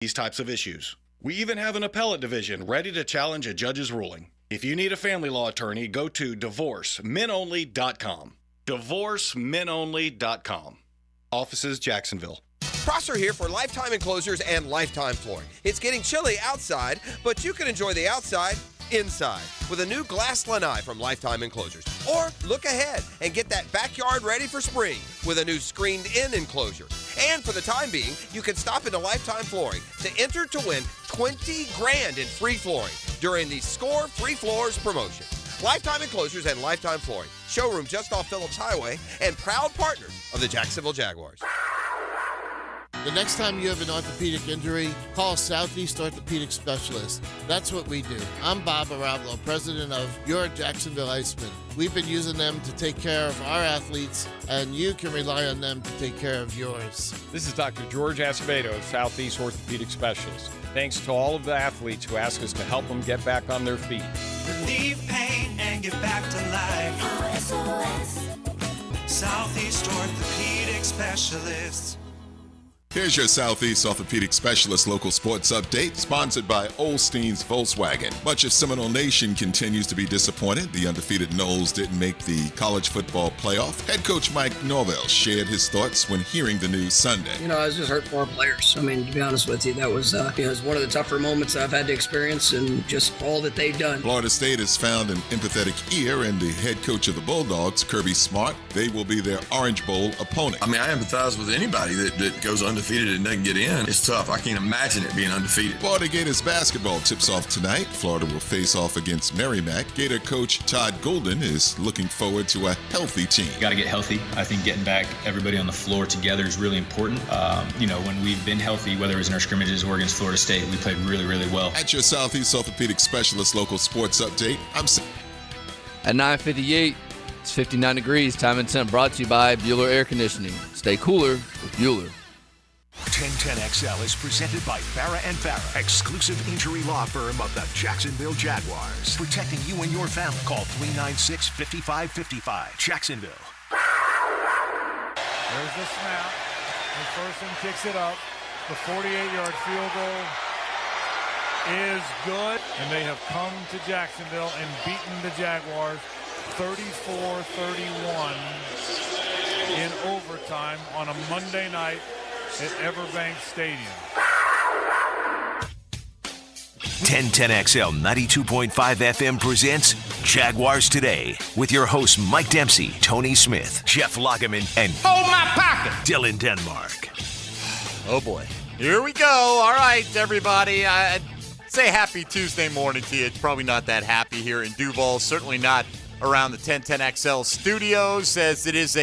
these types of issues. We even have an appellate division ready to challenge a judge's ruling. If you need a family law attorney, go to divorcemenonly.com. Divorcemenonly.com. Offices, Jacksonville. Prosser here for Lifetime Enclosures and Lifetime Flooring. It's getting chilly outside, but you can enjoy the outside inside with a new glass lanai from Lifetime Enclosures. Or look ahead and get that backyard ready for spring with a new screened-in enclosure. And for the time being, you can stop into Lifetime Flooring to enter to win $20,000 in free flooring during the Score Free Floors promotion. Lifetime Enclosures and Lifetime Flooring. Showroom just off Phillips Highway and proud partners of the Jacksonville Jaguars. The next time you have an orthopedic injury, call Southeast Orthopedic Specialist. That's what we do. I'm Bob Arablo, president of Your Jacksonville Icemen. We've been using them to take care of our athletes, and you can rely on them to take care of yours. This is Dr. George Acevedo of Southeast Orthopedic Specialist. Thanks to all of the athletes who ask us to help them get back on their feet. Relieve pain and get back to life. SOS. Southeast Orthopedic Specialists. Here's your Southeast Orthopedic Specialist local sports update, sponsored by Olstein's Volkswagen. Much of Seminole Nation continues to be disappointed. The undefeated Noles didn't make the college football playoff. Head coach Mike Norvell shared his thoughts when hearing the news Sunday. I was just hurt for our players. To be honest with you, that was it was one of the tougher moments I've had to experience, and just all that they've done. Florida State has found an empathetic ear, and the head coach of the Bulldogs, Kirby Smart, they will be their Orange Bowl opponent. I empathize with anybody that goes undefeated and doesn't get in. It's tough. I can't imagine it being undefeated. Florida Gators basketball tips off tonight. Florida will face off against Merrimack. Gator coach Todd Golden is looking forward to a healthy team. Got to get healthy. I think getting back everybody on the floor together is really important. When we've been healthy, whether it was in our scrimmages or against Florida State, we played really, really well. At your Southeast Orthopedic Specialist local sports update, I'm at 9:58. It's 59 degrees. Time and temp brought to you by Bueller Air Conditioning. Stay cooler with Bueller. 1010XL is presented by Farah & Farah, exclusive injury law firm of the Jacksonville Jaguars. Protecting you and your family. Call 396-5555. Jacksonville. There's the snap. McPherson kicks it up. The 48-yard field goal is good. And they have come to Jacksonville and beaten the Jaguars 34-31 in overtime on a Monday night at Everbank Stadium. 1010XL 92.5 FM presents Jaguars Today with your hosts Mike Dempsey, Tony Smith, Jeff Lageman, and hold my pocket, Dylan Denmark. Oh boy, here we go. All right, everybody. I'd say happy Tuesday morning to you. It's probably not that happy here in Duval. Certainly not around the 1010XL studios, as it is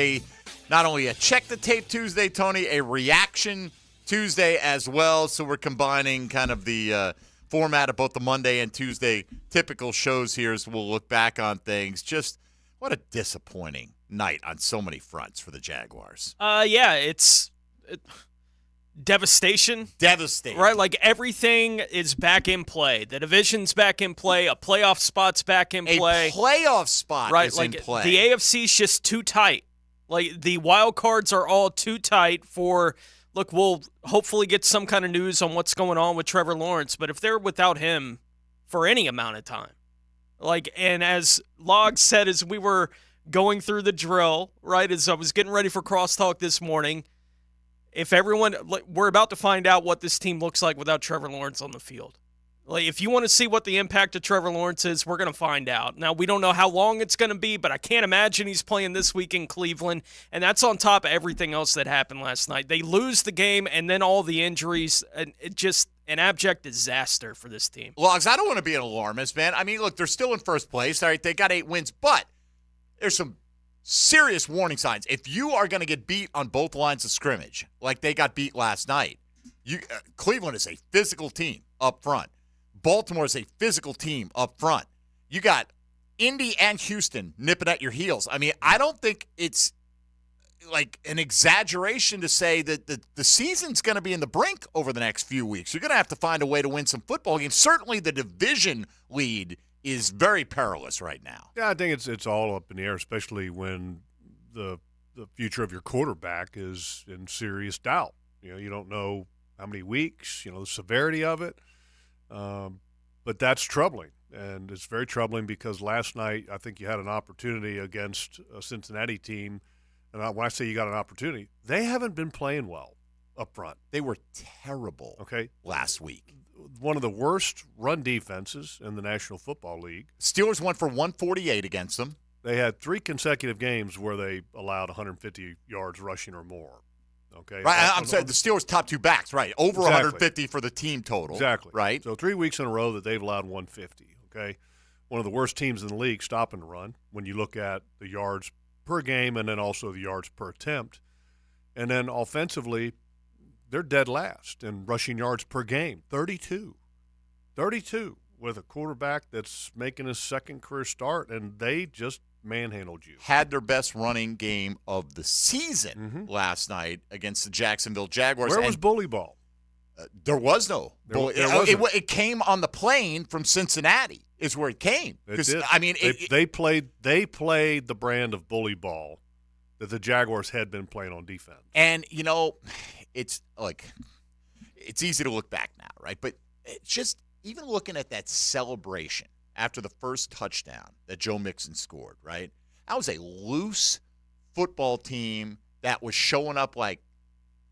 not only a Check the Tape Tuesday, Tony, a Reaction Tuesday as well. So we're combining kind of the format of both the Monday and Tuesday typical shows here as we'll look back on things. Just what a disappointing night on so many fronts for the Jaguars. It's devastation. Devastating. Right? Like everything is back in play. The division's back in play. A playoff spot's back in play. A playoff spot is in play. The AFC's just too tight. Like, the wild cards are all too tight for, look, we'll hopefully get some kind of news on what's going on with Trevor Lawrence, but if they're without him for any amount of time, and as Log said as we were going through the drill, right, as I was getting ready for crosstalk this morning, we're about to find out what this team looks like without Trevor Lawrence on the field. If you want to see what the impact of Trevor Lawrence is, we're going to find out. Now, we don't know how long it's going to be, but I can't imagine he's playing this week in Cleveland, and that's on top of everything else that happened last night. They lose the game, and then all the injuries, and it just an abject disaster for this team. Logs, I don't want to be an alarmist, man. Look, they're still in first place. All right, they got 8 wins, but there's some serious warning signs. If you are going to get beat on both lines of scrimmage, like they got beat last night, Cleveland is a physical team up front. Baltimore is a physical team up front. You got Indy and Houston nipping at your heels. I don't think it's like an exaggeration to say that the season's going to be in the brink over the next few weeks. You're going to have to find a way to win some football games. Certainly the division lead is very perilous right now. Yeah, I think it's all up in the air, especially when the future of your quarterback is in serious doubt. You don't know how many weeks, the severity of it. But that's troubling, and it's very troubling because last night I think you had an opportunity against a Cincinnati team. And when I say you got an opportunity, they haven't been playing well up front. They were terrible last week. One of the worst run defenses in the National Football League. Steelers went for 148 against them. They had 3 consecutive games where they allowed 150 yards rushing or more. Okay, right. I'm sorry, the Steelers' top 2 backs, right? Over 150 for the team total. Exactly. Right. So 3 weeks in a row that they've allowed 150. Okay, one of the worst teams in the league stopping the run when you look at the yards per game and then also the yards per attempt. And then offensively, they're dead last in rushing yards per game, 32. 32 with a quarterback that's making his second career start, and they just manhandled you. Had their best running game of the season last night against the Jacksonville Jaguars. Where was bully ball? There was no bully. It came on the plane from Cincinnati is where it came. It did. I mean, they played the brand of bully ball that the Jaguars had been playing on defense. And, it's like it's easy to look back now, right? But it's just even looking at that celebration after the first touchdown that Joe Mixon scored, right? That was a loose football team that was showing up like,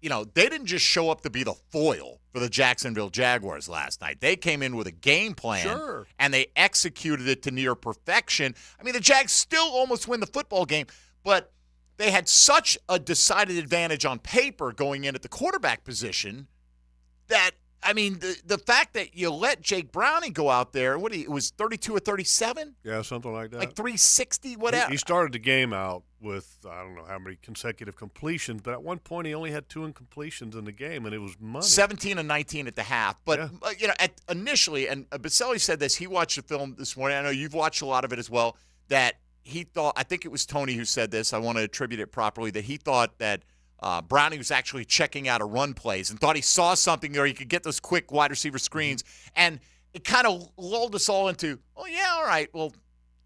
they didn't just show up to be the foil for the Jacksonville Jaguars last night. They came in with a game plan, and they executed it to near perfection. I mean, the Jags still almost win the football game, but they had such a decided advantage on paper going in at the quarterback position that, I mean, the fact that you let Jake Browning go out there, it was 32 or 37? Yeah, something like that. Like 360, whatever. He started the game out with, I don't know how many consecutive completions, but at one point he only had 2 incompletions in the game, and it was money. 17 and 19 at the half. But, initially, and Baselli said this, he watched the film this morning. I know you've watched a lot of it as well, that he thought, I think it was Tony who said this, I want to attribute it properly, that he thought that Browning was actually checking out a run plays and thought he saw something there. He could get those quick wide receiver screens. And it kind of lulled us all into, oh, yeah, all right, well,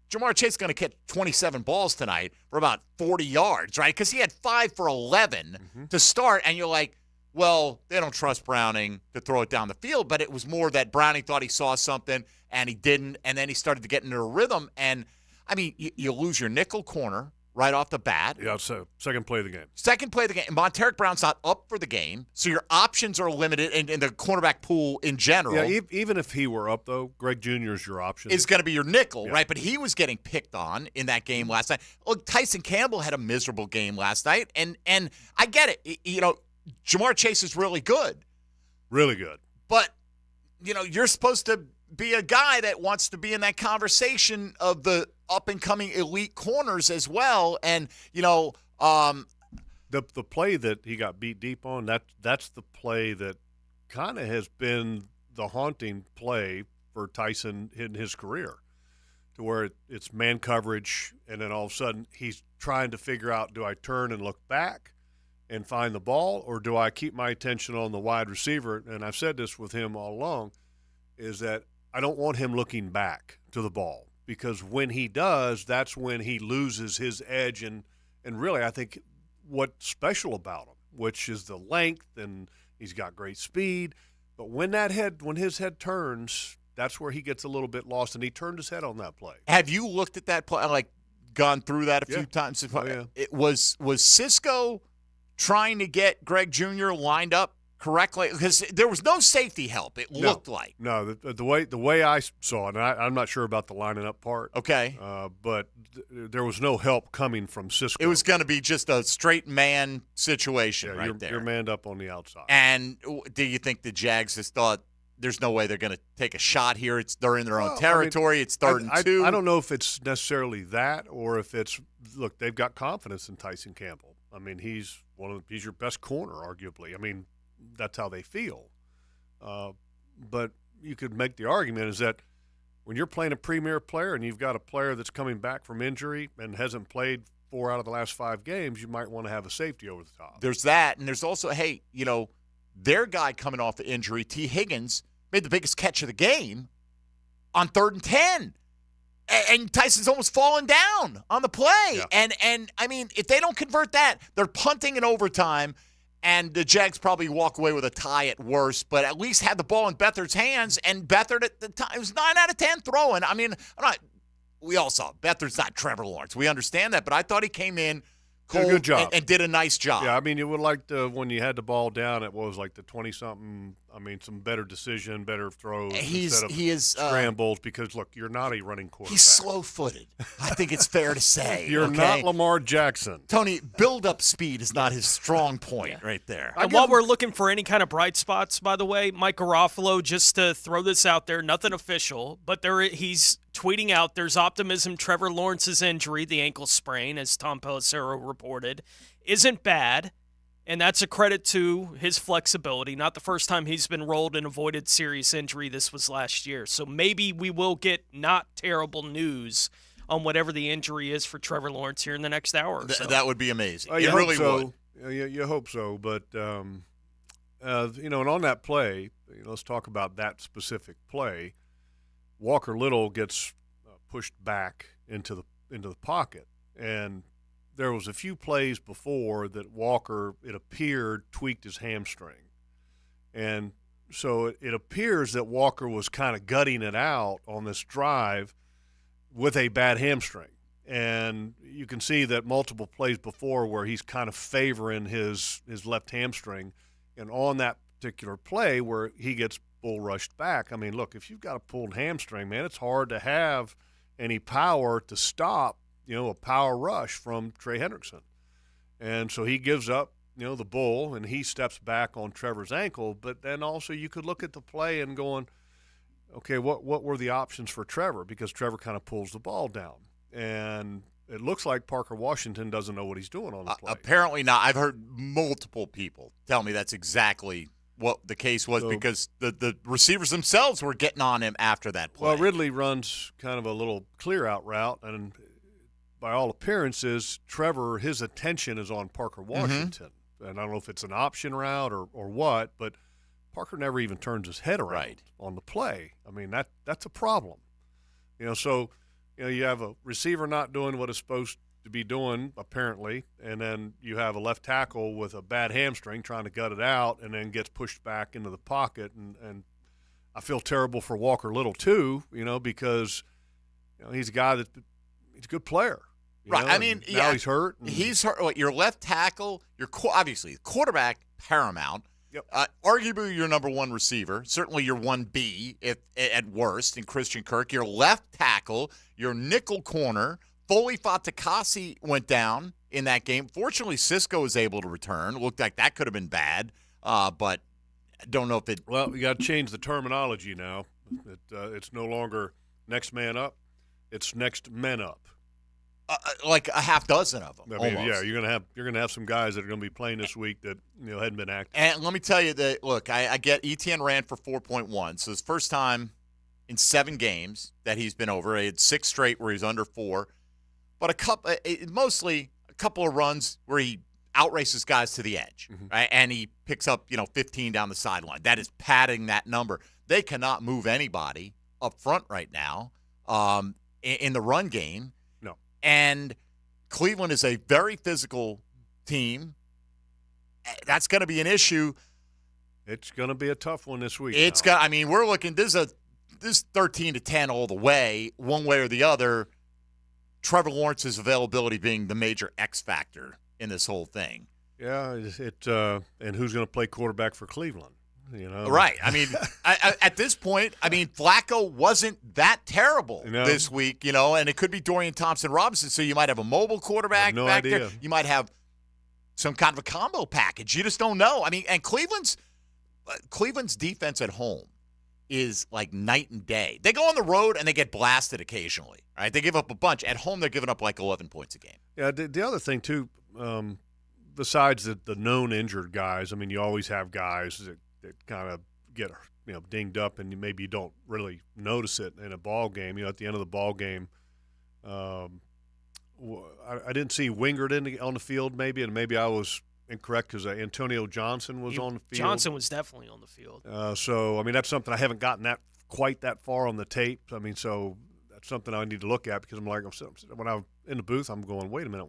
Jamar Chase is going to catch 27 balls tonight for about 40 yards, right? Because he had 5 for 11 to start. And you're like, well, they don't trust Browning to throw it down the field. But it was more that Browning thought he saw something and he didn't. And then he started to get into a rhythm. And, I mean, you lose your nickel corner right off the bat. Yeah, so second play of the game. Second play of the game. Monteric Brown's not up for the game, so your options are limited in the cornerback pool in general. Yeah, even if he were up, though, Greg Jr. is your option. Is going to be your nickel, right? But he was getting picked on in that game last night. Look, Tyson Campbell had a miserable game last night, and I get it. Jamar Chase is really good. Really good. But, you're supposed to be a guy that wants to be in that conversation of the up-and-coming elite corners as well. And, the play that he got beat deep on, that's the play that kind of has been the haunting play for Tyson in his career, to where it's man coverage, and then all of a sudden he's trying to figure out, do I turn and look back and find the ball, or do I keep my attention on the wide receiver? And I've said this with him all along, is that I don't want him looking back to the ball, because when he does, that's when he loses his edge. And really, I think what's special about him, which is the length, and he's got great speed. But when his head turns, that's where he gets a little bit lost, and he turned his head on that play. Have you looked at that play, like gone through that a few times? Oh, yeah. It was Cisco trying to get Greg Jr. lined up correctly, because there was no safety help. It looked like the way I saw it, and I'm not sure about the lining up part. Okay, but there was no help coming from Cisco. It was going to be just a straight man situation there. You're manned up on the outside. And do you think the Jags just thought there's no way they're going to take a shot here? They're in their own territory. It's 3rd and 2. I don't know if it's necessarily that, or if it's they've got confidence in Tyson Campbell. I mean, he's your best corner, arguably. I mean, that's how they feel. But you could make the argument is that when you're playing a premier player and you've got a player that's coming back from injury and hasn't played 4 out of the last 5 games, you might want to have a safety over the top. There's that, and there's also, their guy coming off the injury, T. Higgins, made the biggest catch of the game on 3rd and 10. And Tyson's almost fallen down on the play. Yeah. And I mean, if they don't convert that, they're punting in overtime. And the Jags probably walk away with a tie at worst, but at least had the ball in Beathard's hands. And Beathard at the time, it was 9 out of 10 throwing. I mean, we all saw Beathard's not Trevor Lawrence. We understand that, but I thought he came in cold did a good job. And did a nice job. Yeah, I mean, you would like when you had the ball down, it was like the 20-something. I mean, some better decision, better throws instead of scrambles. Because look, you're not a running quarterback. He's slow-footed. I think it's fair to say. You're not Lamar Jackson. Tony, build-up speed is not his strong point right there. And while we're looking for any kind of bright spots, by the way, Mike Garofalo, just to throw this out there, nothing official, but he's tweeting out there's optimism Trevor Lawrence's injury, the ankle sprain, as Tom Pelissero reported, isn't bad. And that's a credit to his flexibility. Not the first time he's been rolled and avoided serious injury. This was last year. So maybe we will get not terrible news on whatever the injury is for Trevor Lawrence here in the next hour or so. That would be amazing. You it really so. would. You hope so. But, and on that play, let's talk about that specific play. Walker Little gets pushed back into the pocket. And there was a few plays before that Walker, it appeared, tweaked his hamstring. And so it appears that Walker was kind of gutting it out on this drive with a bad hamstring. And you can see that multiple plays before where he's kind of favoring his left hamstring. And on that particular play where he gets bull rushed back, I mean, look, if you've got a pulled hamstring, man, it's hard to have any power to stop a power rush from Trey Hendrickson. And so he gives up, the bull, and he steps back on Trevor's ankle. But then also you could look at the play and going, okay, what were the options for Trevor? Because Trevor kind of pulls the ball down. And it looks like Parker Washington doesn't know what he's doing on the play. Apparently not. I've heard multiple people tell me that's exactly what the case was, because the receivers themselves were getting on him after that play. Well, Ridley runs kind of a little clear-out route, and by all appearances, Trevor, his attention is on Parker Washington. Mm-hmm. And I don't know if it's an option route or what, but Parker never even turns his head around on the play. I mean, that's a problem. So you have a receiver not doing what it's supposed to be doing, apparently, and then you have a left tackle with a bad hamstring trying to gut it out and then gets pushed back into the pocket. And I feel terrible for Walker Little, too, because he's a guy that's he's a good player. Right. I mean, now he's hurt. He's hurt. Your left tackle, obviously quarterback paramount. Yep. Arguably your number one receiver, certainly your 1B at worst in Christian Kirk. Your left tackle, your nickel corner. Foley Fatukasi went down in that game. Fortunately, Cisco was able to return. It looked like that could have been bad, but I don't know if it. Well, you got to change the terminology now. It's no longer next man up. It's next men up. Like a half dozen of them. I mean, almost. yeah, you're gonna have some guys that are gonna be playing this week that hadn't been active. And let me tell you that. Look, I get Etienne ran for 4.1, so his first time in 7 games that he's been over. He had 6 straight where he's under 4, but mostly a couple of runs where he outraces guys to the edge, right? And he picks up 15 down the sideline. That is padding that number. They cannot move anybody up front right now in the run game. And Cleveland is a very physical team. That's going to be an issue. It's going to be a tough one this week. We're looking. This 13-10 all the way, one way or the other. Trevor Lawrence's availability being the major X factor in this whole thing. Yeah, and who's going to play quarterback for Cleveland? Right. I mean, at this point, Flacco wasn't that terrible this week, and it could be Dorian Thompson-Robinson, so you might have a mobile quarterback back there. You might have some kind of a combo package. You just don't know. I mean, and Cleveland's defense at home is like night and day. They go on the road and they get blasted occasionally, right? They give up a bunch. At home, they're giving up like 11 points a game. Yeah, the other thing, too, besides the known injured guys, you always have guys that kind of get dinged up, and maybe you don't really notice it in a ball game. At the end of the ball game, I didn't see Wingard on the field, and maybe I was incorrect because Antonio Johnson was on the field. Johnson was definitely on the field. So that's something I haven't gotten quite that far on the tape. So that's something I need to look at, because when I'm in the booth, I'm going, wait a minute,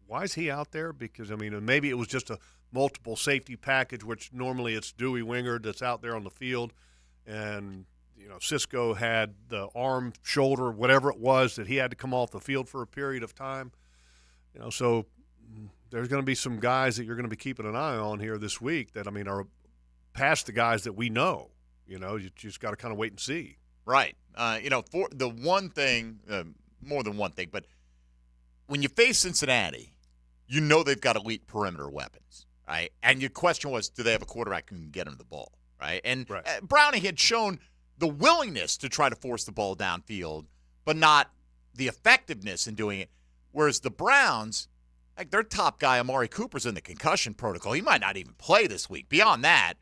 why is he out there? Because maybe it was just a multiple safety package, which normally it's Dewey Wingard that's out there on the field. And, Cisco had the arm, shoulder, whatever it was, that he had to come off the field for a period of time. So there's going to be some guys that you're going to be keeping an eye on here this week that, are past the guys that we know. You just got to kind of wait and see. Right. For the one thing, more than one thing, but when you face Cincinnati, they've got elite perimeter weapons, right? And your question was, do they have a quarterback who can get them the ball, right? And Browning had shown the willingness to try to force the ball downfield, but not the effectiveness in doing it. Whereas the Browns, their top guy, Amari Cooper's in the concussion protocol. He might not even play this week. Beyond that,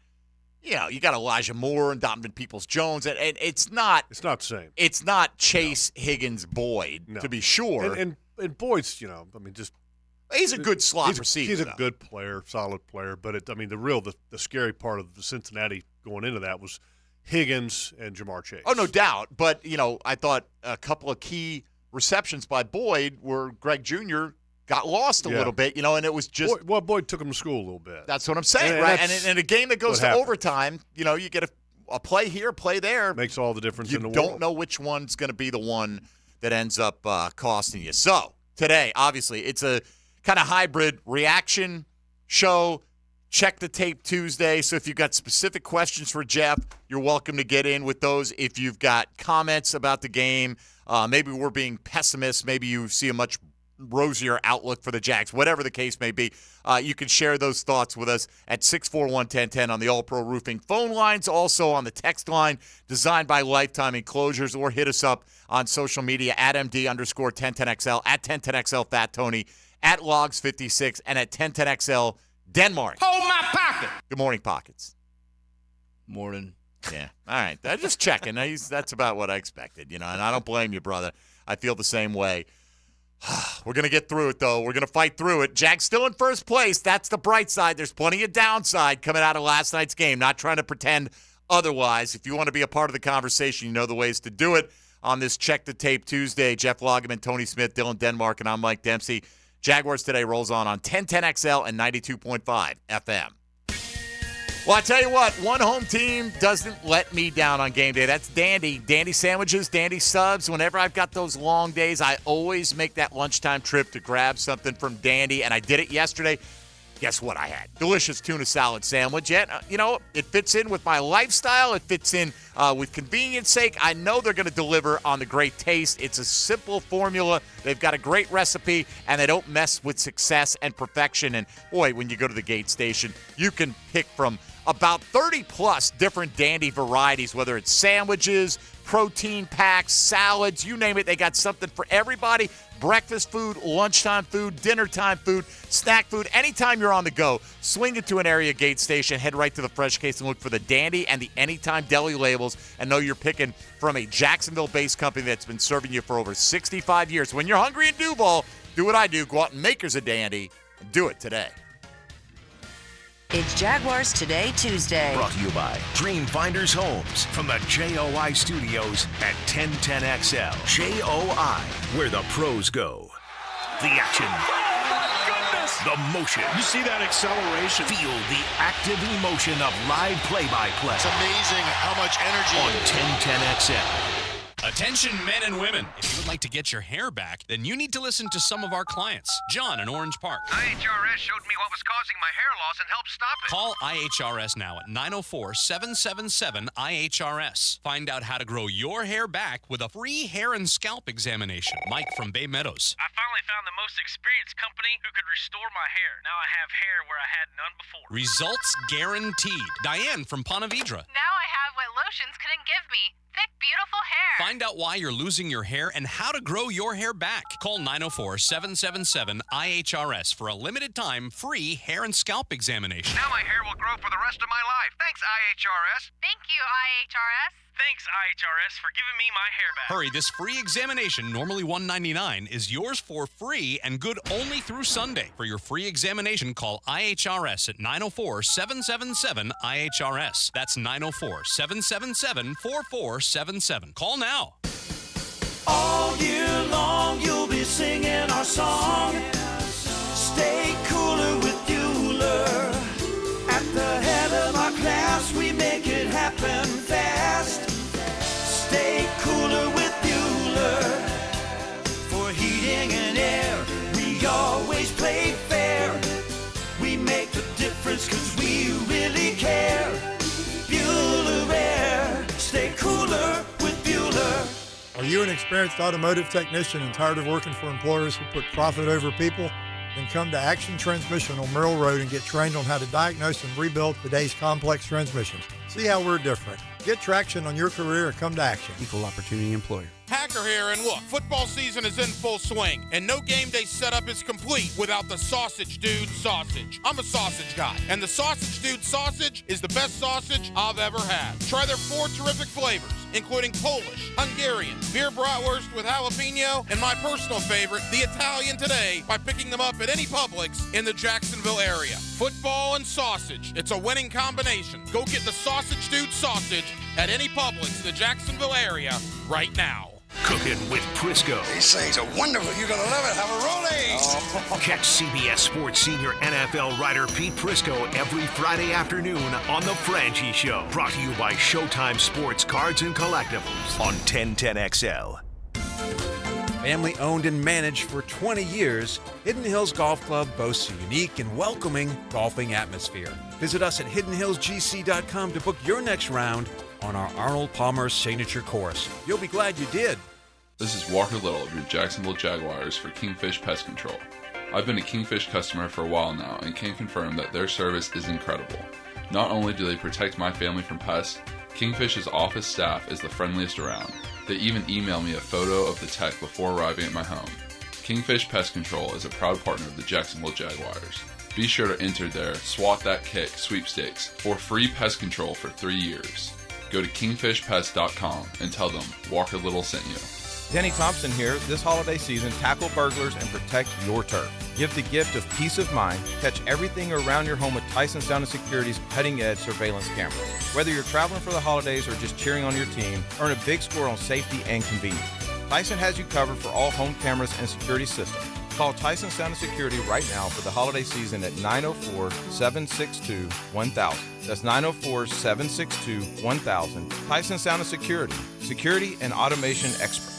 you got Elijah Moore and Donovan Peoples-Jones, and it's not the same. It's not Chase, Higgins, Boyd, to be sure. And Boyd's, he's a good slot receiver. He's a good player, solid player. But the scary part of the Cincinnati going into that was Higgins and Jamar Chase. Oh, no doubt. But I thought a couple of key receptions by Boyd where Greg Jr. got lost a little bit, and it was just Boyd took him to school a little bit. That's what I'm saying, right? And in a game that goes to overtime, you get a play here, play there. Makes all the difference in the world. You don't know which one's going to be the one that ends up costing you. So today, obviously, it's a kind of hybrid reaction show. Check the tape Tuesday. So if you've got specific questions for Jeff, you're welcome to get in with those. If you've got comments about the game, maybe we're being pessimists, maybe you see a much rosier outlook for the Jags, whatever the case may be, you can share those thoughts with us at 641-1010 on the All-Pro Roofing phone lines, also on the text line designed by Lifetime Enclosures, or hit us up on social media at MD_1010XL, at 1010XL Fat Tony, at Logs56, and at 1010XL Denmark. Hold my pocket. Good morning, Pockets. Morning. Yeah. All right. Just checking. That's about what I expected, and I don't blame you, brother. I feel the same way. We're going to get through it, though. We're going to fight through it. Jags still in first place. That's the bright side. There's plenty of downside coming out of last night's game. Not trying to pretend otherwise. If you want to be a part of the conversation, you know the ways to do it on this Check the Tape Tuesday. Jeff Lageman, Tony Smith, Dylan Denmark, and I'm Mike Dempsey. Jaguars Today rolls on 1010XL and 92.5 FM. Well, I tell you what, one home team doesn't let me down on game day. That's Dandy. Dandy sandwiches, Dandy subs. Whenever I've got those long days, I always make that lunchtime trip to grab something from Dandy, and I did it yesterday. Guess what I had? Delicious tuna salad sandwich. Yet, it fits in with my lifestyle. It fits in with convenience sake. I know they're going to deliver on the great taste. It's a simple formula. They've got a great recipe, and they don't mess with success and perfection. And, boy, when you go to the Gate Station, you can pick from about 30-plus different Dandy varieties, whether it's sandwiches, protein packs, salads, you name it. They got something for everybody. Breakfast food, lunchtime food, dinner time food, snack food. Anytime you're on the go, swing into an area Gate Station, head right to the fresh case and look for the Dandy and the Anytime Deli labels, and know you're picking from a Jacksonville-based company that's been serving you for over 65 years. When you're hungry in Duval, do what I do. Go out and make yours a Dandy, and do it today. It's Jaguars Today Tuesday. Brought to you by Dreamfinders Homes from the JOI studios at 1010XL. JOI, where the pros go. The action. The motion. You see that acceleration. Feel the active emotion of live play-by-play. It's amazing how much energy. On 1010XL. Attention men and women. If you would like to get your hair back, then you need to listen to some of our clients. John in Orange Park. IHRS showed me what was causing my hair loss and helped stop it. Call IHRS now at 904-777-IHRS. Find out how to grow your hair back with a free hair and scalp examination. Mike from Bay Meadows. I finally found the most experienced company who could restore my hair. Now I have hair where I had none before. Results guaranteed. Diane from Ponte Vedra. Now I have what lotions couldn't give me. Thick, beautiful hair. Find out why you're losing your hair and how to grow your hair back. Call 904-777-IHRS for a limited time free hair and scalp examination. Now my hair will grow for the rest of my life. Thanks, IHRS. Thank you, IHRS. Thanks, IHRS, for giving me my hair back. Hurry, this free examination, normally $199, is yours for free and good only through Sunday. For your free examination, call IHRS at 904-777-IHRS. That's 904-777-4477. Call now. All year long, you'll be singing our song. Stay cooler with Bueller. Are you an experienced automotive technician and tired of working for employers who put profit over people? Then come to Action Transmission on Merrill Road and get trained on how to diagnose and rebuild today's complex transmissions. See how we're different. Get traction on your career and come to Action. Equal opportunity employer. Hacker here, and look, football season is in full swing, and no game day setup is complete without the Sausage Dude sausage. I'm a sausage guy, and the Sausage Dude sausage is the best sausage I've ever had. Try their 4 terrific flavors, including Polish, Hungarian, beer bratwurst with jalapeno, and my personal favorite, the Italian today, by picking them up at any Publix in the Jacksonville area. Football and sausage, it's a winning combination. Go get the Sausage Dude sausage at any Publix in the Jacksonville area right now. Cooking with Prisco. These things are wonderful. You're going to love it. Have a roll. Catch CBS Sports senior NFL writer Pete Prisco every Friday afternoon on The Franchi Show. Brought to you by Showtime Sports Cards and Collectibles on 1010XL. Family owned and managed for 20 years, Hidden Hills Golf Club boasts a unique and welcoming golfing atmosphere. Visit us at hiddenhillsgc.com to book your next round on our Arnold Palmer signature course. You'll be glad you did. This is Walker Little of your Jacksonville Jaguars for Kingfish Pest Control. I've been a Kingfish customer for a while now and can confirm that their service is incredible. Not only do they protect my family from pests, Kingfish's office staff is the friendliest around. They even email me a photo of the tech before arriving at my home. Kingfish Pest Control is a proud partner of the Jacksonville Jaguars. Be sure to enter their Swat That Kick sweepstakes for free pest control for 3 years. Go to kingfishpest.com and tell them Walker Little sent you. Denny Thompson here. This holiday season, tackle burglars and protect your turf. Give the gift of peace of mind. Catch everything around your home with Tyson Sound & Security's cutting-edge surveillance cameras. Whether you're traveling for the holidays or just cheering on your team, earn a big score on safety and convenience. Tyson has you covered for all home cameras and security systems. Call Tyson Sound & Security right now for the holiday season at 904-762-1000. That's 904-762-1000. Tyson Sound & Security. Security and automation experts.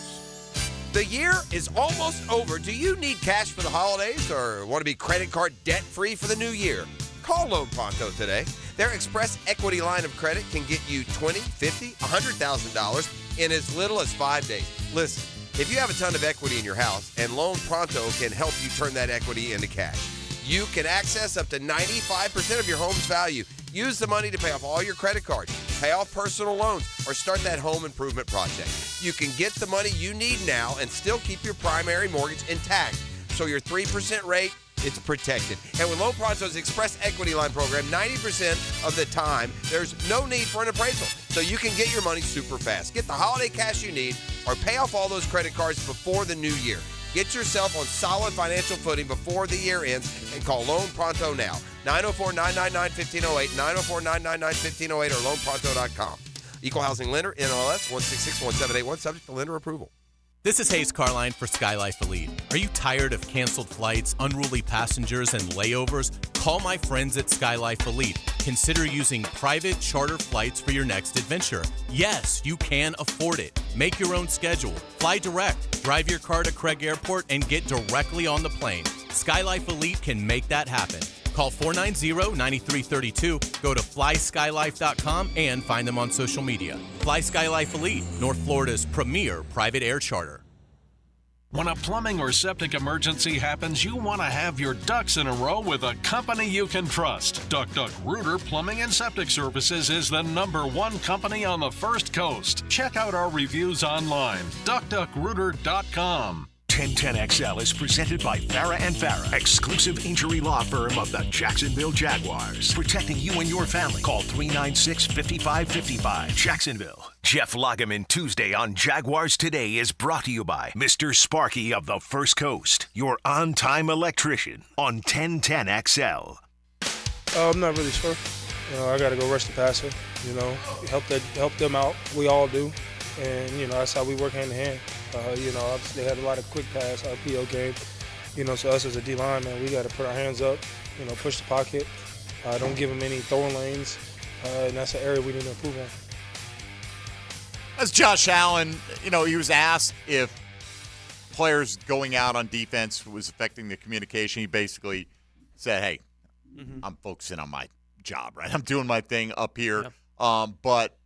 The year is almost over. Do you need cash for the holidays or want to be credit card debt-free for the new year? Call Loan Pronto today. Their Express Equity line of credit can get you $20, $50, $100,000 in as little as 5 days. Listen, if you have a ton of equity in your house, and Loan Pronto can help you turn that equity into cash, you can access up to 95% of your home's value. Use the money to pay off all your credit cards, pay off personal loans, or start that home improvement project. You can get the money you need now and still keep your primary mortgage intact. So your 3% rate, it's protected. And with Loan Pronto's Express Equity Line program, 90% of the time, there's no need for an appraisal. So you can get your money super fast. Get the holiday cash you need or pay off all those credit cards before the new year. Get yourself on solid financial footing before the year ends and call Loan Pronto now. 904-999-1508, 904-999-1508 or loanpronto.com. Equal Housing Lender, NLS 1661781, subject to lender approval. This is Hayes Carline for Sky Life Elite. Are you tired of canceled flights, unruly passengers, and layovers? Call my friends at Sky Life Elite. Consider using private charter flights for your next adventure. Yes, you can afford it. Make your own schedule. Fly direct. Drive your car to Craig Airport and get directly on the plane. Sky Life Elite can make that happen. Call 490-9332, go to flyskylife.com, and find them on social media. Fly Sky Life Elite, North Florida's premier private air charter. When a plumbing or septic emergency happens, you want to have your ducks in a row with a company you can trust. Duck Rooter Plumbing and Septic Services is the #1 company on the First Coast. Check out our reviews online, duckduckrooter.com. 1010XL is presented by Farah & Farah, exclusive injury law firm of the Jacksonville Jaguars. Protecting you and your family. Call 396-5555. Jacksonville. Jeff Lageman Tuesday on Jaguars Today is brought to you by Mr. Sparky of the First Coast, your on-time electrician on 1010XL. I'm not really sure. I got to go rush the passer, help them out. We all do. And, that's how we work hand in hand. Obviously they had a lot of quick pass, RPO game. So us as a D-line, man, we got to put our hands up, push the pocket. Don't give them any throwing lanes. And that's an area we need to improve on. As Josh Allen, he was asked if players going out on defense was affecting the communication. He basically said, hey, I'm focusing on my job, right? I'm doing my thing up here. Yeah. But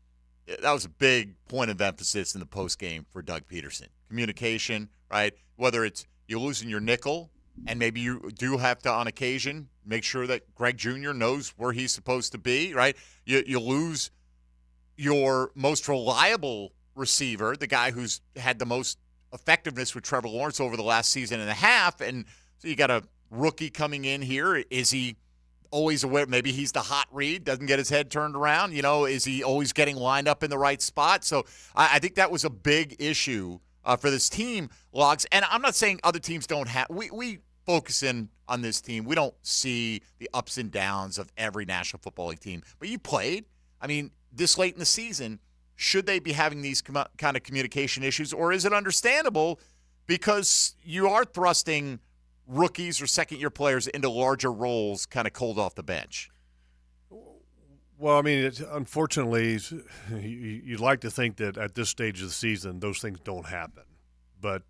that was a big point of emphasis in the postgame for Doug Peterson. Communication, right? Whether it's you're losing your nickel, and maybe you do have to, on occasion, make sure that Greg Jr. knows where he's supposed to be, right? You lose your most reliable receiver, the guy who's had the most effectiveness with Trevor Lawrence over the last season and a half, and so you got a rookie coming in here. Is he always aware? Maybe he's the hot read, doesn't get his head turned around. Is he always getting lined up in the right spot? So I think that was a big issue for this team, Logs. And I'm not saying other teams don't have. We focus in on this team. We don't see the ups and downs of every National Football League team. But you played. I mean, this late in the season, should they be having these kind of communication issues, or is it understandable because you are thrusting rookies or second-year players into larger roles kind of cold off the bench? Well, I mean, unfortunately, you'd like to think that at this stage of the season those things don't happen, but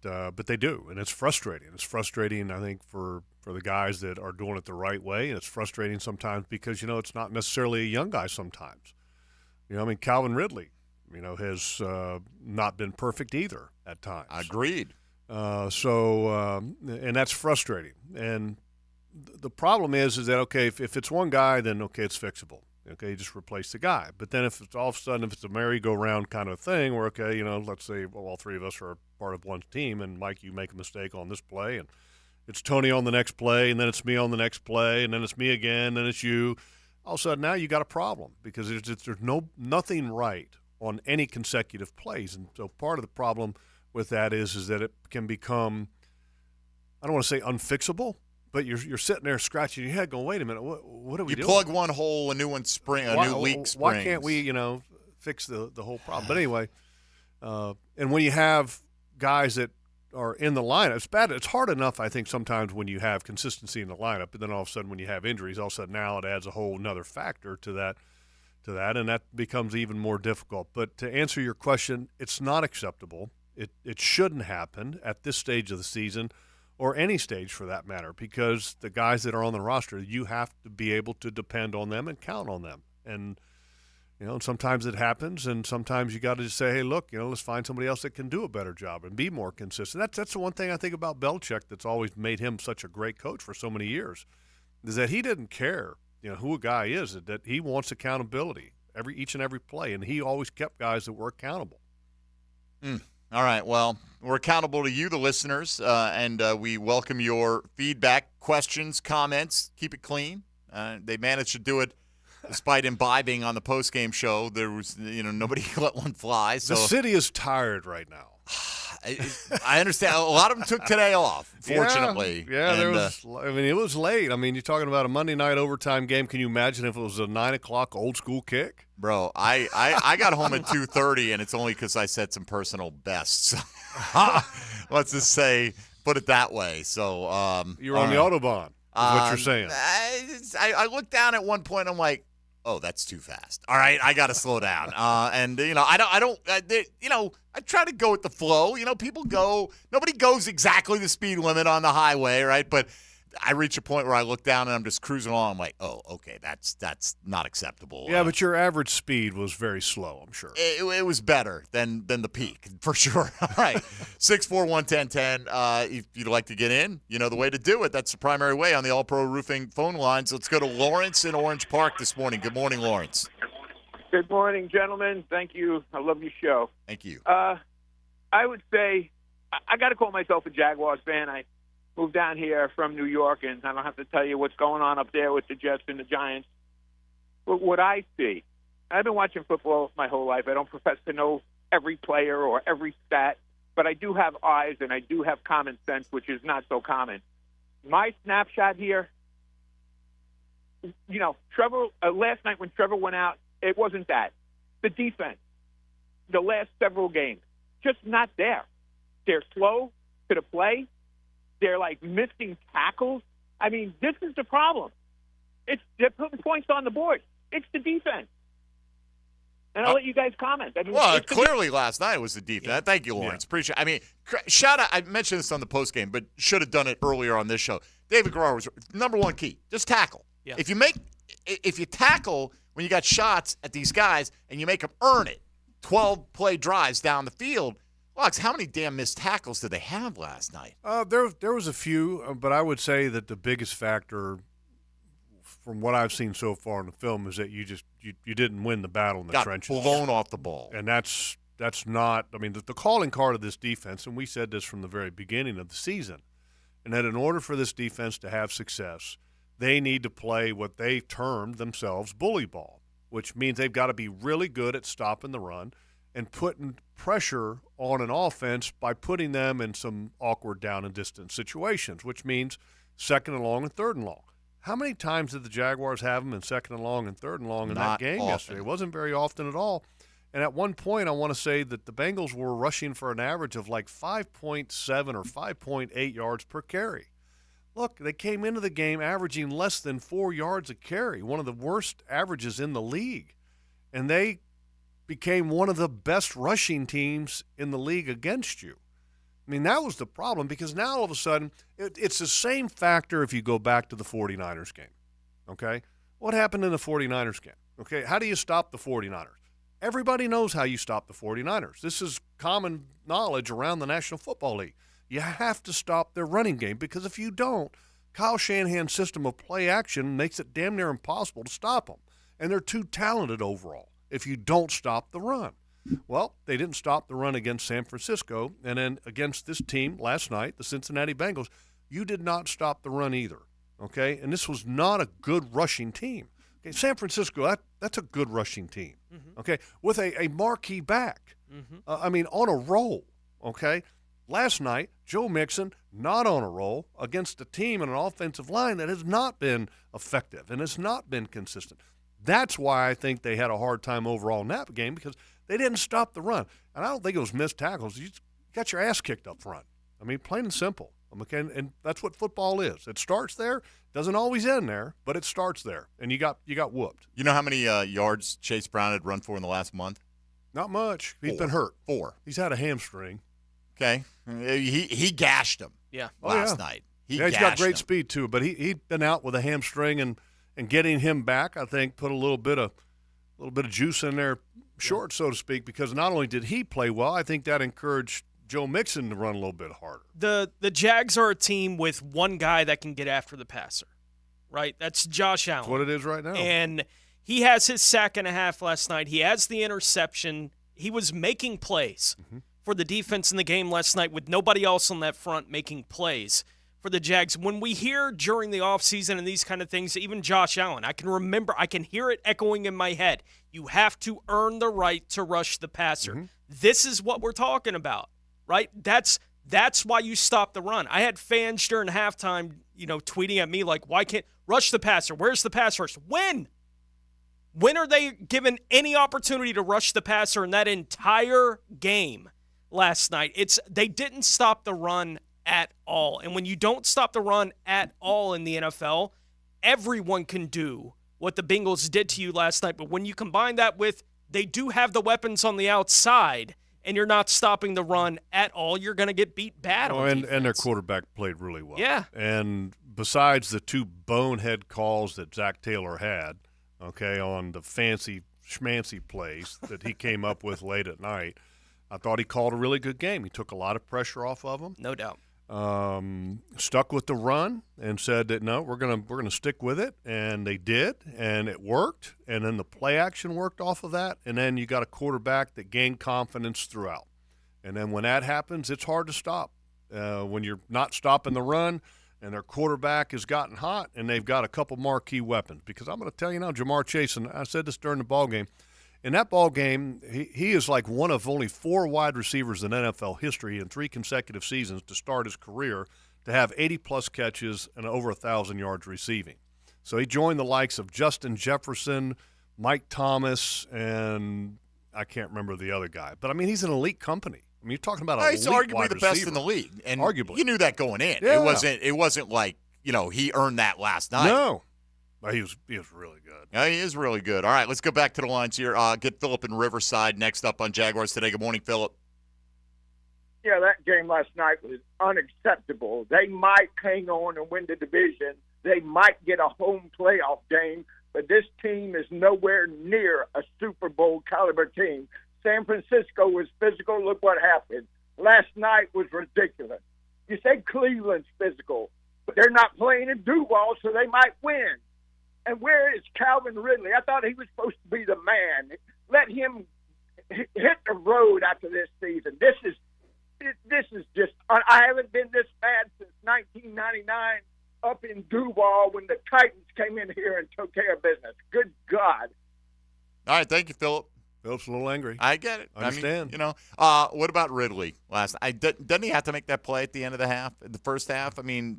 they do, and it's frustrating. It's frustrating, I think, for the guys that are doing it the right way, and it's frustrating sometimes because, it's not necessarily a young guy sometimes. I mean, Calvin Ridley, has not been perfect either at times. Agreed. And that's frustrating. And the problem is that, okay, if it's one guy, then, okay, it's fixable. Okay, you just replace the guy. But then if it's all of a sudden, if it's a merry-go-round kind of thing where, okay, let's say all three of us are part of one team, and, Mike, you make a mistake on this play, and it's Tony on the next play, and then it's me on the next play, and then it's me again, then it's you. All of a sudden, now you got a problem because there's nothing right on any consecutive plays. And so part of the problem with that is that it can become, I don't want to say unfixable, but you're sitting there scratching your head going, wait a minute, what are we doing? You plug one hole, a new one new leak springs. Why can't we, fix the whole problem? But anyway, and when you have guys that are in the lineup, it's bad. It's hard enough, I think, sometimes when you have consistency in the lineup, but then all of a sudden when you have injuries, all of a sudden now it adds a whole nother factor to that, and that becomes even more difficult. But to answer your question, it's not acceptable. It shouldn't happen at this stage of the season or any stage for that matter, because the guys that are on the roster, you have to be able to depend on them and count on them. And, sometimes it happens, and sometimes you got to just say, hey, look, let's find somebody else that can do a better job and be more consistent. That's the one thing I think about Belichick that's always made him such a great coach for so many years, is that he didn't care who a guy is, that he wants accountability each and every play, and he always kept guys that were accountable. All right, well, we're accountable to you, the listeners, and we welcome your feedback, questions, comments. Keep it clean. They managed to do it despite imbibing on the postgame show. There was, nobody let one fly. So the city is tired right now. I understand. A lot of them took today off, fortunately. Yeah, it was late. I mean, you're talking about a Monday night overtime game. Can you imagine if it was a 9 o'clock old school kick? Bro, I got home at 2:30, and it's only because I set some personal bests. Let's just say, put it that way. So you were on the Autobahn, is what you're saying. I looked down at one point. I'm like, oh, that's too fast. All right, I got to slow down. I try to go with the flow. People go. Nobody goes exactly the speed limit on the highway, right? But I reach a point where I look down and I'm just cruising along. I'm like, oh, okay, that's not acceptable. Yeah, but your average speed was very slow, I'm sure. It was better than the peak, for sure. All right, 641-1010. If you'd like to get in, the way to do it. That's the primary way on the All-Pro Roofing phone lines. Let's go to Lawrence in Orange Park this morning. Good morning, Lawrence. Good morning, gentlemen. Thank you. I love your show. Thank you. I would say I got to call myself a Jaguars fan. I moved down here from New York, and I don't have to tell you what's going on up there with the Jets and the Giants. But what I see, I've been watching football my whole life. I don't profess to know every player or every stat, but I do have eyes and I do have common sense, which is not so common. My snapshot here, Trevor, last night when Trevor went out, it wasn't that. The defense, the last several games, just not there. They're slow to the play. They're like missing tackles. I mean, this is the problem. They're putting points on the board. It's the defense. And I'll let you guys comment. I mean, clearly last night was the defense. Yeah. Thank you, Lawrence. Yeah. Appreciate it. I mean, shout out. I mentioned this on the postgame, but should have done it earlier on this show. David Guerrero was number one key. Just tackle. Yeah. If you tackle when you got shots at these guys and you make them earn it, 12-play drives down the field. Lux, how many damn missed tackles did they have last night? There was a few, but I would say that the biggest factor from what I've seen so far in the film is that you didn't win the battle in the trenches. Got blown off the ball. And that's not – I mean, the calling card of this defense, and we said this from the very beginning of the season, and that in order for this defense to have success, they need to play what they termed themselves bully ball, which means they've got to be really good at stopping the run and putting pressure on an offense by putting them in some awkward down and distance situations, which means second and long and third and long. How many times did the Jaguars have them in second and long and third and long in that game yesterday? It wasn't very often at all. And at one point, I want to say that the Bengals were rushing for an average of like 5.7 or 5.8 yards per carry. Look, they came into the game averaging less than 4 yards a carry, one of the worst averages in the league. And they became one of the best rushing teams in the league against you. I mean, that was the problem because now all of a sudden it's the same factor if you go back to the 49ers game, okay? What happened in the 49ers game, okay? How do you stop the 49ers? Everybody knows how you stop the 49ers. This is common knowledge around the National Football League. You have to stop their running game because if you don't, Kyle Shanahan's system of play action makes it damn near impossible to stop them. And they're too talented overall if you don't stop the run. Well, they didn't stop the run against San Francisco, and then against this team last night, the Cincinnati Bengals, you did not stop the run either, okay? And this was not a good rushing team. Okay, San Francisco, that's a good rushing team, okay, with a marquee back. I mean, on a roll, okay? Last night, Joe Mixon, not on a roll against a team and an offensive line that has not been effective and has not been consistent. That's why I think they had a hard time overall in that game because they didn't stop the run. And I don't think it was missed tackles. You got your ass kicked up front. I mean, plain and simple. Okay, and that's what football is. It starts there, doesn't always end there, but it starts there. And you got whooped. You know how many yards Chase Brown had run for in the last month? Not much. He's been hurt. 4. He's had a hamstring. Okay. He gashed him last night. He's got great speed too, but he'd been out with a hamstring and getting him back, I think, put a little bit of juice in there short, so to speak, because not only did he play well, I think that encouraged Joe Mixon to run a little bit harder. The Jags are a team with one guy that can get after the passer, right? That's Josh Allen. That's what it is right now. And he has his sack and a half last night. He has the interception. He was making plays for the defense in the game last night with nobody else on that front making plays for the Jags. When we hear during the offseason and these kind of things, even Josh Allen, I can hear it echoing in my head. You have to earn the right to rush the passer. This is what we're talking about, right? That's why you stop the run. I had fans during halftime, tweeting at me like, why can't rush the passer? Where's the pass rush? When are they given any opportunity to rush the passer in that entire game last night? They didn't stop the run at all. And when you don't stop the run at all in the NFL, everyone can do what the Bengals did to you last night. But when you combine that with they do have the weapons on the outside and you're not stopping the run at all, you're going to get beat bad on defense. And their quarterback played really well. Yeah. And besides the 2 bonehead calls that Zach Taylor had, okay, on the fancy schmancy plays that he came up with late at night, I thought he called a really good game. He took a lot of pressure off of them. No doubt. Stuck with the run and said that no, we're gonna stick with it, and they did, and it worked. And then the play action worked off of that, and then you got a quarterback that gained confidence throughout. And then when that happens, it's hard to stop. When you're not stopping the run, and their quarterback has gotten hot, and they've got a couple marquee weapons. Because I'm going to tell you now, Jamar Chase, and I said this during the ball game. In that ball game, he is like one of only 4 wide receivers in NFL history in 3 consecutive seasons to start his career to have 80-plus catches and over 1,000 yards receiving. So he joined the likes of Justin Jefferson, Mike Thomas, and I can't remember the other guy. But, I mean, he's an elite company. I mean, you're talking about an elite he's arguably wide the best receiver. in the league. And arguably. You knew that going in. Yeah. It wasn't like, he earned that last night. No. But he was really good. Yeah, he is really good. All right, let's go back to the lines here. Get Philip in Riverside next up on Jaguars Today. Good morning, Philip. Yeah, that game last night was unacceptable. They might hang on and win the division. They might get a home playoff game, but this team is nowhere near a Super Bowl caliber team. San Francisco was physical. Look what happened. Last night was ridiculous. You say Cleveland's physical, but they're not playing in Duval, so they might win. And where is Calvin Ridley? I thought he was supposed to be the man. Let him hit the road after this season. This is just – I haven't been this bad since 1999 up in Duval when the Titans came in here and took care of business. Good God. All right, thank you, Philip. Philip's a little angry. I get it. I understand. I mean, what about Ridley last night? Doesn't he have to make that play at the end of the first half? I mean,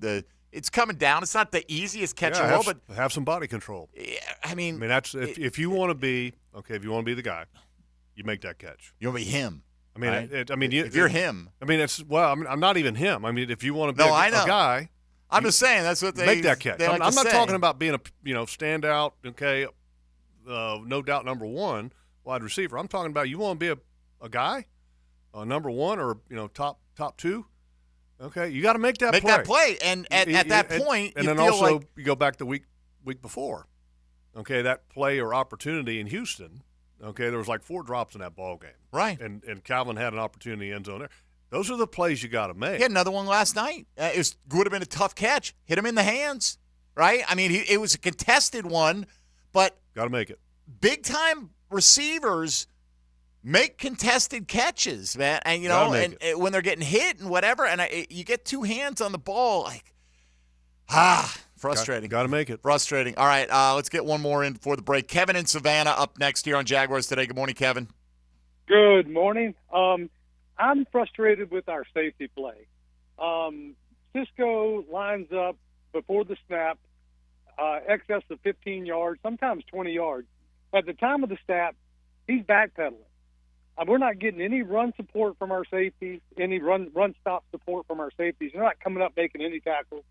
it's coming down. It's not the easiest catch and roll, but have some body control. Yeah, I mean that's if you want to be if you want to be the guy, you make that catch. You want to be him. I mean, right? If you're him, I mean, I'm not even him. I mean, if you want to be a guy, I'm just saying that's what they make that catch. I'm not talking about being a standout. Okay, no doubt number one wide receiver. I'm talking about you want to be a guy, number one or top two. Okay, you got to make that play. And at that point, and then also you go back the week before. Okay, that play or opportunity in Houston. Okay, there was like 4 drops in that ball game. Right. And Calvin had an opportunity in the end zone there. Those are the plays you got to make. He had another one last night. It would have been a tough catch. Hit him in the hands. Right. I mean, it was a contested one, but got to make it. Big time receivers make contested catches, man, and when they're getting hit and whatever, and you get 2 hands on the ball, frustrating. Got to make it. Frustrating. All right, let's get one more in before the break. Kevin in Savannah up next here on Jaguars Today. Good morning, Kevin. Good morning. I'm frustrated with our safety play. Cisco lines up before the snap, excess of 15 yards, sometimes 20 yards. At the time of the snap, he's backpedaling. We're not getting any run support from our safeties, any run stop support from our safeties. They're not coming up making any tackles.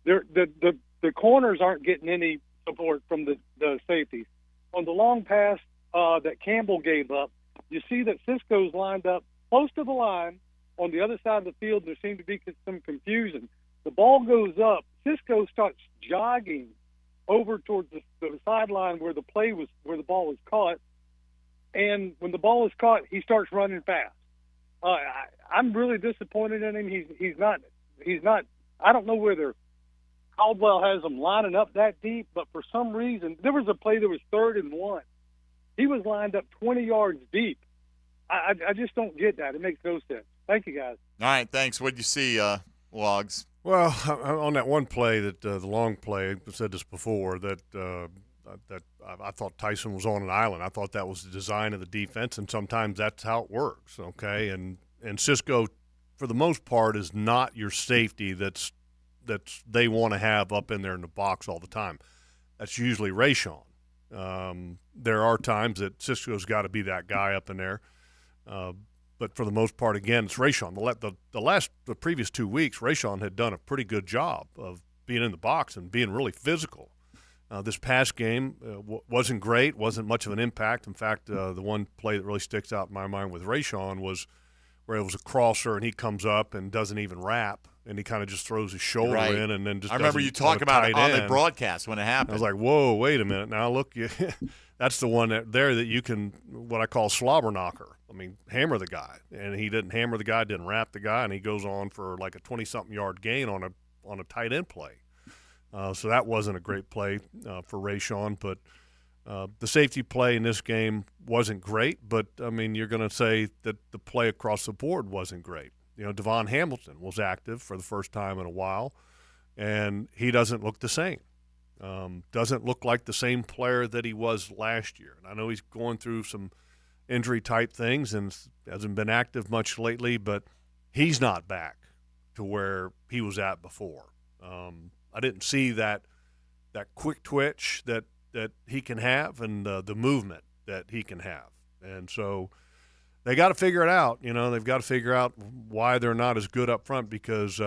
The corners aren't getting any support from the safeties. On the long pass that Campbell gave up, you see that Cisco's lined up close to the line on the other side of the field. There seemed to be some confusion. The ball goes up. Cisco starts jogging over towards the sideline where the ball was caught. And when the ball is caught, he starts running fast. I'm really disappointed in him. He's not. I don't know whether Caldwell has him lining up that deep, but for some reason, there was a play that was 3rd and 1. He was lined up 20 yards deep. I just don't get that. It makes no sense. Thank you, guys. All right, thanks. What did you see, Logs? Well, on that one play, the long play, I said this before, that I thought Tyson was on an island. I thought that was the design of the defense, and sometimes that's how it works, okay? And Cisco, for the most part, is not your safety that's they want to have up in there in the box all the time. That's usually Rayshon. There are times that Cisco's got to be that guy up in there. But for the most part, again, it's Rayshon. The previous 2 weeks, Rayshon had done a pretty good job of being in the box and being really physical. This past game wasn't great, wasn't much of an impact. In fact, the one play that really sticks out in my mind with Rayshon was where it was a crosser and he comes up and doesn't even wrap, and he kind of just throws his shoulder in and then just I remember you talking about it on the broadcast when it happened. I was like, whoa, wait a minute. Now, look, that's the one that you can, what I call slobber knocker. I mean, hammer the guy. And he didn't hammer the guy, didn't wrap the guy, and he goes on for like a 20-something yard gain on a tight end play. So that wasn't a great play for Rayshon, but the safety play in this game wasn't great. But, I mean, you're going to say that the play across the board wasn't great. Devon Hamilton was active for the first time in a while, and he doesn't look the same. Doesn't look like the same player that he was last year. And I know he's going through some injury-type things and hasn't been active much lately, but he's not back to where he was at before. I didn't see that quick twitch that he can have and the movement that he can have. And so they got to figure it out. They've got to figure out why they're not as good up front, because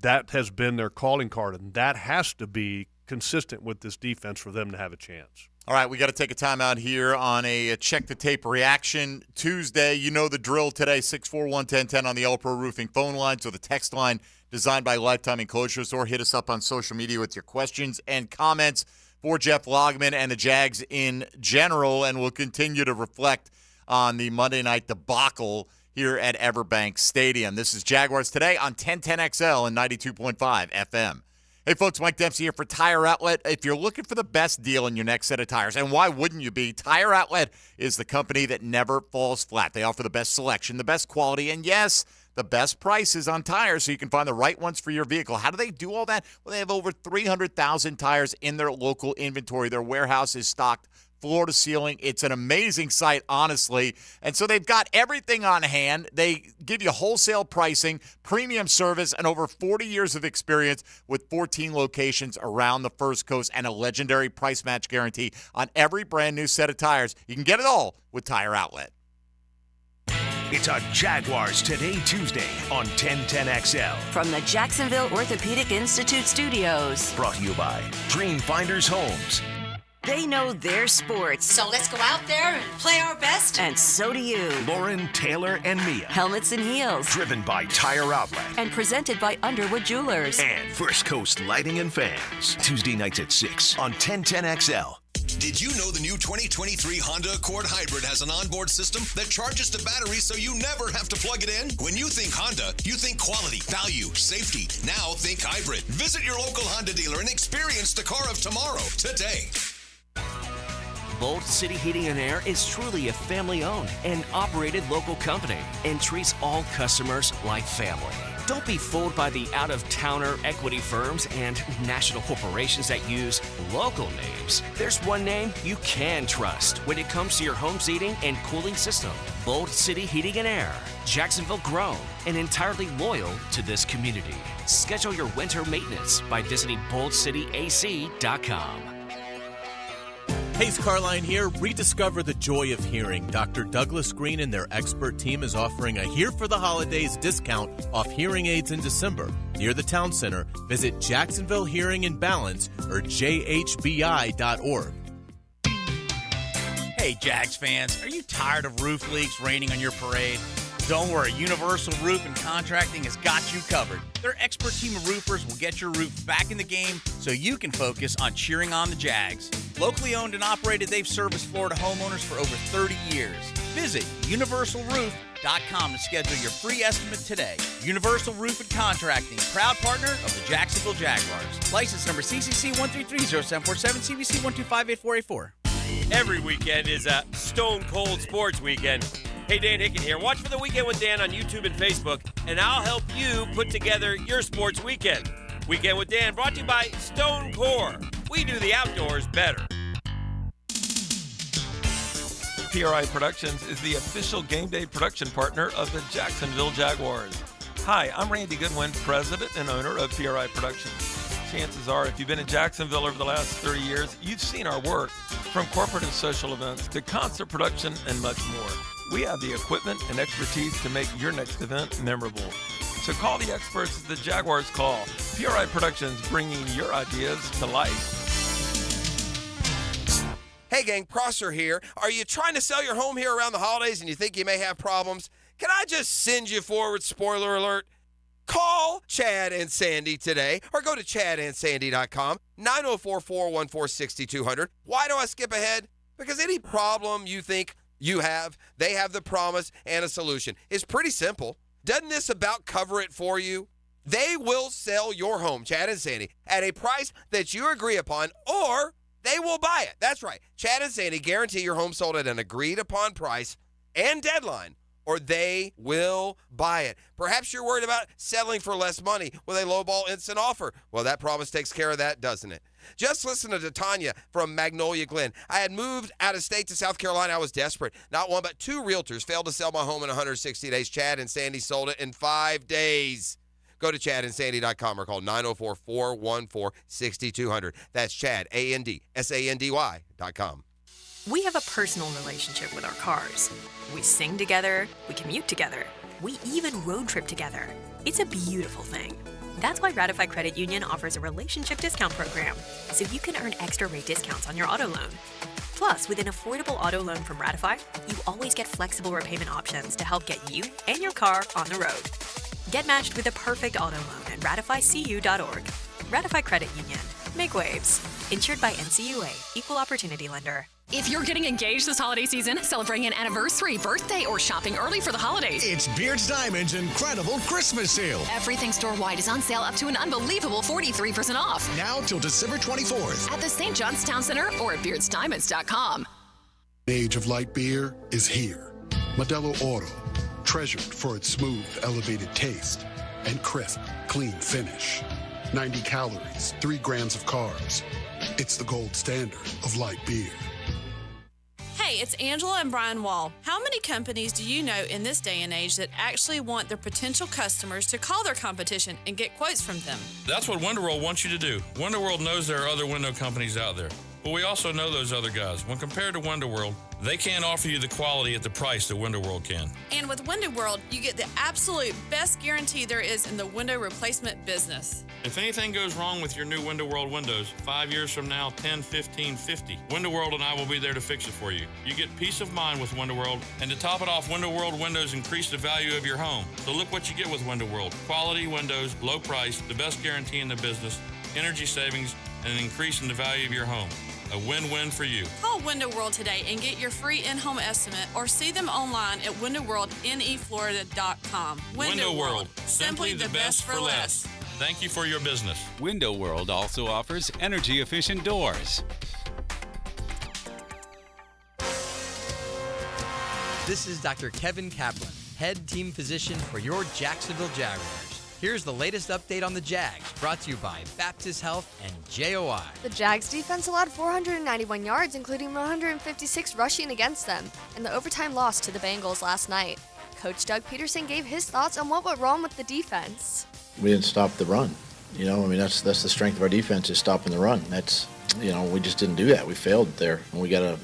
that has been their calling card, and that has to be consistent with this defense for them to have a chance. All right, we got to take a timeout here on a Check the Tape reaction Tuesday. You know the drill today, 641-1010 on the All Pro Roofing phone lines or the text line designed by Lifetime Enclosures, or hit us up on social media with your questions and comments for Jeff Logman and the Jags in general, and we'll continue to reflect on the Monday night debacle here at Everbank Stadium. This is Jaguars Today on 1010XL and 92.5 FM. Hey, folks, Mike Dempsey here for Tire Outlet. If you're looking for the best deal in your next set of tires, and why wouldn't you be, Tire Outlet is the company that never falls flat. They offer the best selection, the best quality, and yes, the best prices on tires so you can find the right ones for your vehicle. How do they do all that? Well, they have over 300,000 tires in their local inventory. Their warehouse is stocked floor to ceiling. It's an amazing site, honestly. And so they've got everything on hand. They give you wholesale pricing, premium service, and over 40 years of experience with 14 locations around the First Coast and a legendary price match guarantee on every brand new set of tires. You can get it all with Tire Outlet. It's a Jaguars Today Tuesday on 1010XL. From the Jacksonville Orthopedic Institute studios. Brought to you by Dream Finders Homes. They know their sports. So let's go out there and play our best. And so do you. Lauren, Taylor, and Mia. Helmets and Heels. Driven by Tire Outlet. And presented by Underwood Jewelers. And First Coast Lighting and Fans. Tuesday nights at 6 on 1010XL. Did you know the new 2023 Honda Accord Hybrid has an onboard system that charges the battery so you never have to plug it in? When you think Honda, you think quality, value, safety. Now think hybrid. Visit your local Honda dealer and experience the car of tomorrow today. Bolt City Heating and Air is truly a family-owned and operated local company and treats all customers like family. Don't be fooled by the out-of-towner equity firms and national corporations that use local names. There's one name you can trust when it comes to your home's heating and cooling system. Bolt City Heating and Air. Jacksonville grown and entirely loyal to this community. Schedule your winter maintenance by visiting boltcityac.com. Hayes Carline here. Rediscover the joy of hearing. Dr. Douglas Green and their expert team is offering a Here for the Holidays discount off hearing aids in December. Near the town center, visit Jacksonville Hearing and Balance or jhbi.org. Hey, Jags fans, are you tired of roof leaks raining on your parade? Don't worry, Universal Roof and Contracting has got you covered. Their expert team of roofers will get your roof back in the game so you can focus on cheering on the Jags. Locally owned and operated, they've serviced Florida homeowners for over 30 years. Visit universalroof.com to schedule your free estimate today. Universal Roof and Contracting, proud partner of the Jacksonville Jaguars. License number CCC 1330747, CBC 1258484. Every weekend is a Stone Cold Sports Weekend. Hey, Dan Hicken here. Watch for the Weekend with Dan on YouTube and Facebook, and I'll help you put together your sports weekend. Weekend with Dan brought to you by Stone Core. We do the outdoors better. PRI Productions is the official game day production partner of the Jacksonville Jaguars. Hi, I'm Randy Goodwin, president and owner of PRI Productions. Chances are, if you've been in Jacksonville over the last 30 years, you've seen our work, from corporate and social events to concert production and much more. We have the equipment and expertise to make your next event memorable. So call the experts at the Jaguars Call. PRI Productions, bringing your ideas to life. Hey gang, Prosser here. Are you trying to sell your home here around the holidays and you think you may have problems? Can I just send you forward, spoiler alert? Call Chad and Sandy today or go to chadandsandy.com, 904-414-6200. Why do I skip ahead? Because any problem you think you have, they have the promise and a solution. It's pretty simple. Doesn't this about cover it for you? They will sell your home, Chad and Sandy, at a price that you agree upon, or they will buy it. That's right. Chad and Sandy guarantee your home sold at an agreed upon price and deadline, or they will buy it. Perhaps you're worried about settling for less money with a lowball instant offer. Well, that promise takes care of that, doesn't it? Just listen to Tanya from Magnolia Glen. I had moved out of state to South Carolina. I was desperate. Not one, but two realtors failed to sell my home in 160 days. Chad and Sandy sold it in 5 days. Go to chadandsandy.com or call 904-414-6200. That's Chad, ANDSANDY.com. We have a personal relationship with our cars. We sing together, we commute together, we even road trip together. It's a beautiful thing. That's why Ratify Credit Union offers a relationship discount program, so you can earn extra rate discounts on your auto loan. Plus, with an affordable auto loan from Ratify, you always get flexible repayment options to help get you and your car on the road. Get matched with a perfect auto loan at ratifycu.org. Ratify Credit Union. Make waves. Insured by NCUA. Equal Opportunity Lender. If you're getting engaged this holiday season, celebrating an anniversary, birthday, or shopping early for the holidays, It's Beard's Diamond's incredible Christmas sale. everything store-wide is on sale up to an unbelievable 43% off. Now till December 24th. At the St. John's Town Center or at beardsdiamonds.com. The age of light beer is here. Modelo Oro, treasured for its smooth, elevated taste and crisp, clean finish. 90 calories, 3 grams of carbs. It's the gold standard of light beer. Hey, it's Angela and Brian Wall. How many companies do you know in this day and age that actually want their potential customers to call their competition and get quotes from them? That's what WonderWorld wants you to do. WonderWorld knows there are other window companies out there, but we also know those other guys. When compared to WonderWorld, they can't offer you the quality at the price that WonderWorld can. And with Window World, you get the absolute best guarantee there is in the window replacement business. If anything goes wrong with your new Window World windows, 5 years from now, 10, 15, 50, Window World and I will be there to fix it for you. You get peace of mind with Window World, and to top it off, Window World windows increase the value of your home. So look what you get with Window World. Quality windows, low price, the best guarantee in the business, energy savings, and an increase in the value of your home. A win-win for you. Call Window World today and get your free in-home estimate or see them online at windowworldneflorida.com. Window World, simply the best for less. Thank you for your business. Window World also offers energy-efficient doors. This is Dr. Kevin Kaplan, head team physician for your Jacksonville Jaguars. Here's the latest update on the Jags, brought to you by Baptist Health and JOI. The Jags defense allowed 491 yards, including 156 rushing against them, in the overtime loss to the Bengals last night. Coach Doug Peterson gave his thoughts on what went wrong with the defense. We didn't stop the run. That's the strength of our defense, is stopping the run. We just didn't do that. We failed there. And we got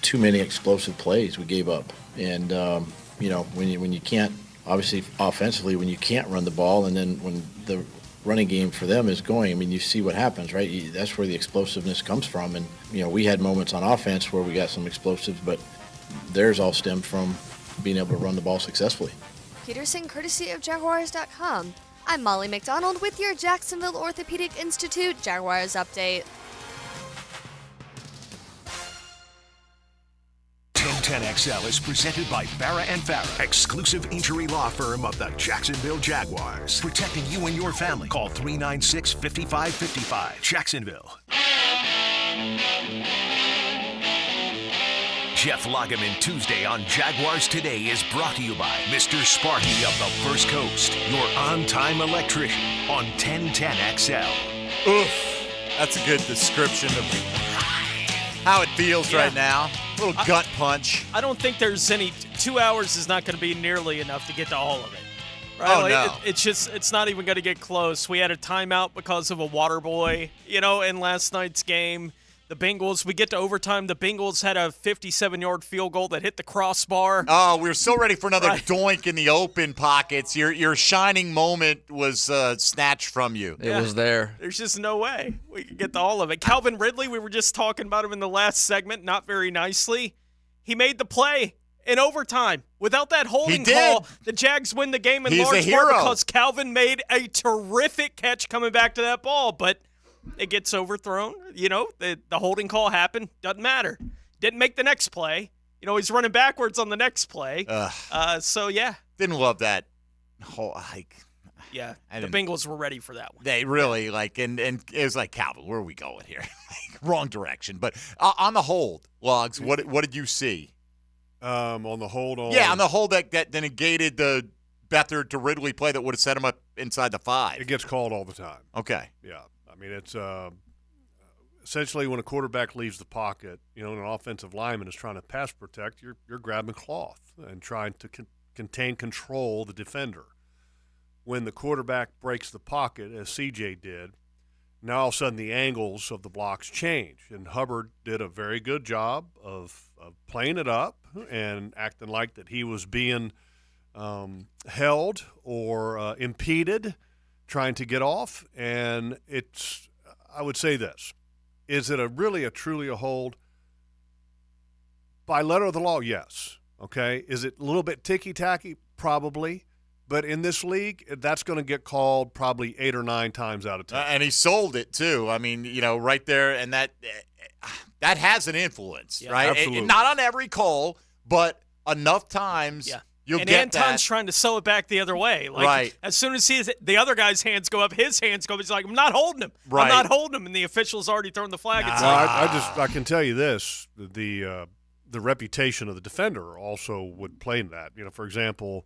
too many explosive plays we gave up. And, when you can't, obviously offensively, when you can't run the ball, and then when the running game for them is going, you see what happens, right? That's where the explosiveness comes from. And, we had moments on offense where we got some explosives, but theirs all stemmed from being able to run the ball successfully. Peterson, courtesy of Jaguars.com. I'm Molly McDonald with your Jacksonville Orthopedic Institute Jaguars update. 1010XL is presented by Farah & Farah, exclusive injury law firm of the Jacksonville Jaguars. Protecting you and your family. Call 396-5555. Jacksonville. Jeff Lageman Tuesday on Jaguars Today is brought to you by Mr. Sparky of the First Coast, your on-time electrician on 1010XL. Oof, that's a good description of how it feels right now. A little gut punch. I don't think there's any 2 hours is not going to be nearly enough to get to all of it. Right? No. It's not even going to get close. We had a timeout because of a water boy, in last night's game. The Bengals, we get to overtime. The Bengals had a 57-yard field goal that hit the crossbar. Oh, we were so ready for another doink in the open pockets. Your shining moment was snatched from you. It was there. There's just no way we could get to all of it. Calvin Ridley, we were just talking about him in the last segment, not very nicely. He made the play in overtime. Without that holding call, the Jags win the game in large part because Calvin made a terrific catch coming back to that ball, but it gets overthrown. The holding call happened. Doesn't matter. Didn't make the next play. He's running backwards on the next play. Didn't love that whole Yeah, the Bengals were ready for that one. They really and it was like, Calvin, where are we going here? Wrong direction. But on the hold, Logs, what did you see? On the hold on. Yeah, on the hold that negated the Beathard to Ridley play that would have set him up inside the 5. It gets called all the time. Okay. Yeah. It's essentially when a quarterback leaves the pocket, and an offensive lineman is trying to pass protect, you're grabbing cloth and trying to control the defender. When the quarterback breaks the pocket, as CJ did, now all of a sudden the angles of the blocks change. And Hubbard did a very good job of playing it up and acting like that he was being held or impeded, trying to get off. And I would say this, is it truly a hold? By letter of the law, yes. Okay. Is it a little bit ticky-tacky? Probably. But in this league, that's going to get called probably 8 or 9 times out of 10. And he sold it too. Right there, and that that has an influence, Yeah. right? Absolutely. Not on every call, but enough times you'll and get Anton's that. trying to sew it back the other way. Like, Right. as soon as the other guy's hands go up, his hands go up. He's like, I'm not holding him. Right. I'm not holding him. And the official's already thrown the flag. It's Well, like, I can tell you this: the reputation of the defender also would play in that. For example,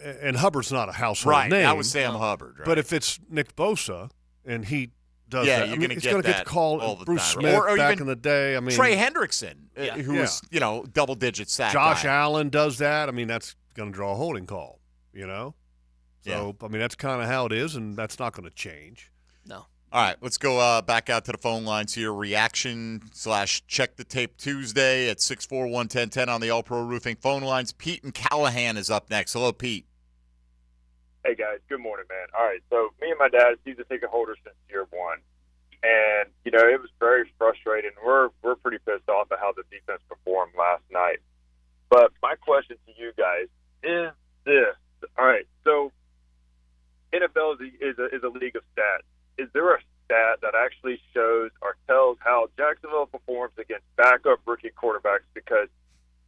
and Hubbard's not a household Right, name. that was Sam Hubbard. Right? But if it's Nick Bosa and he does Yeah, that, you're I mean, gonna it's get going to get that the call. all the Bruce time. Smith Or back even in the day. I mean, Trey Hendrickson, who Yeah. was double-digit sack Josh guy. Allen does that. I mean, that's going to draw a holding call. So Yeah. I mean, that's kind of how it is, and that's not going to change. No. All right, let's go back out to the phone lines here. Reaction/check the tape Tuesday at 641-1010 on the All Pro Roofing phone lines. Pete and Callahan is up next. Hello, Pete. Hey, guys. Good morning, man. All right, so me and my dad, season ticket holders since year one. And, it was very frustrating. We're pretty pissed off at how the defense performed last night. But my question to you guys is this. All right, so NFL is a league of stats. Is there a stat that actually shows or tells how Jacksonville performs against backup rookie quarterbacks? Because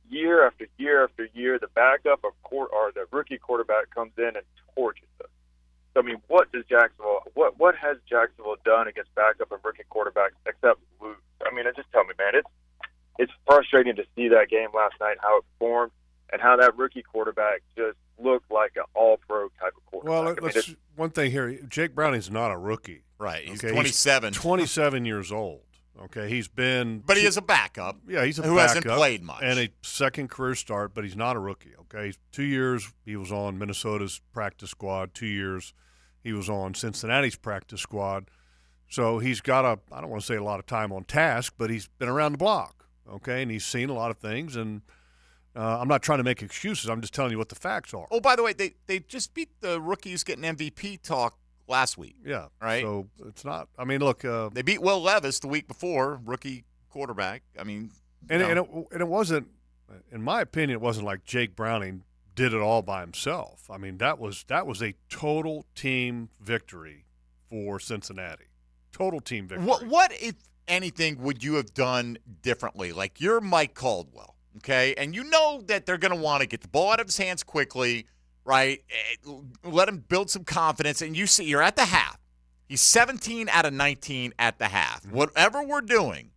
year after year after year, the backup or the rookie quarterback comes in and torches us. So, I mean, what has Jacksonville done against backup and rookie quarterbacks except lose? I mean, just tell me, man. It's frustrating to see that game last night, how it performed, and how that rookie quarterback just looked like an all-pro type of quarterback. Well, one thing here. Jake Browning's not a rookie. Right. He's Okay, 27. 27 years old. Okay, he's been. But he is a backup. Yeah, he's a who backup. hasn't played much. And a second career start, but he's not a rookie. Okay, 2 years he was on Minnesota's practice squad. 2 years he was on Cincinnati's practice squad. So he's got I don't want to say a lot of time on task, but he's been around the block. Okay, and he's seen a lot of things. And I'm not trying to make excuses. I'm just telling you what the facts are. Oh, by the way, they just beat the rookies getting MVP talk last week. Yeah. Right? So it's not – I mean, look. They beat Will Levis the week before, rookie quarterback. I mean – And it wasn't – in my opinion, it wasn't like Jake Browning did it all by himself. I mean, that was a total team victory for Cincinnati. Total team victory. What, if anything, would you have done differently? Like, you're Mike Caldwell, okay? And you know that they're going to want to get the ball out of his hands quickly, right? Let him build some confidence. And you see, you're at the half. He's 17 out of 19 at the half. Mm-hmm. Whatever we're doing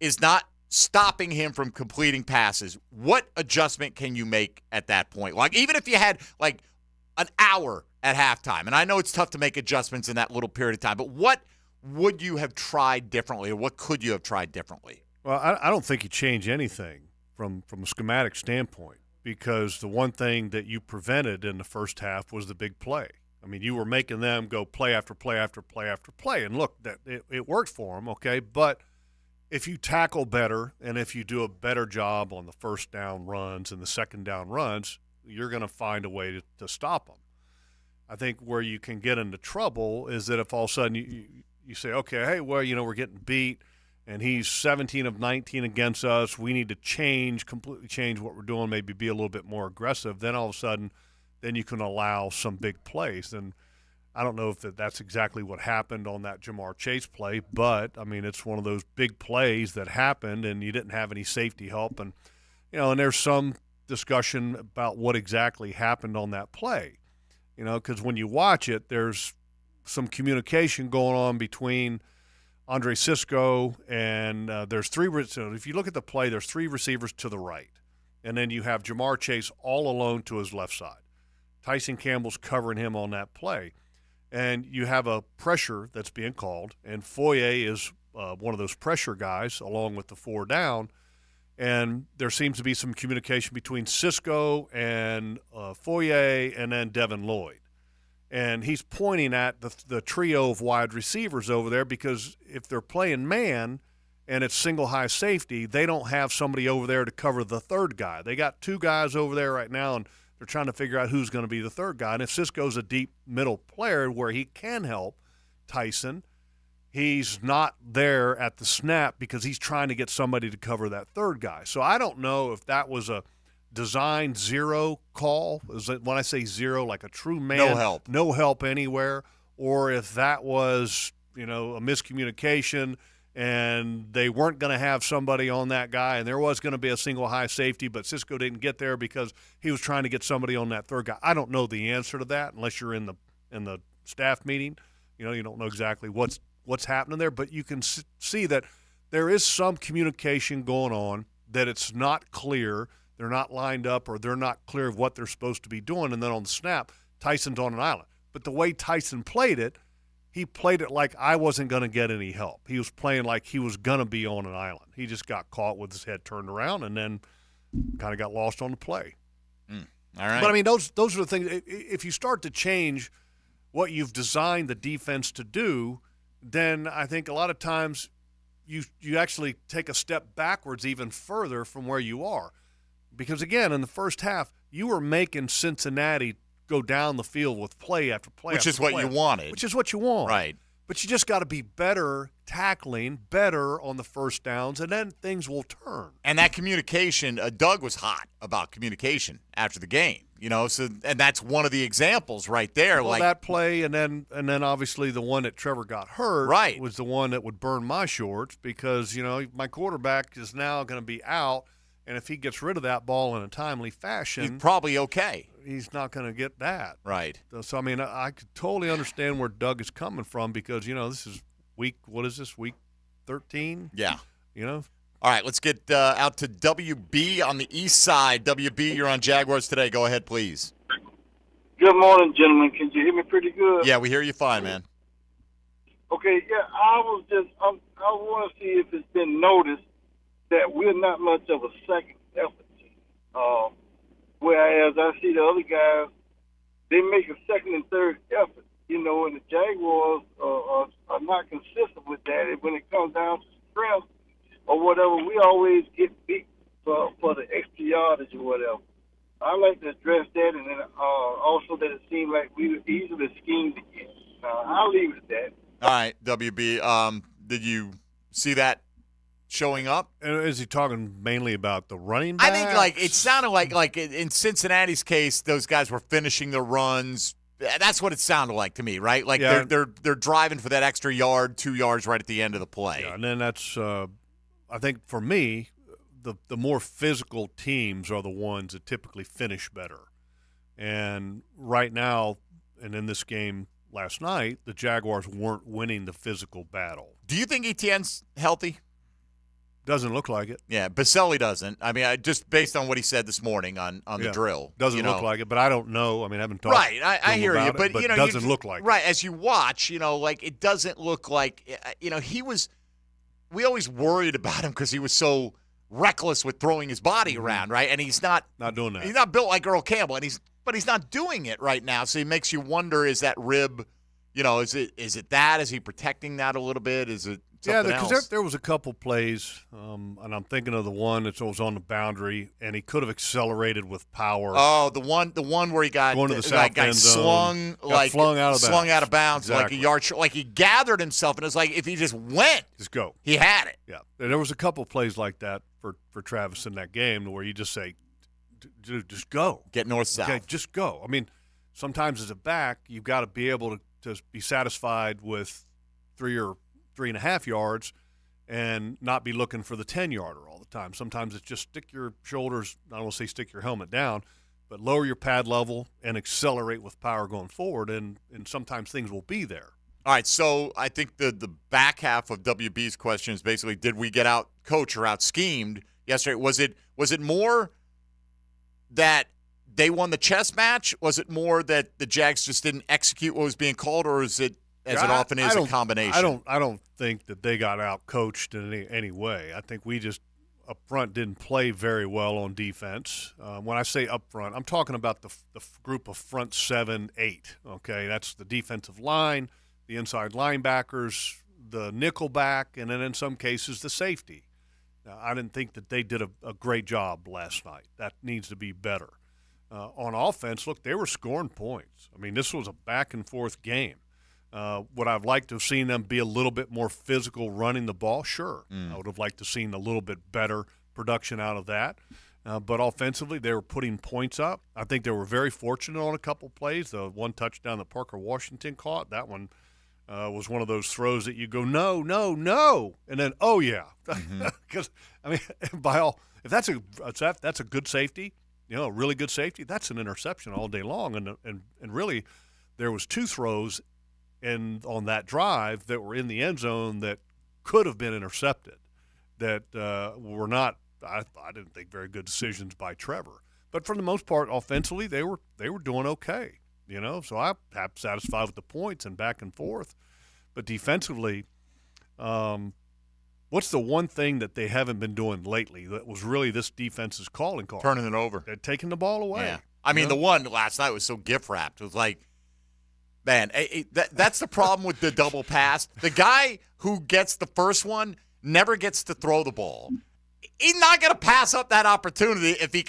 is not stopping him from completing passes. What adjustment can you make at that point? Like, even if you had, like, an hour at halftime, and I know it's tough to make adjustments in that little period of time, but what would you have tried differently, or what could you have tried differently? Well, I don't think you change anything from a schematic standpoint, because the one thing that you prevented in the first half was the big play. I mean, you were making them go play after play after play after play, and look, that it worked for them, okay? But if you tackle better and if you do a better job on the first down runs and the second down runs, you're going to find a way to stop them. I think where you can get into trouble is that if all of a sudden you say, okay, hey, well, we're getting beat, and he's 17 of 19 against us. We need to completely change what we're doing, maybe be a little bit more aggressive. Then all of a sudden, then you can allow some big plays. And I don't know if that's exactly what happened on that Jamar Chase play, but, I mean, it's one of those big plays that happened, and you didn't have any safety help. And, and there's some discussion about what exactly happened on that play, because when you watch it, there's some communication going on between Andre Sisco and there's three. So if you look at the play, there's three receivers to the right, and then you have Jamar Chase all alone to his left side. Tyson Campbell's covering him on that play, and you have a pressure that's being called, and Foye is one of those pressure guys along with the four down, and there seems to be some communication between Sisco and Foye and then Devin Lloyd. And he's pointing at the trio of wide receivers over there, because if they're playing man and it's single high safety, they don't have somebody over there to cover the third guy. They got two guys over there right now, and they're trying to figure out who's going to be the third guy. And if Sisco's a deep middle player where he can help Tyson, he's not there at the snap because he's trying to get somebody to cover that third guy. So I don't know if that was a design zero call. Is it, when I say zero, like a true man, no help anywhere, or if that was a miscommunication and they weren't going to have somebody on that guy, and there was going to be a single high safety, but Cisco didn't get there because he was trying to get somebody on that third guy. I don't know the answer to that unless you're in the staff meeting. You don't know exactly what's happening there, but you can see that there is some communication going on, that it's not clear. They're not lined up, or they're not clear of what they're supposed to be doing, and then on the snap, Tyson's on an island. But the way Tyson played it, he played it like I wasn't going to get any help. He was playing like he was going to be on an island. He just got caught with his head turned around and then kind of got lost on the play. All right. But, I mean, those are the things. If you start to change what you've designed the defense to do, then I think a lot of times you actually take a step backwards even further from where you are. Because, again, in the first half, you were making Cincinnati go down the field with play after play. Which is what you wanted. Which is what you want. Right. But you just got to be better tackling, better on the first downs, and then things will turn. And that communication, Doug was hot about communication after the game. And that's one of the examples right there. Well, that play, and then obviously the one that Trevor got hurt was the one that would burn my shorts because, my quarterback is now going to be out, and if he gets rid of that ball in a timely fashion, he's probably okay. He's not going to get that. Right. So, I mean, I could totally understand where Doug is coming from because, this is week 13? Yeah. All right, let's get out to WB on the east side. WB, you're on Jaguars Today. Go ahead, please. Good morning, gentlemen. Can you hear me pretty good? Yeah, we hear you fine, man. Okay, yeah, I want to see if it's been noticed that we're not much of a second effort team. Whereas I see the other guys, they make a second and third effort, and the Jaguars are not consistent with that. And when it comes down to strength or whatever, we always get beat for the extra yardage or whatever. I like to address that, and then also that it seemed like we were easily schemed against. I'll leave it at that. All right, WB, did you see that showing up? Is he talking mainly about the running backs? I think it sounded like in Cincinnati's case, those guys were finishing their runs. That's what it sounded like to me, right? Like they're driving for that extra yard, 2 yards right at the end of the play. Yeah, and then that's I think for me, the more physical teams are the ones that typically finish better. And right now, and in this game last night, the Jaguars weren't winning the physical battle. Do you think Etienne's healthy? Doesn't look like it. Yeah, Baselli doesn't. I mean, just based on what he said this morning on the drill. Doesn't look like it, but I don't know. I mean, I haven't talked to him I hear you, but it doesn't look like right, as you watch, it doesn't look like, he was – we always worried about him because he was so reckless with throwing his body around, right? And he's not doing that. He's not built like Earl Campbell, but he's not doing it right now. So he makes you wonder, is that rib, is it that? Is he protecting that a little bit? Is it something else? Because there was a couple plays, and I'm thinking of the one that was on the boundary, and he could have accelerated with power. Oh, the one where he got going to the south end zone, flung out of bounds, exactly. like a yard short. Like he gathered himself, and it's like if he just went, just go. He had it. Yeah, and there was a couple plays like that for Travis in that game, where you just say, "Dude, just go, get north south, okay, just go." I mean, sometimes as a back, you've got to be able to be satisfied with 3 or 3.5 yards and not be looking for the 10-yarder all the time. Sometimes it's just stick your shoulders, I don't want to say stick your helmet down, but lower your pad level and accelerate with power going forward, and sometimes things will be there. All right, so I think the back half of WB's question is basically, did we get out coached or out schemed yesterday? Was it more that they won the chess match? Was it more that the Jags just didn't execute what was being called, or is it, as it often is, a combination? I don't think that they got out coached in any way. I think we just up front didn't play very well on defense. When I say up front, I'm talking about the group of front 7, 8. Okay, that's the defensive line, the inside linebackers, the nickel back, and then in some cases the safety. Now, I didn't think that they did a great job last night. That needs to be better. On offense, look, they were scoring points. I mean, this was a back-and-forth game. Would I have liked to have seen them be a little bit more physical running the ball? Sure. I would have liked to have seen a little bit better production out of that. But offensively, they were putting points up. I think they were very fortunate on a couple plays. The one touchdown that Parker Washington caught, that one, was one of those throws that you go, no, no, no, and then, oh, yeah. Because, I mean, if that's a good safety, a really good safety, that's an interception all day long. And really, there was 2 throws on that drive that were in the end zone that could have been intercepted that were not, I didn't think, very good decisions by Trevor. But for the most part, offensively, they were doing okay, So I'm satisfied with the points and back and forth. But defensively, what's the one thing that they haven't been doing lately that was really this defense's calling card? Turning it over. They're taking the ball away. Yeah. I mean, the one last night was so gift-wrapped. It was like, man, that's the problem with the double pass. The guy who gets the first one never gets to throw the ball. He's not going to pass up that opportunity if he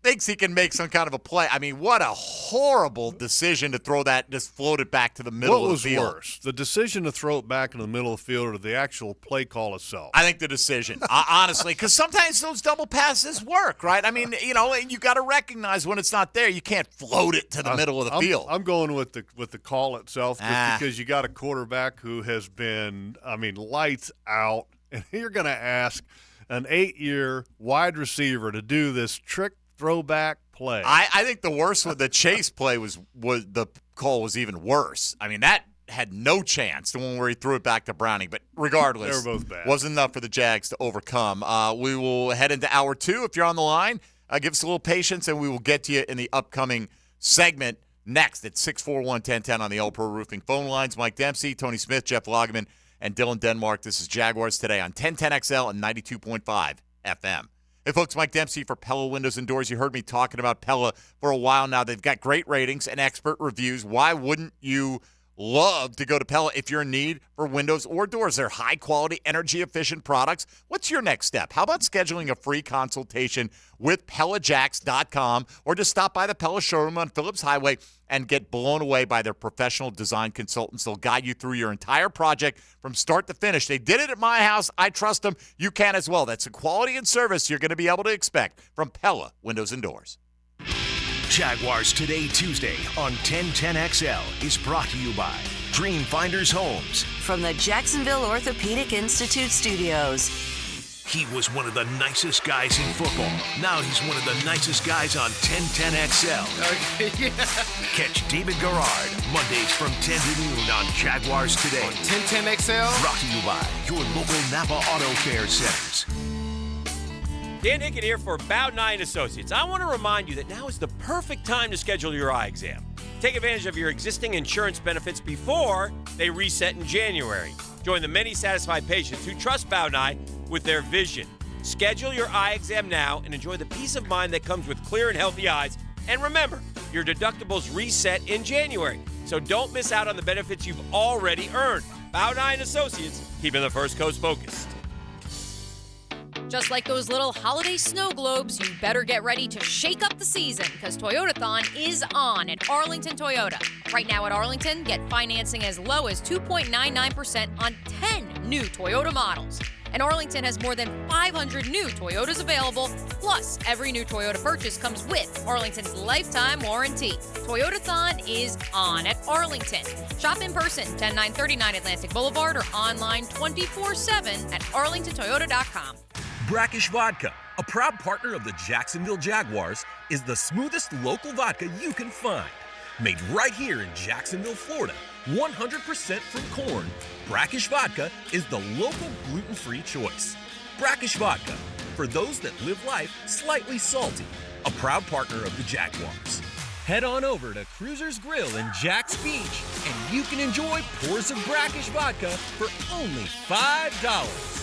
thinks he can make some kind of a play. I mean, what a horrible decision to throw that, just float it back to the middle of the field. What was worse, the decision to throw it back in the middle of the field or the actual play call itself? I think the decision, honestly, because sometimes those double passes work, right? I mean, you got to recognize when it's not there. You can't float it to the middle of the field. I'm going with the call itself just because you got a quarterback who has been, lights out, and you're going to ask an 8-year wide receiver to do this trick throwback play. I think the worst with the Chase play was the call was even worse. I mean, that had no chance, the one where he threw it back to Browning. But regardless, they were both bad. Wasn't enough for the Jags to overcome. We will head into hour 2. If you're on the line, give us a little patience, and we will get to you in the upcoming segment next at 641-1010 on the All Pro Roofing phone lines. Mike Dempsey, Tony Smith, Jeff Lageman, and Dylan Denmark. This is Jaguars Today on 1010XL and 92.5 FM. Hey, folks, Mike Dempsey for Pella Windows and Doors. You heard me talking about Pella for a while now. They've got great ratings and expert reviews. Why wouldn't you love to go to Pella if you're in need for windows or doors? They're high-quality, energy-efficient products. What's your next step? How about scheduling a free consultation with PellaJacks.com or just stop by the Pella showroom on Phillips Highway and get blown away by their professional design consultants. They'll guide you through your entire project from start to finish. They did it at my house. I trust them. You can as well. That's the quality and service you're going to be able to expect from Pella Windows and Doors. Jaguars Today Tuesday on 1010XL is brought to you by Dreamfinders Homes. From the Jacksonville Orthopedic Institute studios. He was one of the nicest guys in football. Now he's one of the nicest guys on 1010XL. Okay, yeah. Catch David Garrard Mondays from 10 to noon on Jaguars Today. On 1010XL. Brought to you by your local Napa Auto Care Centers. Dan Hicken here for Bowden Associates. I want to remind you that now is the perfect time to schedule your eye exam. Take advantage of your existing insurance benefits before they reset in January. Join the many satisfied patients who trust Bowden Eye with their vision. Schedule your eye exam now and enjoy the peace of mind that comes with clear and healthy eyes. And remember, your deductibles reset in January, so don't miss out on the benefits you've already earned. Bowden Associates, keeping the First Coast focused. Just like those little holiday snow globes, you better get ready to shake up the season because Toyotathon is on at Arlington Toyota. Right now at Arlington, get financing as low as 2.99% on 10 new Toyota models. And Arlington has more than 500 new Toyotas available. Plus, every new Toyota purchase comes with Arlington's lifetime warranty. Toyotathon is on at Arlington. Shop in person, 10939 Atlantic Boulevard, or online 24/7 at arlingtontoyota.com. Brackish Vodka, a proud partner of the Jacksonville Jaguars, is the smoothest local vodka you can find. Made right here in Jacksonville, Florida, 100% from corn, Brackish Vodka is the local gluten-free choice. Brackish Vodka, for those that live life slightly salty, a proud partner of the Jaguars. Head on over to Cruiser's Grill in Jax Beach, and you can enjoy pours of Brackish Vodka for only $5.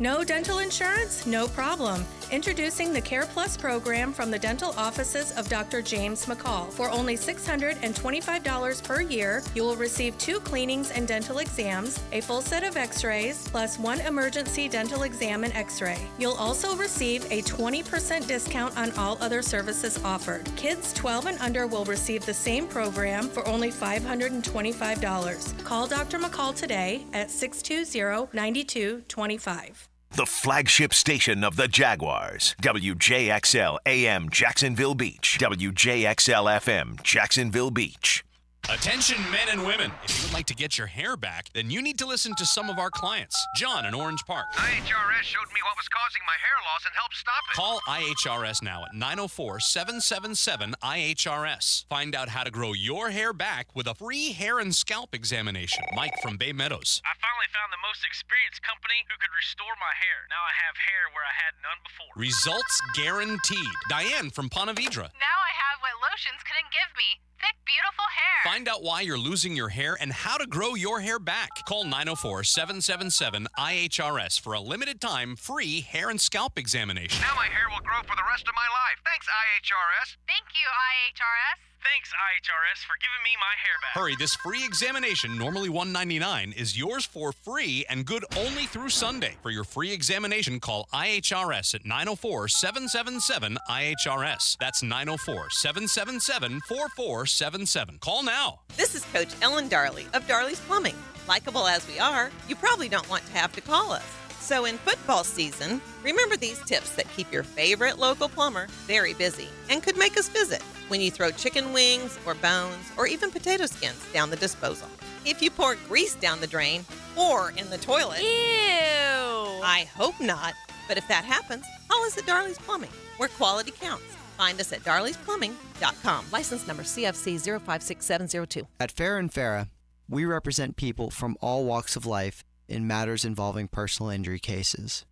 No dental insurance? No problem. Introducing the Care Plus program from the dental offices of Dr. James McCall. For only $625 per year, you will receive 2 cleanings and dental exams, a full set of x-rays, plus 1 emergency dental exam and x-ray. You'll also receive a 20% discount on all other services offered. Kids 12 and under will receive the same program for only $525. Call Dr. McCall today at 620-9225. The flagship station of the Jaguars. WJXL AM Jacksonville Beach. WJXL FM Jacksonville Beach. Attention men and women. If you would like to get your hair back, then you need to listen to some of our clients. John in Orange Park. IHRS showed me what was causing my hair loss and helped stop it. Call IHRS now at 904-777-IHRS. Find out how to grow your hair back with a free hair and scalp examination. Mike from Bay Meadows. I finally found the most experienced company who could restore my hair. Now I have hair where I had none before. Results guaranteed. Diane from Ponte Vedra. Now I have what lotions couldn't give me. Thick, beautiful hair. Find out why you're losing your hair and how to grow your hair back. Call 904-777-IHRS for a limited time free hair and scalp examination. Now my hair will grow for the rest of my life. Thanks, IHRS. Thank you, IHRS. Thanks, IHRS, for giving me my hair back. Hurry, this free examination, normally $199, is yours for free and good only through Sunday. For your free examination, call IHRS at 904-777-IHRS. That's 904-777-4477. Call now. This is Coach Ellen Darley of Darley's Plumbing. Likeable as we are, you probably don't want to have to call us. So in football season, remember these tips that keep your favorite local plumber very busy and could make us visit when you throw chicken wings or bones or even potato skins down the disposal. If you pour grease down the drain or in the toilet. Ew! I hope not, but if that happens, call us at Darley's Plumbing, where quality counts. Find us at darleysplumbing.com. License number CFC 056702. At Farah & Farah, we represent people from all walks of life in matters involving personal injury cases.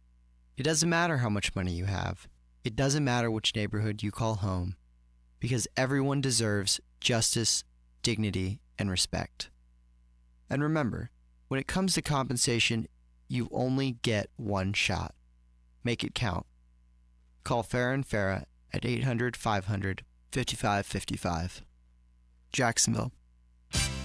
It doesn't matter how much money you have. It doesn't matter which neighborhood you call home, because everyone deserves justice, dignity, and respect. And remember, when it comes to compensation, you only get one shot. Make it count. Call Farah & Farah at 800-500-5555. Jacksonville.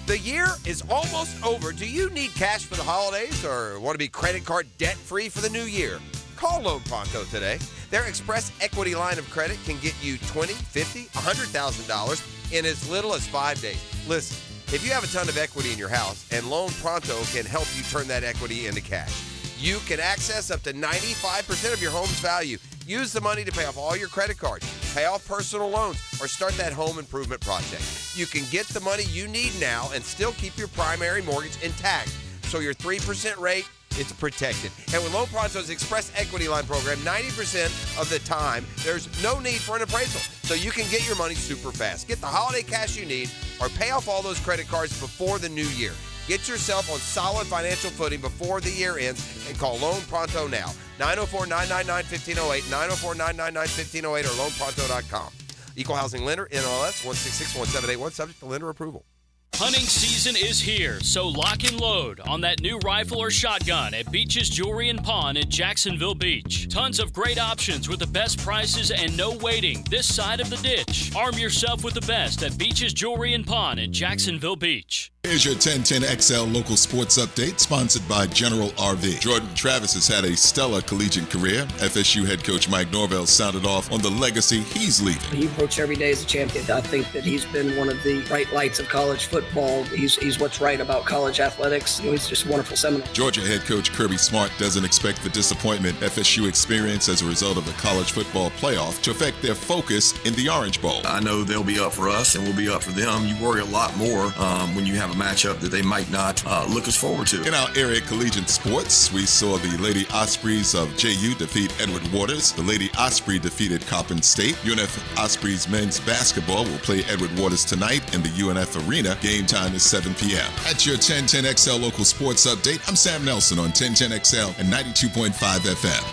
The year is almost over. Do you need cash for the holidays or want to be credit card debt-free for the new year? Call Loan Pronto today. Their Express Equity line of credit can get you $20,000, $50,000, $100,000 in as little as 5 days. Listen, if you have a ton of equity in your house and Loan Pronto can help you turn that equity into cash, you can access up to 95% of your home's value. Use the money to pay off all your credit cards, pay off personal loans, or start that home improvement project. You can get the money you need now and still keep your primary mortgage intact, so your 3% rate is protected. And with Loan Pronto's Express Equity Line program, 90% of the time, there's no need for an appraisal, so you can get your money super fast. Get the holiday cash you need or pay off all those credit cards before the new year. Get yourself on solid financial footing before the year ends and call Loan Pronto now. 904-999-1508, 904-999-1508 or loanpronto.com. Equal housing lender, NLS 1661781, subject to lender approval. Hunting season is here, so lock and load on that new rifle or shotgun at Beach's Jewelry and Pawn in Jacksonville Beach. Tons of great options with the best prices and no waiting this side of the ditch. Arm yourself with the best at Beach's Jewelry and Pawn in Jacksonville Beach. Here's your 1010XL local sports update, sponsored by General RV. Jordan Travis has had a stellar collegiate career. FSU head coach Mike Norvell sounded off on the legacy he's leaving. He works every day as a champion. I think that he's been one of the bright lights of college football. He's what's right about college athletics. He's just a wonderful Seminole. Georgia head coach Kirby Smart doesn't expect the disappointment FSU experienced as a result of the college football playoff to affect their focus in the Orange Bowl. I know they'll be up for us and we'll be up for them. You worry a lot more when you have a matchup that they might not look us forward to. In our area collegiate sports, we saw the Lady Ospreys of JU defeat Edward Waters. The Lady Osprey defeated Coppin State. UNF Ospreys men's basketball will play Edward Waters tonight in the UNF Arena. Game time is 7 p.m. That's your 1010XL local sports update. I'm Sam Nelson on 1010XL and 92.5 FM.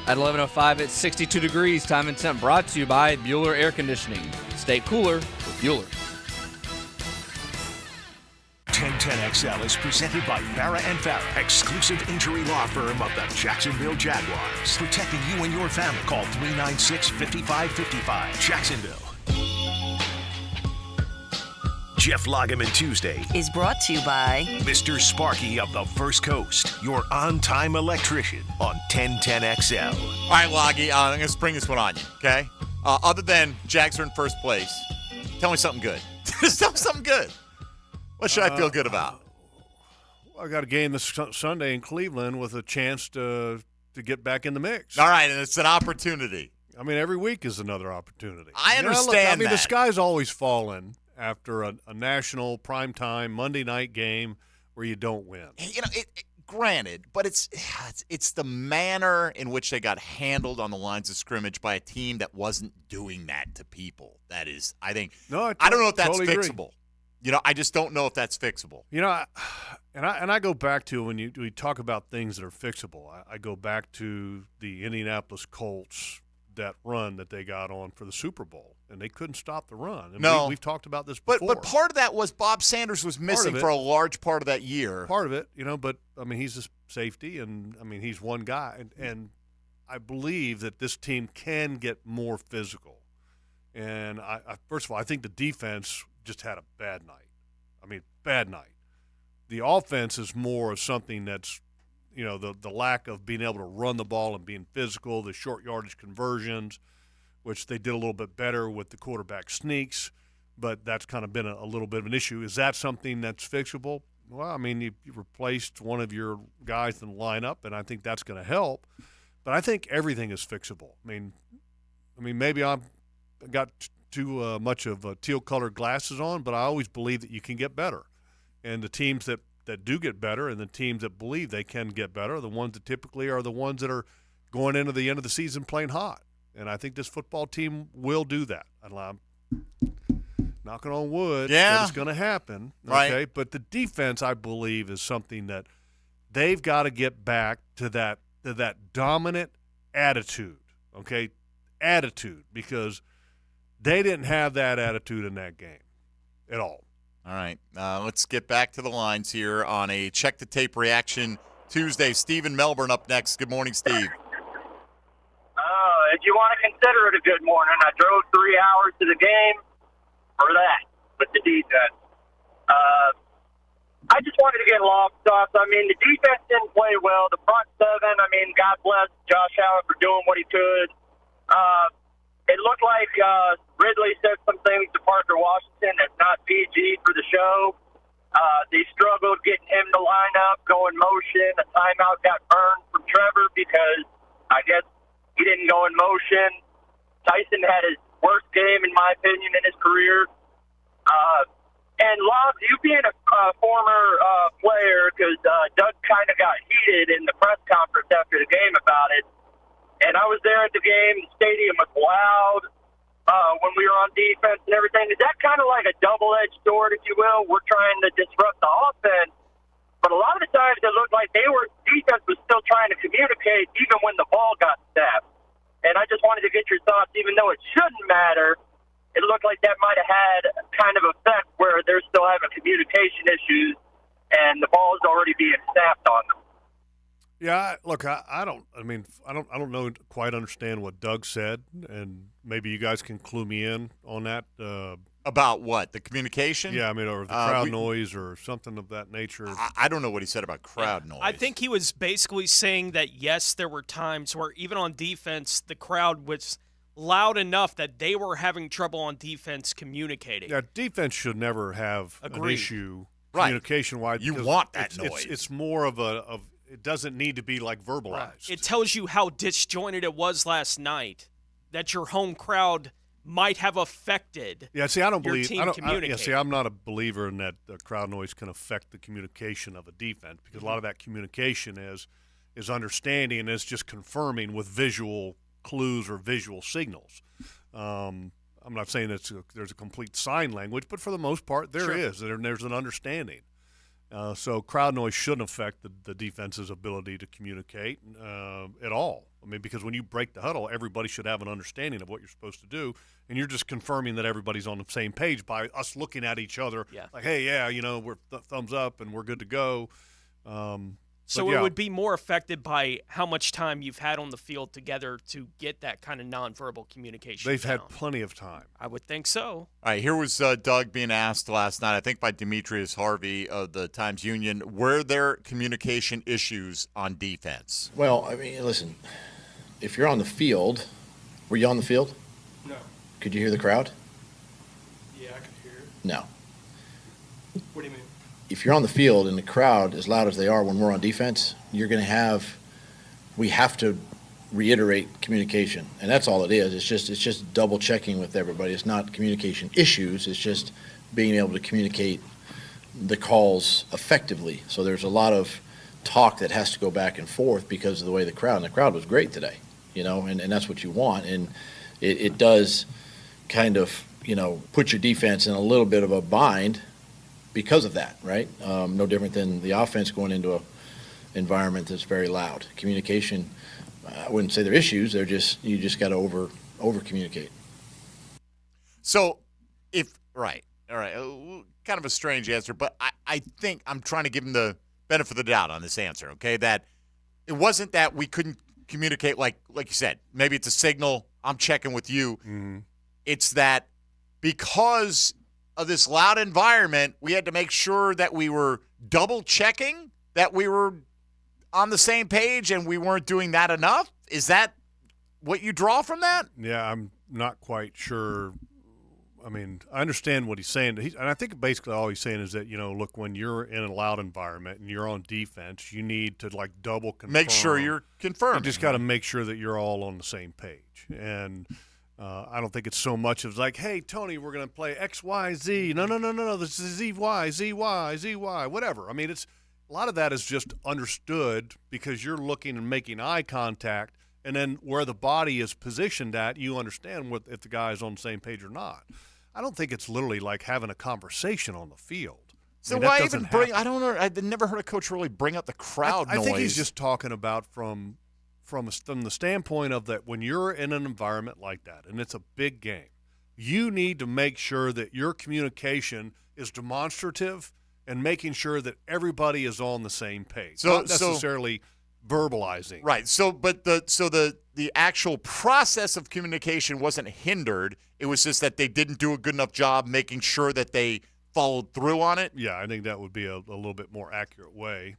At 11:05, it's 62 degrees. Time and temp brought to you by Bueller Air Conditioning. Stay cooler with Bueller. 1010XL is presented by Farah & Farah, exclusive injury law firm of the Jacksonville Jaguars. Protecting you and your family. Call 396-5555. Jacksonville. Jeff Lageman Tuesday is brought to you by Mr. Sparky of the First Coast, your on-time electrician on 1010XL. All right, Loggy, I'm going to spring this one on you, okay? Other than Jags are in first place, tell me something good. Tell me something good. What should I feel good about? I got a game this Sunday in Cleveland with a chance to get back in the mix. All right, and it's an opportunity. I mean, every week is another opportunity. I understand I mean, that. the sky's always falling, after a national primetime Monday night game where you don't win. Granted, but it's the manner in which they got handled on the lines of scrimmage by a team that wasn't doing that to people. That is, I think. No, I don't know if that's totally fixable. I just don't know if that's fixable. I go back to when we talk about things that are fixable. I go back to the Indianapolis Colts, that run that they got on for the Super Bowl, and they couldn't stop the run. And we've talked about this before. But part of that was Bob Sanders was missing for a large part of that year. Part of it, but I mean, he's a safety, and I mean, he's one guy, and I believe that this team can get more physical. And first of all, I think the defense just had a bad night. I mean, bad night. The offense is more of something that's, the lack of being able to run the ball and being physical, the short yardage conversions, which they did a little bit better with the quarterback sneaks, but that's kind of been a little bit of an issue. Is that something that's fixable? Well, I mean, you replaced one of your guys in the lineup, and I think that's going to help. But I think everything is fixable. I mean, maybe I got too much of teal-colored glasses on, but I always believe that you can get better. And the teams that do get better and the teams that believe they can get better are the ones that typically are the ones that are going into the end of the season playing hot. And I think this football team will do that. I'm knocking on wood that it's going to happen. Okay? Right. But the defense, I believe, is something that they've got to get back to that dominant attitude, okay? Attitude, because they didn't have that attitude in that game at all. All right, let's get back to the lines here on a Check the Tape reaction Tuesday. Steve in Melbourne up next. Good morning, Steve. If you want to consider it a good morning, I drove 3 hours to the game for that with the defense. I just wanted to get lost off. I mean, the defense didn't play well. The front seven, God bless Josh Allen for doing what he could. It looked like Ridley said some things to Parker Washington that's not PG for the show. They struggled getting him to line up, go in motion. A timeout got burned from Trevor because I guess he didn't go in motion. Tyson had his worst game, in my opinion, in his career. And Lobbs, you being a former player, because Doug kind of got heated in the press conference after the game about it. And I was there at the game. The stadium was loud when we were on defense and everything. Is that kind of like a double-edged sword, if you will? We're trying to disrupt the offense. But a lot of the times it looked like defense was still trying to communicate even when the ball got snapped. And I just wanted to get your thoughts, even though it shouldn't matter, it looked like that might have had kind of effect where they're still having communication issues and the ball is already being snapped on them. Yeah, look, I don't know, quite understand what Doug said, and maybe you guys can clue me in on that. About what? The communication? Yeah, or the crowd noise or something of that nature. I don't know what he said about crowd noise. I think he was basically saying that, yes, there were times where even on defense, the crowd was loud enough that they were having trouble on defense communicating. Yeah, defense should never have an issue communication-wise. You want that noise. It's more of it doesn't need to be like verbalized. Right. It tells you how disjointed it was last night, that your home crowd might have affected I don't believe team communicating. I'm not a believer in that the crowd noise can affect the communication of a defense, because a lot of that communication is understanding and is just confirming with visual clues or visual signals. I'm not saying there's a complete sign language, but for the most part there is. There's an understanding. So crowd noise shouldn't affect the defense's ability to communicate at all. Because when you break the huddle, everybody should have an understanding of what you're supposed to do, and you're just confirming that everybody's on the same page by us looking at each other like, hey, we're thumbs up and we're good to go. So it would be more affected by how much time you've had on the field together to get that kind of nonverbal communication. They've had plenty of time. I would think so. All right, here was Doug being asked last night, I think by Demetrius Harvey of the Times-Union, were there communication issues on defense? Well, listen, if you're on the field, were you on the field? No. Could you hear the crowd? Yeah, I could hear it. No. What do you mean? If you're on the field and the crowd, as loud as they are when we're on defense, we have to reiterate communication, and that's all it is. It's just double checking with everybody. It's not communication issues. It's just being able to communicate the calls effectively. So there's a lot of talk that has to go back and forth because of the way the crowd was great today, and that's what you want. And it does kind of, put your defense in a little bit of a bind because of that, right? No different than the offense going into an environment that's very loud. Communication, I wouldn't say they're issues. They're just, you just got to over communicate. So all right, kind of a strange answer, but I think I'm trying to give him the benefit of the doubt on this answer, okay? That it wasn't that we couldn't communicate like you said. Maybe it's a signal, I'm checking with you. Mm-hmm. It's that because of this loud environment, we had to make sure that we were double checking, that we were on the same page, and we weren't doing that enough. Is that what you draw from that? Yeah, I'm not quite sure. I mean, I understand what he's saying, and I think basically all he's saying is that, look, when you're in a loud environment and you're on defense, you need to double confirm. Make sure you're confirmed. You just got to make sure that you're all on the same page. And I don't think it's so much of like, hey, Tony, we're going to play X, Y, Z. No. This is Z, Y, Z, Y, Z, Y, whatever. I mean, a lot of that is just understood because you're looking and making eye contact, and then where the body is positioned at, you understand if the guy is on the same page or not. I don't think it's literally like having a conversation on the field. So why even bring – I don't know. I've never heard a coach really bring up the crowd noise. I think he's just talking about from the standpoint of that when you're in an environment like that and it's a big game, you need to make sure that your communication is demonstrative and making sure that everybody is on the same page, not necessarily verbalizing. Right. So the actual process of communication wasn't hindered. It was just that they didn't do a good enough job making sure that they followed through on it. Yeah, I think that would be a little bit more accurate way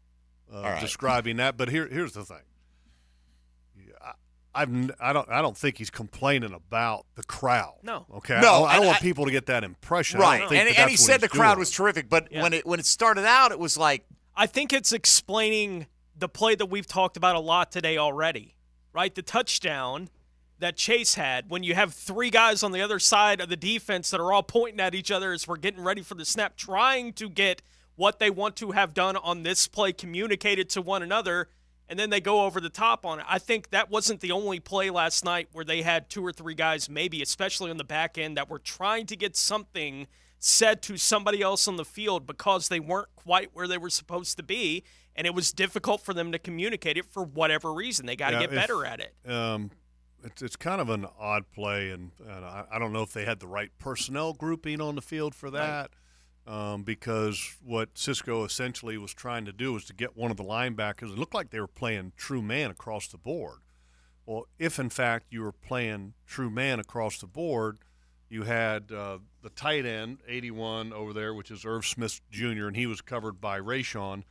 of describing that. But here's the thing. I don't think he's complaining about the crowd. No. Okay. No, I don't want people to get that impression. Right. And he said the crowd was terrific, but when it started out, it was like I think it's explaining the play that we've talked about a lot today already, right? The touchdown that Chase had when you have three guys on the other side of the defense that are all pointing at each other as we're getting ready for the snap, trying to get what they want to have done on this play communicated to one another, and then they go over the top on it. I think that wasn't the only play last night where they had two or three guys, maybe especially on the back end, that were trying to get something said to somebody else on the field because they weren't quite where they were supposed to be, and it was difficult for them to communicate it for whatever reason. They got to get better at it. It's kind of an odd play, and I don't know if they had the right personnel grouping on the field for that. Because what Cisco essentially was trying to do was to get one of the linebackers. It looked like they were playing true man across the board. Well, if in fact you were playing true man across the board, you had the tight end, 81 over there, which is Irv Smith Jr., and he was covered by Rayshon.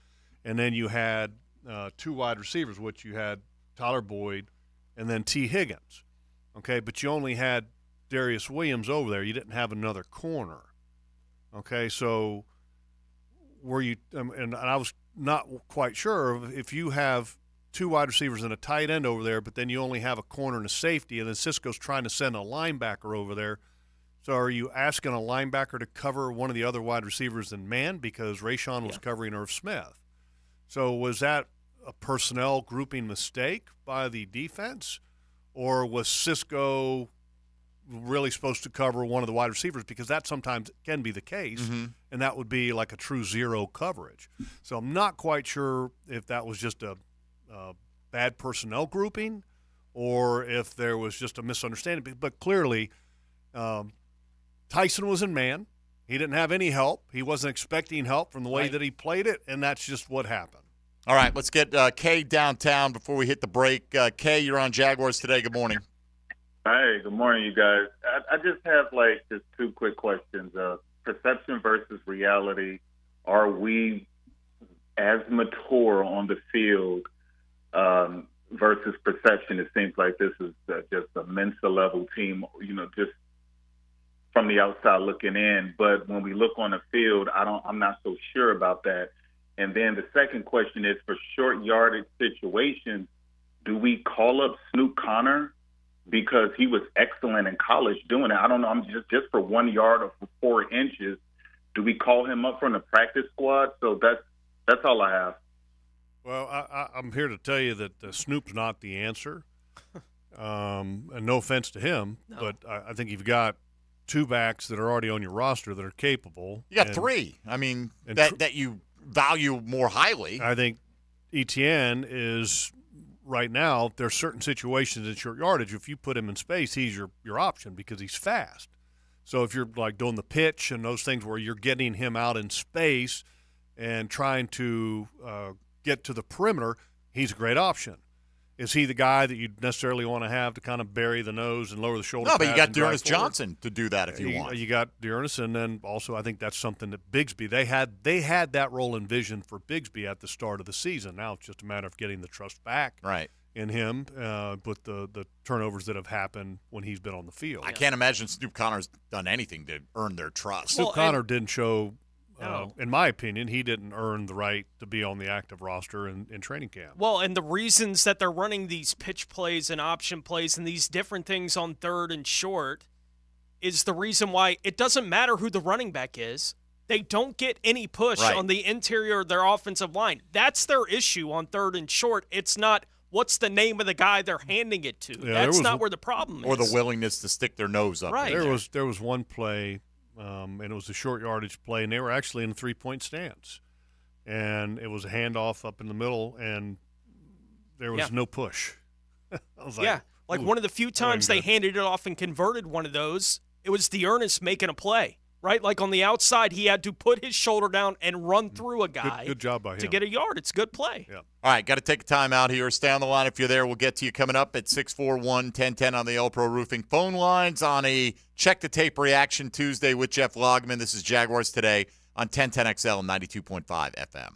And then you had two wide receivers, which you had Tyler Boyd and then T. Higgins. Okay, but you only had Darius Williams over there. You didn't have another corner. Okay, so were you and I was not quite sure if you have two wide receivers and a tight end over there, but then you only have a corner and a safety, and then Cisco's trying to send a linebacker over there. So are you asking a linebacker to cover one of the other wide receivers in man because Rayshon was covering Irv Smith? So was that a personnel grouping mistake by the defense, or was Cisco really supposed to cover one of the wide receivers, because that sometimes can be the case, and that would be like a true zero coverage. So I'm not quite sure if that was just a bad personnel grouping or if there was just a misunderstanding. But clearly, Tyson was in man. He didn't have any help. He wasn't expecting help from the way that he played it, and that's just what happened. All right, let's get Kay downtown before we hit the break. Kay, you're on Jaguars Today. Good morning. Hey, good morning, you guys. I just have just two quick questions. Perception versus reality. Are we as mature on the field versus perception? It seems like this is just a Mensa level team, just from the outside looking in. But when we look on the field, I'm not so sure about that. And then the second question is, for short yardage situations, do we call up Snoop Connor? Because he was excellent in college doing it. I don't know. I'm just for 1 yard or for 4 inches. Do we call him up from the practice squad? So that's all I have. Well, I'm here to tell you that Snoop's not the answer. And no offense to him, but I think you've got two backs that are already on your roster that are capable. You got three. I mean, that you value more highly. I think Etienne is right now. There's certain situations at short yardage. If you put him in space, he's your option because he's fast. So if you're like doing the pitch and those things where you're getting him out in space and trying to get to the perimeter, he's a great option. Is he the guy that you necessarily want to have to kind of bury the nose and lower the shoulder? No, but you got pads and drive Dearness forward? Johnson to do that if you want. You got Dearness, and then also I think that's something that Bigsby, they had that role envisioned for Bigsby at the start of the season. Now it's just a matter of getting the trust back in him with the turnovers that have happened when he's been on the field. I can't imagine Snoop Connor's done anything to earn their trust. Snoop Connor didn't show in my opinion, he didn't earn the right to be on the active roster in training camp. Well, and the reasons that they're running these pitch plays and option plays and these different things on third and short is the reason why it doesn't matter who the running back is. They don't get any push on the interior of their offensive line. That's their issue on third and short. It's not what's the name of the guy they're handing it to. Yeah, that's not where the problem is. Or the willingness to stick their nose up. Right. There was one play, and it was a short yardage play, and they were actually in a 3-point stance. And it was a handoff up in the middle, and there was no push. I was like, one of the few times they handed it off and converted one of those, it was Dearness making a play, right? Like on the outside, he had to put his shoulder down and run through a guy. Good job by him. To get a yard. It's a good play. Yeah. All right, got to take a time out here. Stay on the line if you're there. We'll get to you coming up at 641-1010 on the All Pro Roofing phone lines on a Check the Tape Reaction Tuesday with Jeff Logman. This is Jaguars Today on 1010XL and 92.5 FM.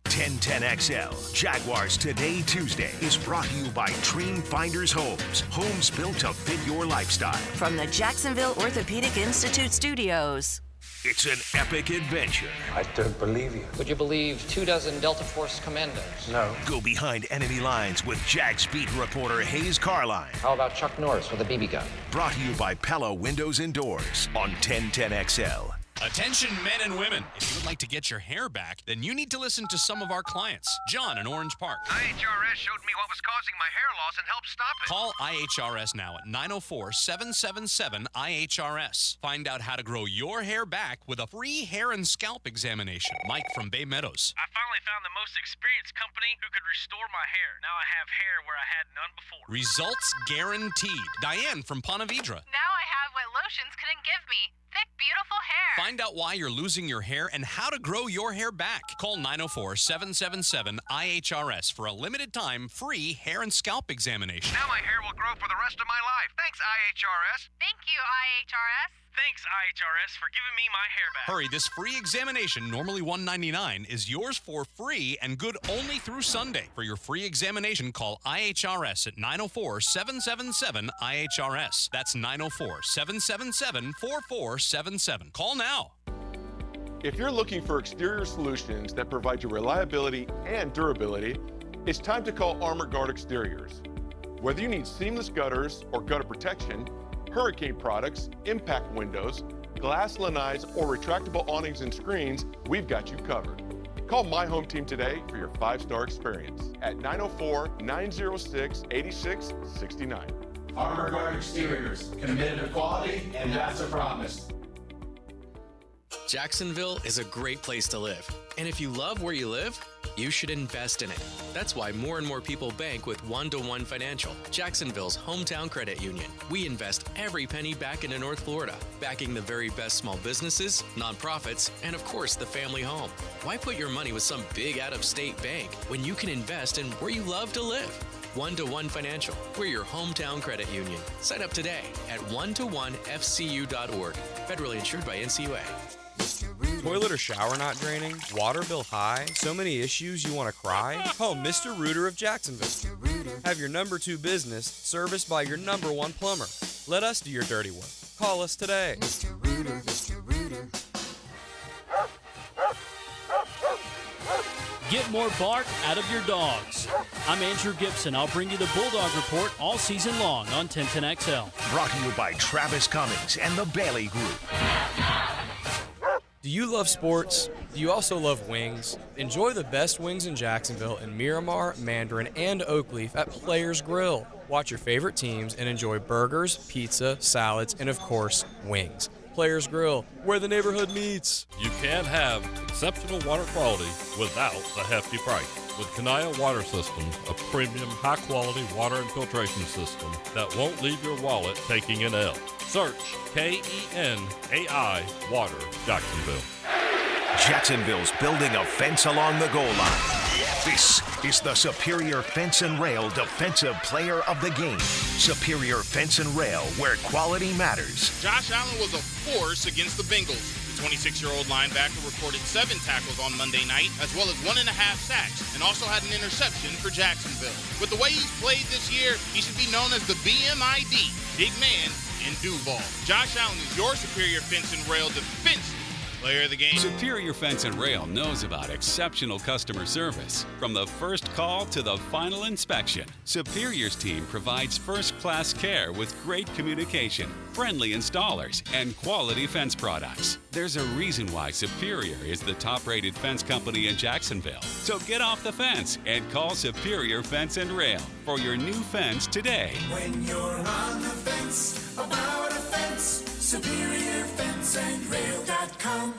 1010XL Jaguars Today Tuesday is brought to you by Dream Finders Homes. Homes built to fit your lifestyle. From the Jacksonville Orthopedic Institute studios. It's an epic adventure. I don't believe you. Would you believe 24 Delta Force commandos? No. Go behind enemy lines with Jags beat reporter Hayes Carline. How about Chuck Norris with a BB gun? Brought to you by Pella Windows and Doors on 1010XL. Attention men and women. If you would like to get your hair back, then you need to listen to some of our clients. John in Orange Park. IHRS showed me what was causing my hair loss and helped stop it. Call IHRS now at 904-777-IHRS. Find out how to grow your hair back with a free hair and scalp examination. Mike from Bay Meadows. I finally found the most experienced company who could restore my hair. Now I have hair where I had none before. Results guaranteed. Diane from Ponte Vedra. Now I have what lotions couldn't give me. Thick, beautiful hair. Find out why you're losing your hair and how to grow your hair back. Call 904-777-IHRS for a limited time free hair and scalp examination. Now my hair will grow for the rest of my life. Thanks, IHRS. Thank you, IHRS. Thanks, IHRS, for giving me my hair back. Hurry, this free examination, normally $199, is yours for free and good only through Sunday. For your free examination, call IHRS at 904-777-IHRS. That's 904-777-4477. Call now. If you're looking for exterior solutions that provide you reliability and durability, it's time to call Armor Guard Exteriors. Whether you need seamless gutters or gutter protection, hurricane products, impact windows, glass lanais, or retractable awnings and screens, we've got you covered. Call My Home Team today for your 5-star experience at 904-906-8669. Armor Guard Exteriors, committed to quality, and that's a promise. Jacksonville is a great place to live. And if you love where you live, you should invest in it. That's why more and more people bank with One-to-One Financial, Jacksonville's hometown credit union. We invest every penny back into North Florida, backing the very best small businesses, nonprofits, and of course the family home. Why put your money with some big out-of-state bank when you can invest in where you love to live? One-to-One Financial, we're your hometown credit union. Sign up today at one-to-one-fcu.org. Federally insured by NCUA. Toilet or shower not draining? Water bill high? So many issues you want to cry? Call Mr. Rooter of Jacksonville. Have your number 2 business serviced by your number 1 plumber. Let us do your dirty work. Call us today. Mr. Rooter, Mr. Rooter. Get more bark out of your dogs. I'm Andrew Gibson. I'll bring you the Bulldog Report all season long on 1010XL. Brought to you by Travis Cummings and the Bailey Group. Do you love sports? Do you also love wings? Enjoy the best wings in Jacksonville in Miramar, Mandarin, and Oakleaf at Players Grill. Watch your favorite teams and enjoy burgers, pizza, salads, and of course, wings. Players Grill, where the neighborhood meets. You can't have exceptional water quality without the hefty price. With Kanaya Water Systems, a premium, high-quality water and filtration system that won't leave your wallet taking an L. Search KENAI Water Jacksonville. Jacksonville's building a fence along the goal line. This is the Superior Fence and Rail Defensive Player of the Game. Superior Fence and Rail, where quality matters. Josh Allen was a force against the Bengals. The 26-year-old linebacker recorded 7 tackles on Monday night, as well as 1.5 sacks, and also had an interception for Jacksonville. With the way he's played this year, he should be known as the BMID, Big Man in Duval. Josh Allen is your Superior Fence and Rail Defensive Player of the Game. Superior Fence and Rail knows about exceptional customer service. From the first call to the final inspection, Superior's team provides first-class care with great communication, friendly installers, and quality fence products. There's a reason why Superior is the top-rated fence company in Jacksonville. So get off the fence and call Superior Fence and Rail for your new fence today. When you're on the fence, about a fence, SuperiorFenceandRail.com.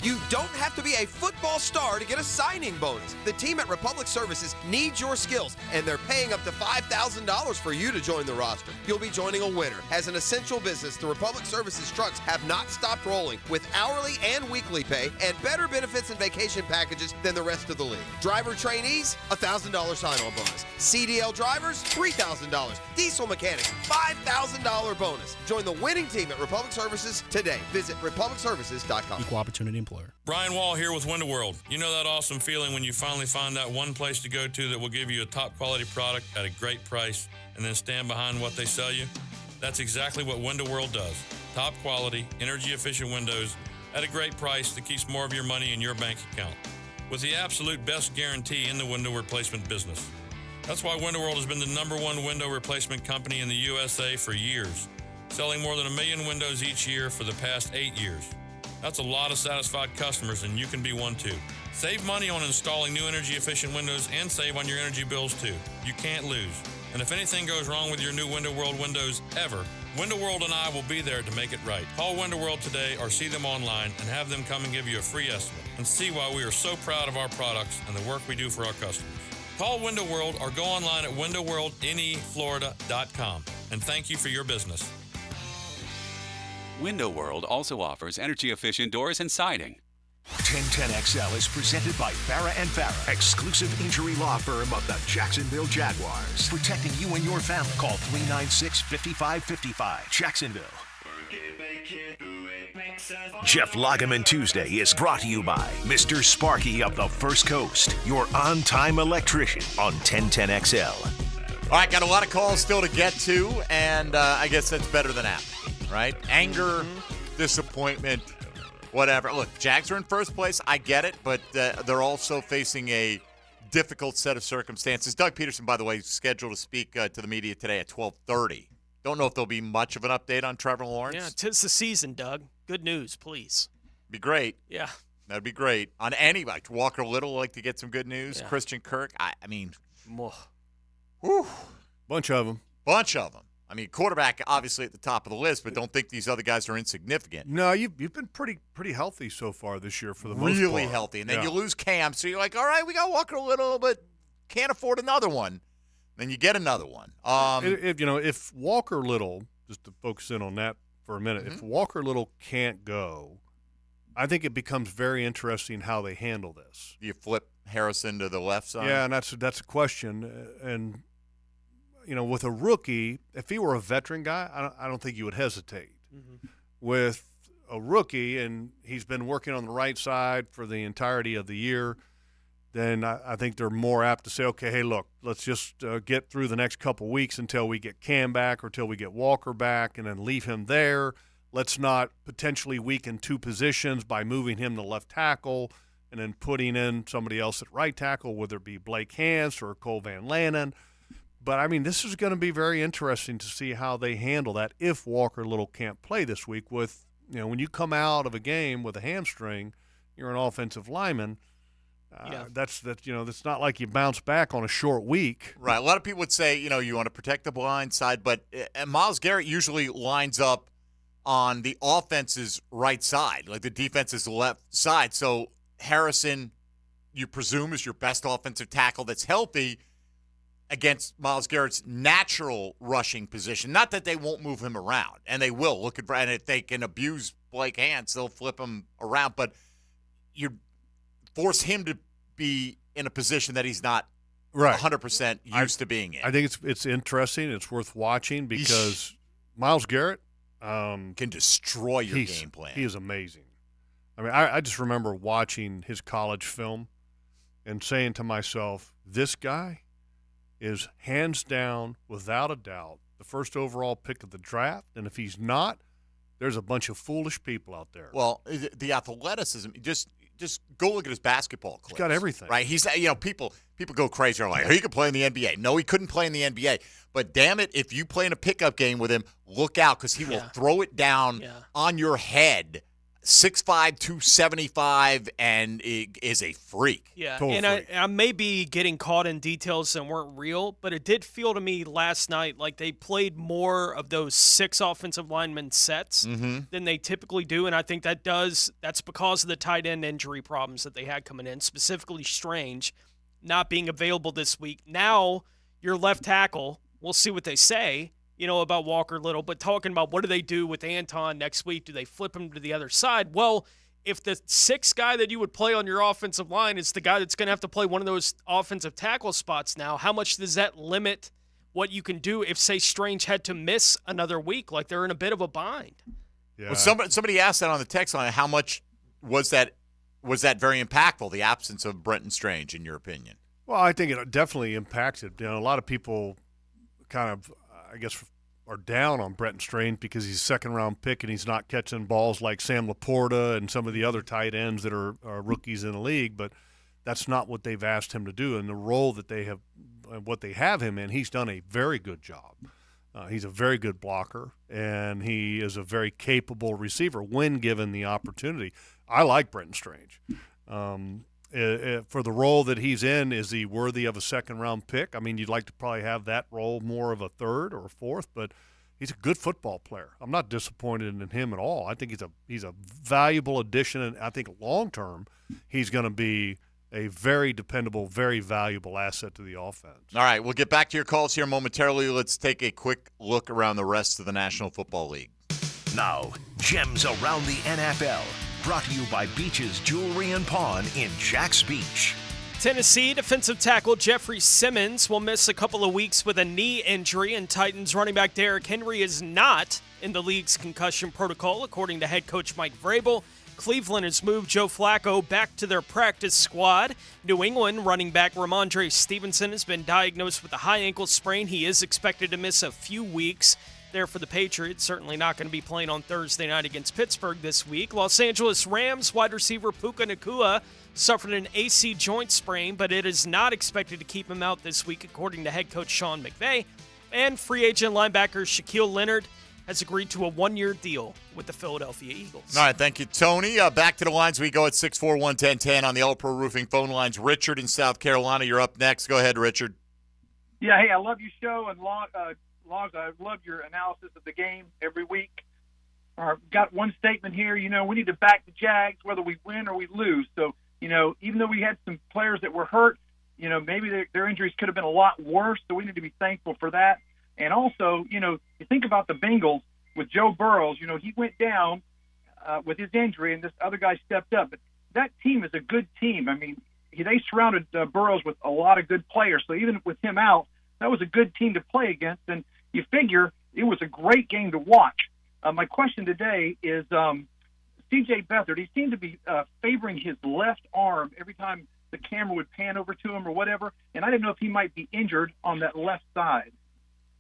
You don't have to be a football star to get a signing bonus. The team at Republic Services needs your skills, and they're paying up to $5,000 for you to join the roster. You'll be joining a winner. As an essential business, the Republic Services trucks have not stopped rolling with hourly and weekly pay and better benefits and vacation packages than the rest of the league. Driver trainees, $1,000 sign-on bonus. CDL drivers, $3,000. Diesel mechanics, $5,000 bonus. Join the winning team at Republic Services today. Visit republicservices.com. Equal opportunity employer. Brian Wall here with Window World. You know that awesome feeling when you finally find that one place to go to that will give you a top quality product at a great price and then stand behind what they sell you? That's exactly what Window World does. Top quality, energy efficient windows at a great price that keeps more of your money in your bank account. With the absolute best guarantee in the window replacement business. That's why Window World has been the #1 window replacement company in the USA for years, selling more than 1 million windows each year for the past 8 years. That's a lot of satisfied customers, and you can be one too. Save money on installing new energy-efficient windows and save on your energy bills too. You can't lose. And if anything goes wrong with your new Window World windows ever, Window World and I will be there to make it right. Call Window World today or see them online and have them come and give you a free estimate and see why we are so proud of our products and the work we do for our customers. Call Window World or go online at windowworldneflorida.com. And thank you for your business. Window World also offers energy-efficient doors and siding. 1010XL is presented by Farah & Farah, exclusive injury law firm of the Jacksonville Jaguars. Protecting you and your family. Call 396-5555. Jacksonville. Jeff Lageman Tuesday is brought to you by Mr. Sparky of the First Coast, your on-time electrician on 1010XL. All right, got a lot of calls still to get to, and I guess that's better than that, right? Anger, disappointment, whatever. Look, Jags are in first place. I get it, but they're also facing a difficult set of circumstances. Doug Peterson, by the way, is scheduled to speak to the media today at 12:30. Don't know if there'll be much of an update on Trevor Lawrence. Yeah, 'tis the season, Doug. Good news, please. Be great. Yeah. That'd be great. On anybody. Walker Little like to get some good news. Yeah. Christian Kirk. I mean, whew. Bunch of them. I mean, quarterback obviously at the top of the list, but don't think these other guys are insignificant. No, you've been pretty healthy so far this year for the most part. Really healthy. And then you lose Cam, so you're like, all right, we got Walker Little, but can't afford another one. Then you get another one. If Walker Little, just to focus in on that for a minute, if Walker Little can't go, I think it becomes very interesting how they handle this. Do you flip Harrison to the left side? Yeah, and that's a question. And with a rookie, if he were a veteran guy, I don't think you would hesitate. Mm-hmm. With a rookie, and he's been working on the right side for the entirety of the year, then I think they're more apt to say, okay, hey, look, let's just get through the next couple weeks until we get Cam back or until we get Walker back, and then leave him there. Let's not potentially weaken two positions by moving him to left tackle and then putting in somebody else at right tackle, whether it be Blake Hance or Cole Van Lanen. But, I mean, this is going to be very interesting to see how they handle that if Walker Little can't play this week with, when you come out of a game with a hamstring, you're an offensive lineman. That's not like you bounce back on a short week. Right. A lot of people would say, you want to protect the blind side, but Myles Garrett usually lines up on the offense's right side, like the defense's left side. So Harrison, you presume, is your best offensive tackle that's healthy against Myles Garrett's natural rushing position. Not that they won't move him around, and they will. And if they can abuse Blake Hance, they'll flip him around. But you force him to be in a position that he's not 100% used to being in. I think it's interesting. It's worth watching because Myles Garrett can destroy your game plan. He is amazing. I mean, I just remember watching his college film and saying to myself, this guy is hands down, without a doubt, the first overall pick of the draft. And if he's not, there's a bunch of foolish people out there. Well, the athleticism, just go look at his basketball clips. He's got everything. Right? He's, people go crazy. They're like, he could play in the NBA. No, he couldn't play in the NBA. But damn it, if you play in a pickup game with him, look out because he will throw it down on your head. 6'5", 275, and is a freak. Yeah, Total and freak. I may be getting caught in details that weren't real, but it did feel to me last night like they played more of those 6 offensive lineman sets than they typically do, and I think that's because of the tight end injury problems that they had coming in, specifically Strange not being available this week. Now your left tackle, we'll see what they say, about Walker Little, but talking about what do they do with Anton next week? Do they flip him to the other side? Well, if the 6th guy that you would play on your offensive line is the guy that's going to have to play one of those offensive tackle spots now, how much does that limit what you can do if, say, Strange had to miss another week? Like they're in a bit of a bind. Yeah. Well, somebody asked that on the text line. How much was that very impactful, the absence of Brenton Strange, in your opinion? Well, I think it definitely impacted. A lot of people kind of, I guess, are down on Brenton Strange because he's a second-round pick and he's not catching balls like Sam Laporta and some of the other tight ends that are rookies in the league. But that's not what they've asked him to do. And the role that they have him in, he's done a very good job. He's a very good blocker, and he is a very capable receiver when given the opportunity. I like Brenton Strange. For the role that he's in, is he worthy of a second-round pick? I mean, you'd like to probably have that role more of a 3rd or a 4th, but he's a good football player. I'm not disappointed in him at all. I think he's a valuable addition, and I think long-term he's going to be a very dependable, very valuable asset to the offense. All right, we'll get back to your calls here momentarily. Let's take a quick look around the rest of the National Football League. Now, gems around the NFL. Brought to you by Beach's Jewelry and Pawn in Jax Beach. Tennessee defensive tackle Jeffrey Simmons will miss a couple of weeks with a knee injury, and Titans running back Derrick Henry is not in the league's concussion protocol, according to head coach Mike Vrabel. Cleveland has moved Joe Flacco back to their practice squad. New England running back Ramondre Stevenson has been diagnosed with a high ankle sprain. He is expected to miss a few weeks there for the Patriots. Certainly not going to be playing on Thursday night against Pittsburgh this week. Los Angeles Rams wide receiver Puka Nacua suffered an AC joint sprain, but it is not expected to keep him out this week, according to head coach Sean McVay. And free agent linebacker Shaquille Leonard has agreed to a 1-year deal with the Philadelphia Eagles. All right, thank you, Tony. Back to the lines we go at 641-1010 on the All-Pro Roofing phone lines. Richard in South Carolina, you're up next. Go ahead, Richard. Yeah, hey, I love your show, and Logs, I love your analysis of the game every week. Got one statement here, we need to back the Jags whether we win or we lose. So, even though we had some players that were hurt, maybe their injuries could have been a lot worse, so we need to be thankful for that. And also, you think about the Bengals with Joe Burrows. He went down with his injury, and this other guy stepped up. But that team is a good team. I mean, they surrounded Burrows with a lot of good players. So even with him out, that was a good team to play against. And you figure it was a great game to watch. My question today is C.J. Beathard. He seemed to be favoring his left arm every time the camera would pan over to him or whatever. And I didn't know if he might be injured on that left side.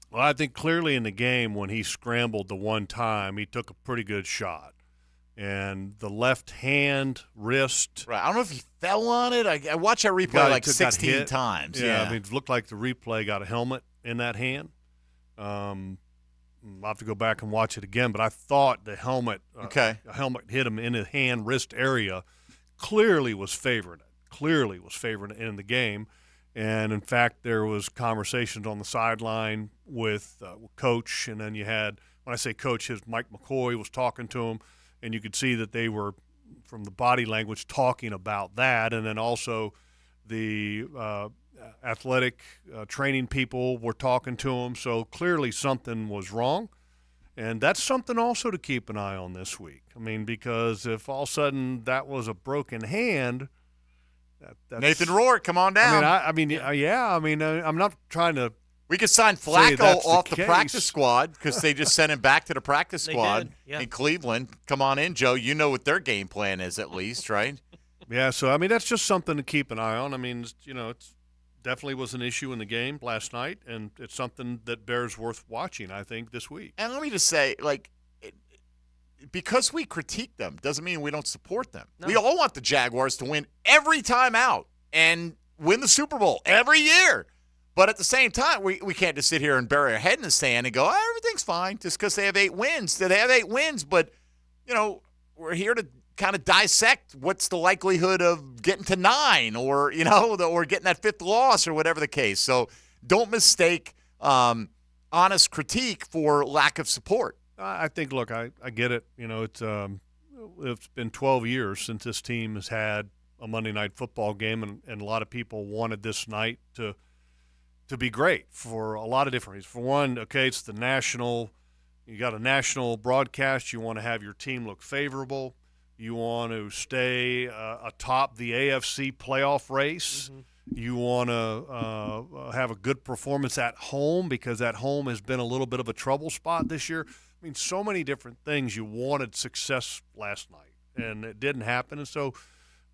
Well, I think clearly in the game when he scrambled the one time, he took a pretty good shot. And the left hand, wrist. Right. I don't know if he fell on it. I watched that replay like 16 times. Yeah, I mean, it looked like the replay got a helmet in that hand. I'll have to go back and watch it again, but I thought the helmet, a helmet hit him in the hand, wrist area, clearly was favoring it in the game. And, in fact, there was conversations on the sideline with Coach, and then you had, when I say Coach, Mike McCoy was talking to him, and you could see that they were, from the body language, talking about that. And then also the athletic training people were talking to him. So clearly something was wrong. And that's something also to keep an eye on this week. I mean, because if all of a sudden that was a broken hand, that's, Nathan Rourke, come on down. I'm not trying to. We could sign Flacco off the practice squad because they just sent him back to the practice squad in Cleveland. Come on in, Joe. You know what their game plan is, at least, right? Yeah. So I mean, that's just something to keep an eye on. I mean, it's definitely was an issue in the game last night, and it's something that bears worth watching, I think, this week. And let me just say, because we critique them doesn't mean we don't support them. No. We all want the Jaguars to win every time out and win the Super Bowl every year. But at the same time, we can't just sit here and bury our head in the sand and go, everything's fine just because they have 8 wins. They have 8 wins, but, we're here to kind of dissect what's the likelihood of getting to 9 or, or getting that 5th loss or whatever the case. So don't mistake honest critique for lack of support. I think, look, I get it. It's been 12 years since this team has had a Monday Night Football game, and a lot of people wanted this night to be great for a lot of different reasons. For one, okay, it's you got a national broadcast. You want to have your team look favorable. You want to stay atop the AFC playoff race. Mm-hmm. You want to have a good performance at home because at home has been a little bit of a trouble spot this year. I mean, so many different things. You wanted success last night, and it didn't happen. And so,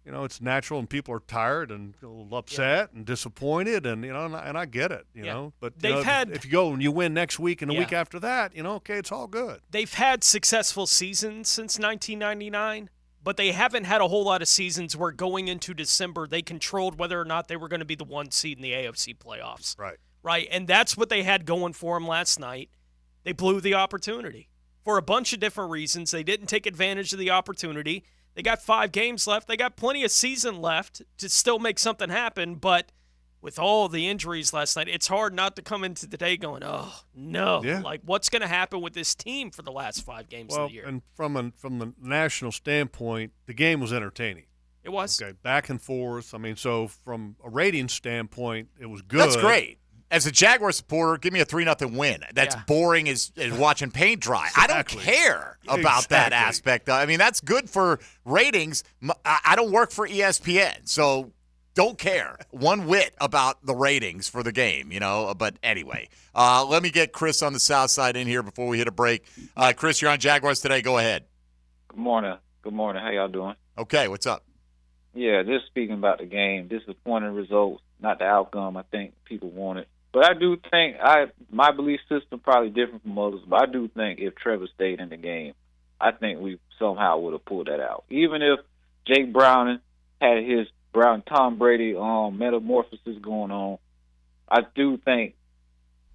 it's natural, and people are tired and a little upset and disappointed, and and I get it, know. But if you go and you win next week and the week after that, okay, it's all good. They've had successful seasons since 1999, but they haven't had a whole lot of seasons where going into December they controlled whether or not they were going to be the 1 seed in the AFC playoffs. Right, and that's what they had going for them last night. They blew the opportunity for a bunch of different reasons. They didn't take advantage of the opportunity. They got 5 games left. They got plenty of season left to still make something happen. But with all the injuries last night, it's hard not to come into today going, oh, no. Yeah. Like, what's going to happen with this team for the last 5 games of the year? And from the national standpoint, the game was entertaining. It was. Okay, back and forth. I mean, so from a ratings standpoint, it was good. That's great. As a Jaguar supporter, give me a 3-0 win. That's boring as watching paint dry. Exactly. I don't care about that aspect. I mean, that's good for ratings. I don't work for ESPN, so don't care one whit about the ratings for the game, But anyway, let me get Chris on the south side in here before we hit a break. Chris, you're on Jaguars Today. Go ahead. Good morning. Good morning. How y'all doing? Okay, what's up? Yeah, just speaking about the game, disappointing results, not the outcome I think people wanted. But I do think my belief system probably different from others, but I do think if Trevor stayed in the game, I think we somehow would have pulled that out. Even if Jake Browning had his Tom Brady metamorphosis going on, I do think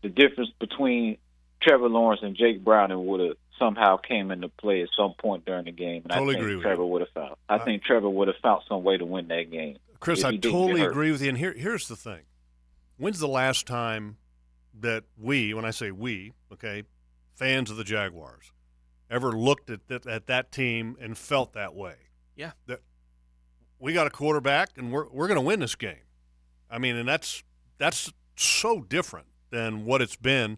the difference between Trevor Lawrence and Jake Browning would have somehow came into play at some point during the game. And totally I think agree with Trevor would have found. I think Trevor would have found some way to win that game. Chris, I totally agree with you. And here's the thing. When's the last time that when I say we, okay, fans of the Jaguars, ever looked at that team and felt that way? Yeah. That we got a quarterback and we're going to win this game. I mean, and that's so different than what it's been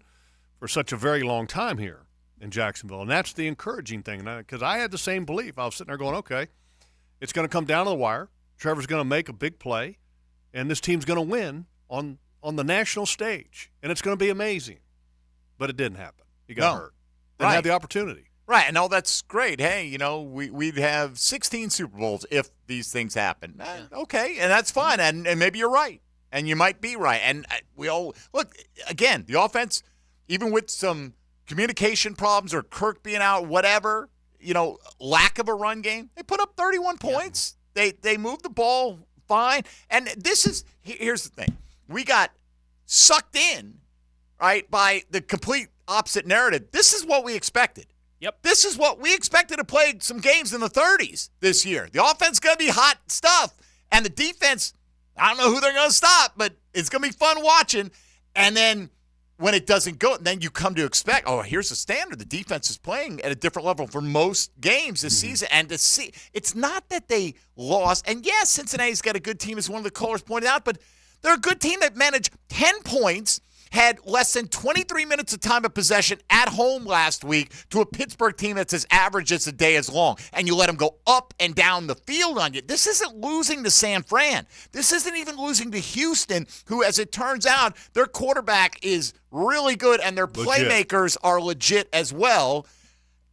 for such a very long time here in Jacksonville. And that's the encouraging thing, because I had the same belief. I was sitting there going, okay, it's going to come down to the wire. Trevor's going to make a big play, and this team's going to win on the national stage, and it's going to be amazing. But it didn't happen. He got hurt. Didn't have the opportunity. Right, and that's great. Hey, we'd have 16 Super Bowls if these things happen. Okay, and that's fine, and maybe you're right, and you might be right. And we all – look, again, the offense, even with some communication problems or Kirk being out, whatever, lack of a run game, they put up 31 points. They moved the ball fine. And here's the thing. We got sucked in, right, by the complete opposite narrative. This is what we expected. Yep. This is what we expected to play some games in the 30s this year. The offense is going to be hot stuff. And the defense, I don't know who they're going to stop, but it's going to be fun watching. And then when it doesn't go, then you come to expect, oh, here's the standard. The defense is playing at a different level for most games this season. And to see, it's not that they lost. And yes, Cincinnati's got a good team, as one of the callers pointed out, but they're a good team that managed 10 points, had less than 23 minutes of time of possession at home last week to a Pittsburgh team that's as average as a day as long. And you let them go up and down the field on you. This isn't losing to San Fran. This isn't even losing to Houston, who, as it turns out, their quarterback is really good and their playmakers are legit as well.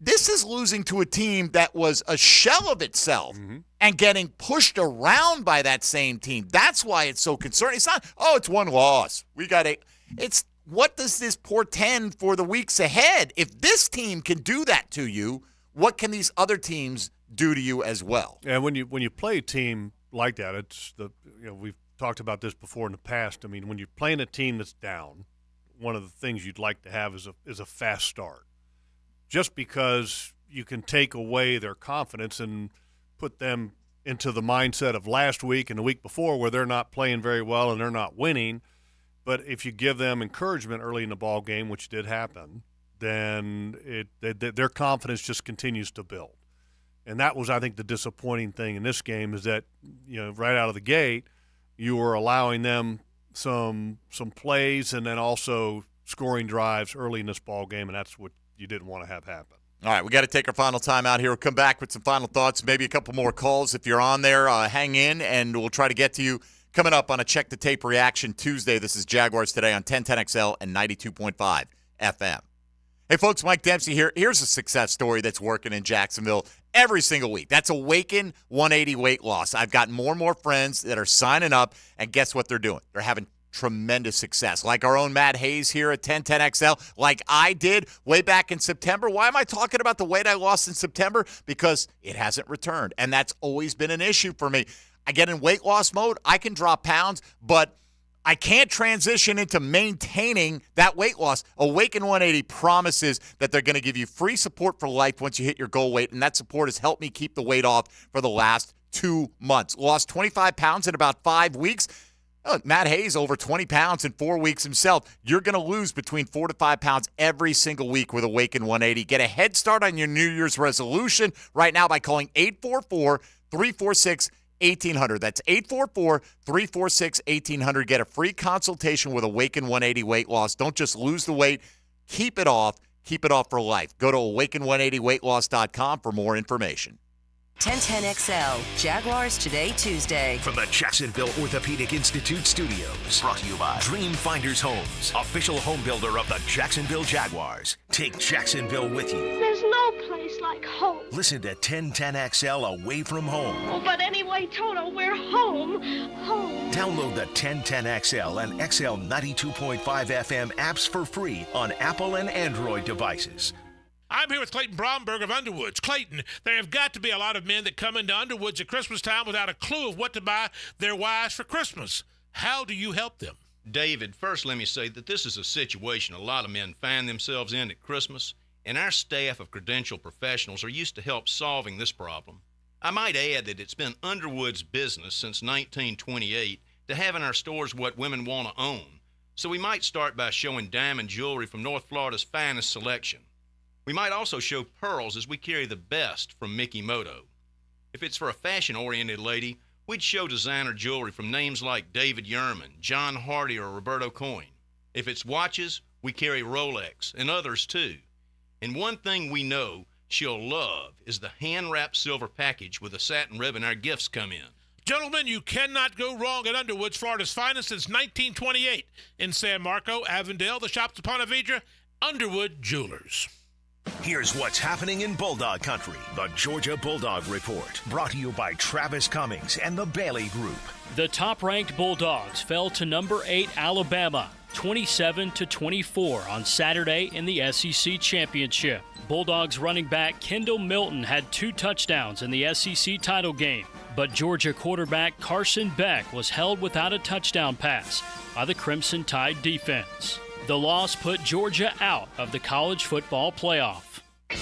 This is losing to a team that was a shell of itself and getting pushed around by that same team. That's why it's so concerning. It's not, oh, it's one loss. We got to. It's what does this portend for the weeks ahead? If this team can do that to you, what can these other teams do to you as well? And when you play a team like that, it's we've talked about this before in the past. I mean, when you're playing a team that's down, one of the things you'd like to have is a fast start. Just because you can take away their confidence and put them into the mindset of last week and the week before where they're not playing very well and they're not winning. But if you give them encouragement early in the ball game, which did happen, then their confidence just continues to build. And that was, I think, the disappointing thing in this game is that, right out of the gate, you were allowing them some plays and then also scoring drives early in this ball game, and that's what you didn't want to have happen. All right, we got to take our final time out here. We'll come back with some final thoughts, maybe a couple more calls. If you're on there, hang in, and we'll try to get to you. Coming up on a Check the Tape Reaction Tuesday, this is Jaguars Today on 1010XL and 92.5 FM. Hey, folks, Mike Dempsey here. Here's a success story that's working in Jacksonville every single week. That's Awaken 180 weight loss. I've got more and more friends that are signing up, and guess what they're doing? They're having tremendous success, like our own Matt Hayes here at 1010XL, like I did way back in September. Why am I talking about the weight I lost in September? Because it hasn't returned, and that's always been an issue for me. I get in weight loss mode, I can drop pounds, but I can't transition into maintaining that weight loss. Awaken 180 promises that they're going to give you free support for life once you hit your goal weight, and that support has helped me keep the weight off for the last 2 months. Lost 25 pounds in about 5 weeks. Matt Hayes, over 20 pounds in 4 weeks himself. You're going to lose between 4 to 5 pounds every single week with Awaken 180. Get a head start on your New Year's resolution right now by calling 844-346-1800. That's 844-346-1800. Get a free consultation with Awaken 180 Weight Loss. Don't just lose the weight. Keep it off. Keep it off for life. Go to awaken180weightloss.com for more information. 1010XL, Jaguars Today Tuesday. From the Jacksonville Orthopedic Institute studios. Brought to you by Dream Finders Homes, official home builder of the Jacksonville Jaguars. Take Jacksonville with you. There's no place like home. Listen to 1010XL Away From Home. Oh, but anyway, Toto, we're home. Home. Download the 1010XL and XL 92.5 FM apps for free on Apple and Android devices. I'm here with Clayton Bromberg of Underwoods. Clayton, there have got to be a lot of men that come into Underwoods at Christmas time without a clue of what to buy their wives for Christmas. How do you help them? David, first let me say that this is a situation a lot of men find themselves in at Christmas, and our staff of credentialed professionals are used to help solving this problem. I might add that it's been Underwood's business since 1928 to have in our stores what women want to own. So we might start by showing diamond jewelry from North Florida's finest selection. We might also show pearls as we carry the best from Mickey Moto. If it's for a fashion-oriented lady, we'd show designer jewelry from names like David Yurman, John Hardy, or Roberto Coin. If it's watches, we carry Rolex and others too. And one thing we know she'll love is the hand-wrapped silver package with a satin ribbon our gifts come in. Gentlemen, you cannot go wrong at Underwoods, Florida's finest since 1928. In San Marco, Avondale, the shops of Ponte Vedra, Underwood Jewelers. Here's what's happening in Bulldog Country. The Georgia Bulldog Report. Brought to you by Travis Cummings and the Bailey Group. The top-ranked Bulldogs fell to number 8 Alabama, 27-24 on Saturday in the SEC Championship. Bulldogs running back Kendall Milton had 2 touchdowns in the SEC title game, but Georgia quarterback Carson Beck was held without a touchdown pass by the Crimson Tide defense. The loss put Georgia out of the college football playoff.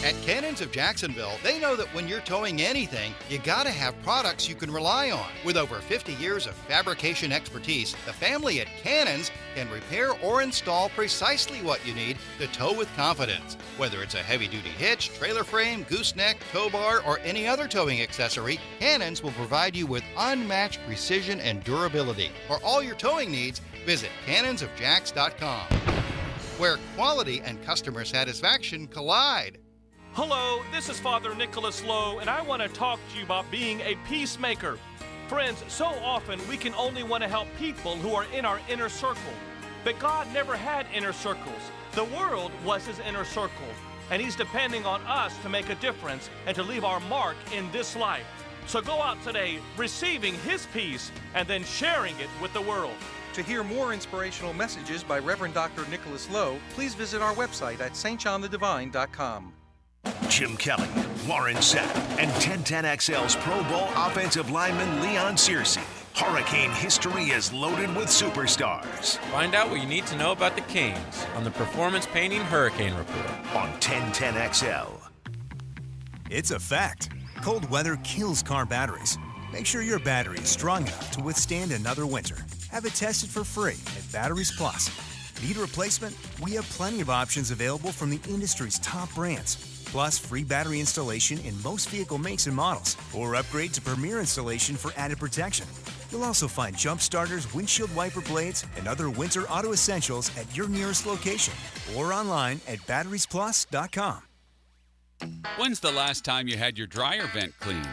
At Cannons of Jacksonville, they know that when you're towing anything, you gotta have products you can rely on. With over 50 years of fabrication expertise, the family at Cannons can repair or install precisely what you need to tow with confidence. Whether it's a heavy-duty hitch, trailer frame, gooseneck, tow bar, or any other towing accessory, Cannons will provide you with unmatched precision and durability. For all your towing needs, visit cannonsofjacks.com, where quality and customer satisfaction collide. Hello, this is Father Nicholas Lowe, and I want to talk to you about being a peacemaker. Friends, so often we can only want to help people who are in our inner circle. But God never had inner circles. The world was his inner circle, and he's depending on us to make a difference and to leave our mark in this life. So go out today receiving his peace and then sharing it with the world. To hear more inspirational messages by Reverend Dr. Nicholas Lowe, please visit our website at stjohnthedivine.com. Jim Kelly, Warren Sapp, and 1010XL's Pro Bowl offensive lineman Leon Searcy. Hurricane history is loaded with superstars. Find out what you need to know about the Kings on the Performance Painting Hurricane Report on 1010XL. It's a fact. Cold weather kills car batteries. Make sure your battery is strong enough to withstand another winter. Have it tested for free at Batteries Plus. Need a replacement? We have plenty of options available from the industry's top brands. Plus, free battery installation in most vehicle makes and models, or upgrade to Premier installation for added protection. You'll also find jump starters, windshield wiper blades, and other winter auto essentials at your nearest location, or online at batteriesplus.com. When's the last time you had your dryer vent cleaned?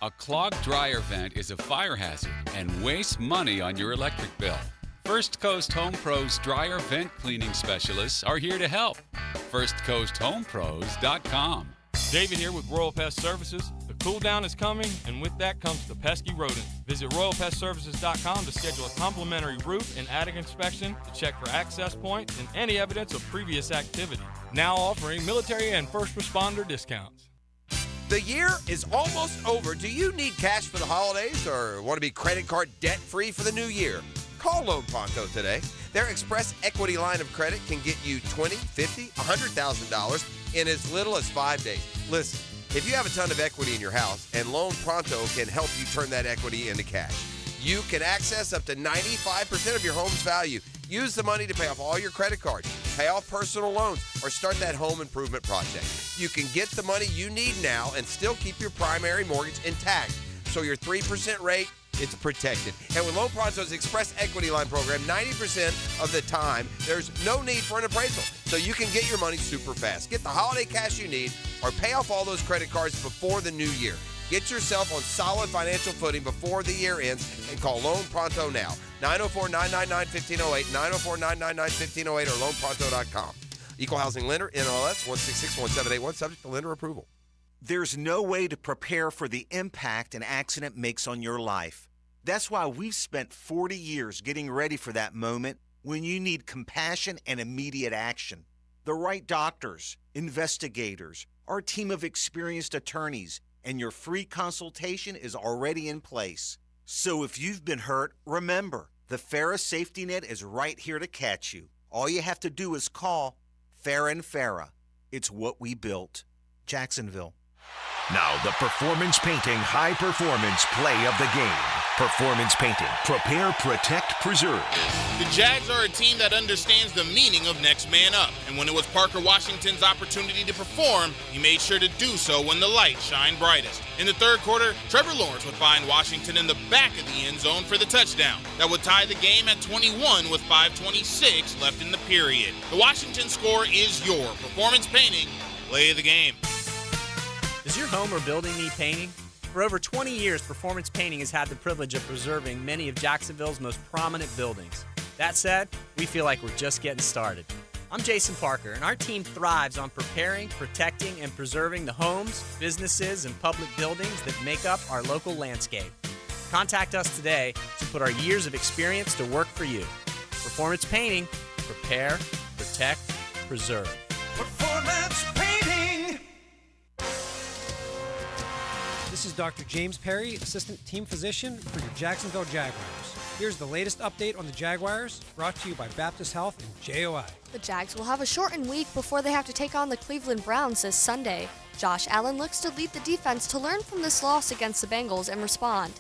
A clogged dryer vent is a fire hazard and wastes money on your electric bill. First Coast Home Pros dryer vent cleaning specialists are here to help. FirstCoastHomePros.com. David here with Royal Pest Services. The cool down is coming, and with that comes the pesky rodent. Visit RoyalPestServices.com to schedule a complimentary roof and attic inspection to check for access points and any evidence of previous activity. Now offering military and first responder discounts. The year is almost over. Do you need cash for the holidays or want to be credit card debt-free for the new year? Call Loan Pronto today. Their Express Equity line of credit can get you $20,000, $50,000, $100,000 in as little as 5 days. Listen, if you have a ton of equity in your house, and Loan Pronto can help you turn that equity into cash, you can access up to 95% of your home's value. Use the money to pay off all your credit cards, pay off personal loans, or start that home improvement project. You can get the money you need now and still keep your primary mortgage intact. So your 3% rate, it's protected. And with Loan Pronto's Express Equity Line program, 90% of the time, there's no need for an appraisal. So you can get your money super fast. Get the holiday cash you need or pay off all those credit cards before the new year. Get yourself on solid financial footing before the year ends and call Loan Pronto now. 904-999-1508, 904-999-1508 or loanpronto.com. Equal Housing Lender, NLS 1661781, subject to lender approval. There's no way to prepare for the impact an accident makes on your life. That's why we've spent 40 years getting ready for that moment when you need compassion and immediate action. The right doctors, investigators, our team of experienced attorneys, and your free consultation is already in place. So if you've been hurt, remember, the Farah Safety Net is right here to catch you. All you have to do is call Farah and Farah. It's what we built. Jacksonville. Now the Performance Painting High Performance Play of the Game. Performance Painting. Prepare, protect, preserve. The Jags are a team that understands the meaning of next man up. And when it was Parker Washington's opportunity to perform, he made sure to do so when the light shined brightest. In the third quarter, Trevor Lawrence would find Washington in the back of the end zone for the touchdown. That would tie the game at 21 with 5:26 left in the period. The Washington score is your Performance Painting Play of the Game. Does your home or building need painting? For over 20 years, Performance Painting has had the privilege of preserving many of Jacksonville's most prominent buildings. That said, we feel like we're just getting started. I'm Jason Parker, and our team thrives on preparing, protecting, and preserving the homes, businesses, and public buildings that make up our local landscape. Contact us today to put our years of experience to work for you. Performance Painting. Prepare, protect, preserve. Performance Painting. This is Dr. James Perry, Assistant Team Physician for your Jacksonville Jaguars. Here's the latest update on the Jaguars, brought to you by Baptist Health and JOI. The Jags will have a shortened week before they have to take on the Cleveland Browns this Sunday. Josh Allen looks to lead the defense to learn from this loss against the Bengals and respond.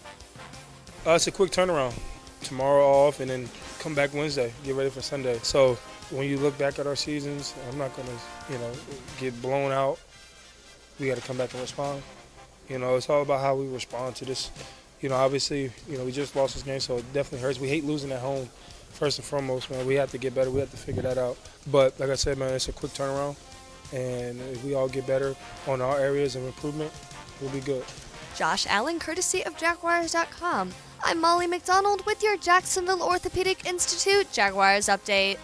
It's a quick turnaround. Tomorrow off and then come back Wednesday, get ready for Sunday. So when you look back at our seasons, I'm not going to, get blown out. We got to come back and respond. It's all about how we respond to this. Obviously, we just lost this game, so it definitely hurts. We hate losing at home, first and foremost, man. We have to get better. We have to figure that out. But like I said, man, it's a quick turnaround. And if we all get better on our areas of improvement, we'll be good. Josh Allen, courtesy of Jaguars.com. I'm Molly McDonald with your Jacksonville Orthopedic Institute Jaguars update.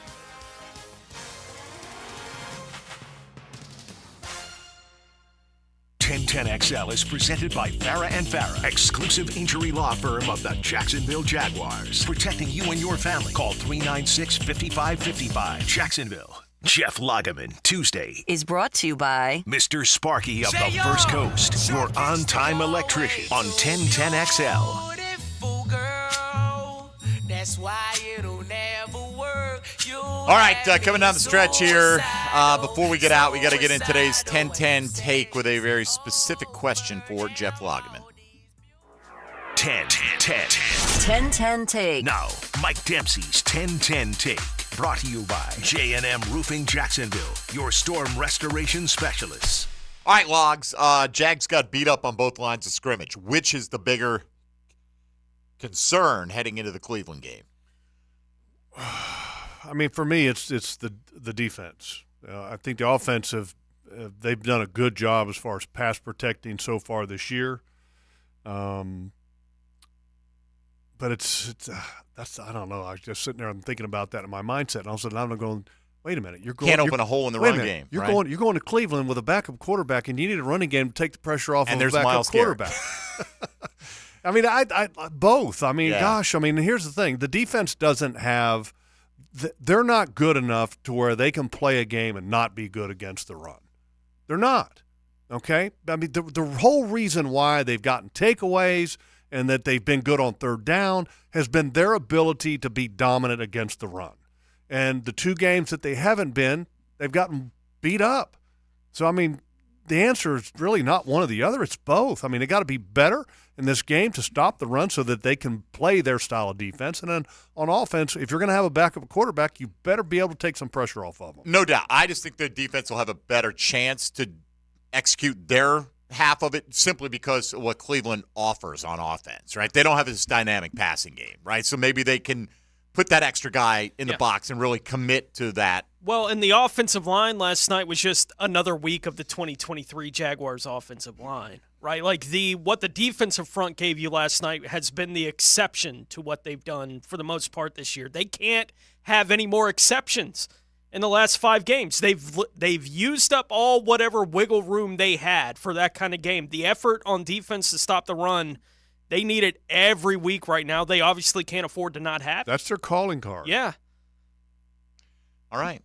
XL is presented by Farah & Farah, exclusive injury law firm of the Jacksonville Jaguars. Protecting you and your family. Call 396-5555. Jacksonville. Jeff Lageman, Tuesday, is brought to you by Mr. Sparky of the First Coast, your on-time electrician on 1010XL. That's why it'll never work. All right, coming down the stretch here. Before we get out, we got to get in today's 1010 take with a very specific question for Jeff Lageman. 1010 take. Now, Mike Dempsey's 1010 take. Brought to you by J&M Roofing Jacksonville, your storm restoration specialists. All right, Logs. Jags got beat up on both lines of scrimmage. Which is the bigger concern heading into the Cleveland game? I mean, for me, it's the defense. I think the offense they've done a good job as far as pass protecting so far this year. But that's I don't know. I was just sitting there and thinking about that in my mindset, and all of a sudden I'm going, wait a minute, can't open a hole in the run game. You're going to Cleveland with a backup quarterback, and you need a running game to take the pressure off and of a backup quarterback. I mean, I both. I mean, gosh. I mean, here's the thing: the defense doesn't have. They're not good enough to where they can play a game and not be good against the run. They're not. Okay. I mean, the whole reason why they've gotten takeaways and that they've been good on third down has been their ability to be dominant against the run. And the two games that they haven't been, they've gotten beat up. So, I mean, the answer is really not one or the other. It's both. I mean, they got to be better in this game to stop the run so that they can play their style of defense. And then on offense, if you're going to have a backup quarterback, you better be able to take some pressure off of them. No doubt. I just think their defense will have a better chance to execute their half of it simply because of what Cleveland offers on offense, right? They don't have this dynamic passing game, right? So maybe they can put that extra guy in the box and really commit to that. Well, and the offensive line last night was just another week of the 2023 Jaguars offensive line, right? Like what the defensive front gave you last night has been the exception to what they've done for the most part this year. They can't have any more exceptions in the last 5 games. They've used up all whatever wiggle room they had for that kind of game. The effort on defense to stop the run, they need it every week right now. They obviously can't afford to not have it. That's their calling card. Yeah. All right.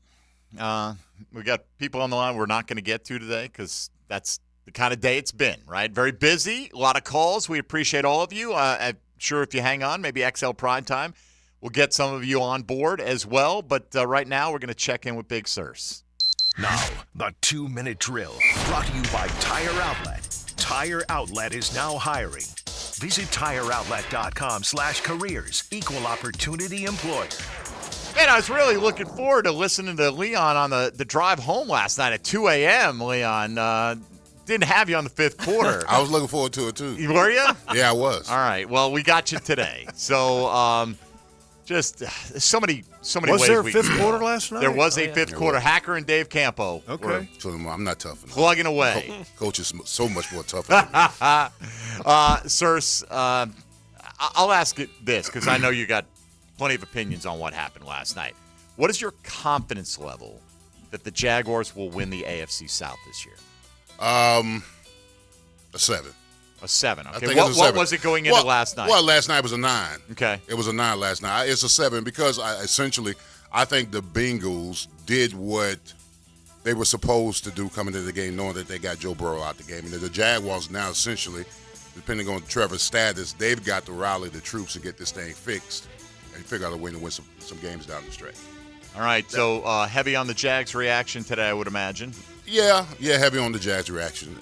We got people on the line we're not going to get to today because that's the kind of day it's been, right? Very busy, a lot of calls. We appreciate all of you. I'm sure if you hang on, maybe XL Prime Time, we'll get some of you on board as well. But right now, we're going to check in with Big Sirs. Now, the 2-minute drill, brought to you by Tire Outlet. Tire Outlet is now hiring. Visit TireOutlet.com/careers. Equal opportunity employer. Man, I was really looking forward to listening to Leon on the drive home last night at 2 a.m., Leon. Didn't have you on the 5th quarter. I was looking forward to it, too. Were you? Yeah, I was. All right. Well, we got you today. So, just so many was ways. Was there a we 5th quarter last night? There was a 5th quarter. Hacker and Dave Campo. Okay. I'm not tough enough. Plugging away. Coach is so much more tougher than me. Sirs, I'll ask it this because I know you got plenty of opinions on what happened last night. What is your confidence level that the Jaguars will win the AFC South this year? A 7. A 7. Okay. I think What was it going into last night? Well, last night was a 9. Okay. It was a 9 last night. It's a 7 because I think the Bengals did what they were supposed to do coming into the game, knowing that they got Joe Burrow out the game. And the Jaguars now essentially, depending on Trevor's status, they've got to rally the troops and get this thing fixed. figure out a way to win some games down the stretch. All right, so heavy on the Jags reaction today, I would imagine. Yeah, heavy on the Jags reaction.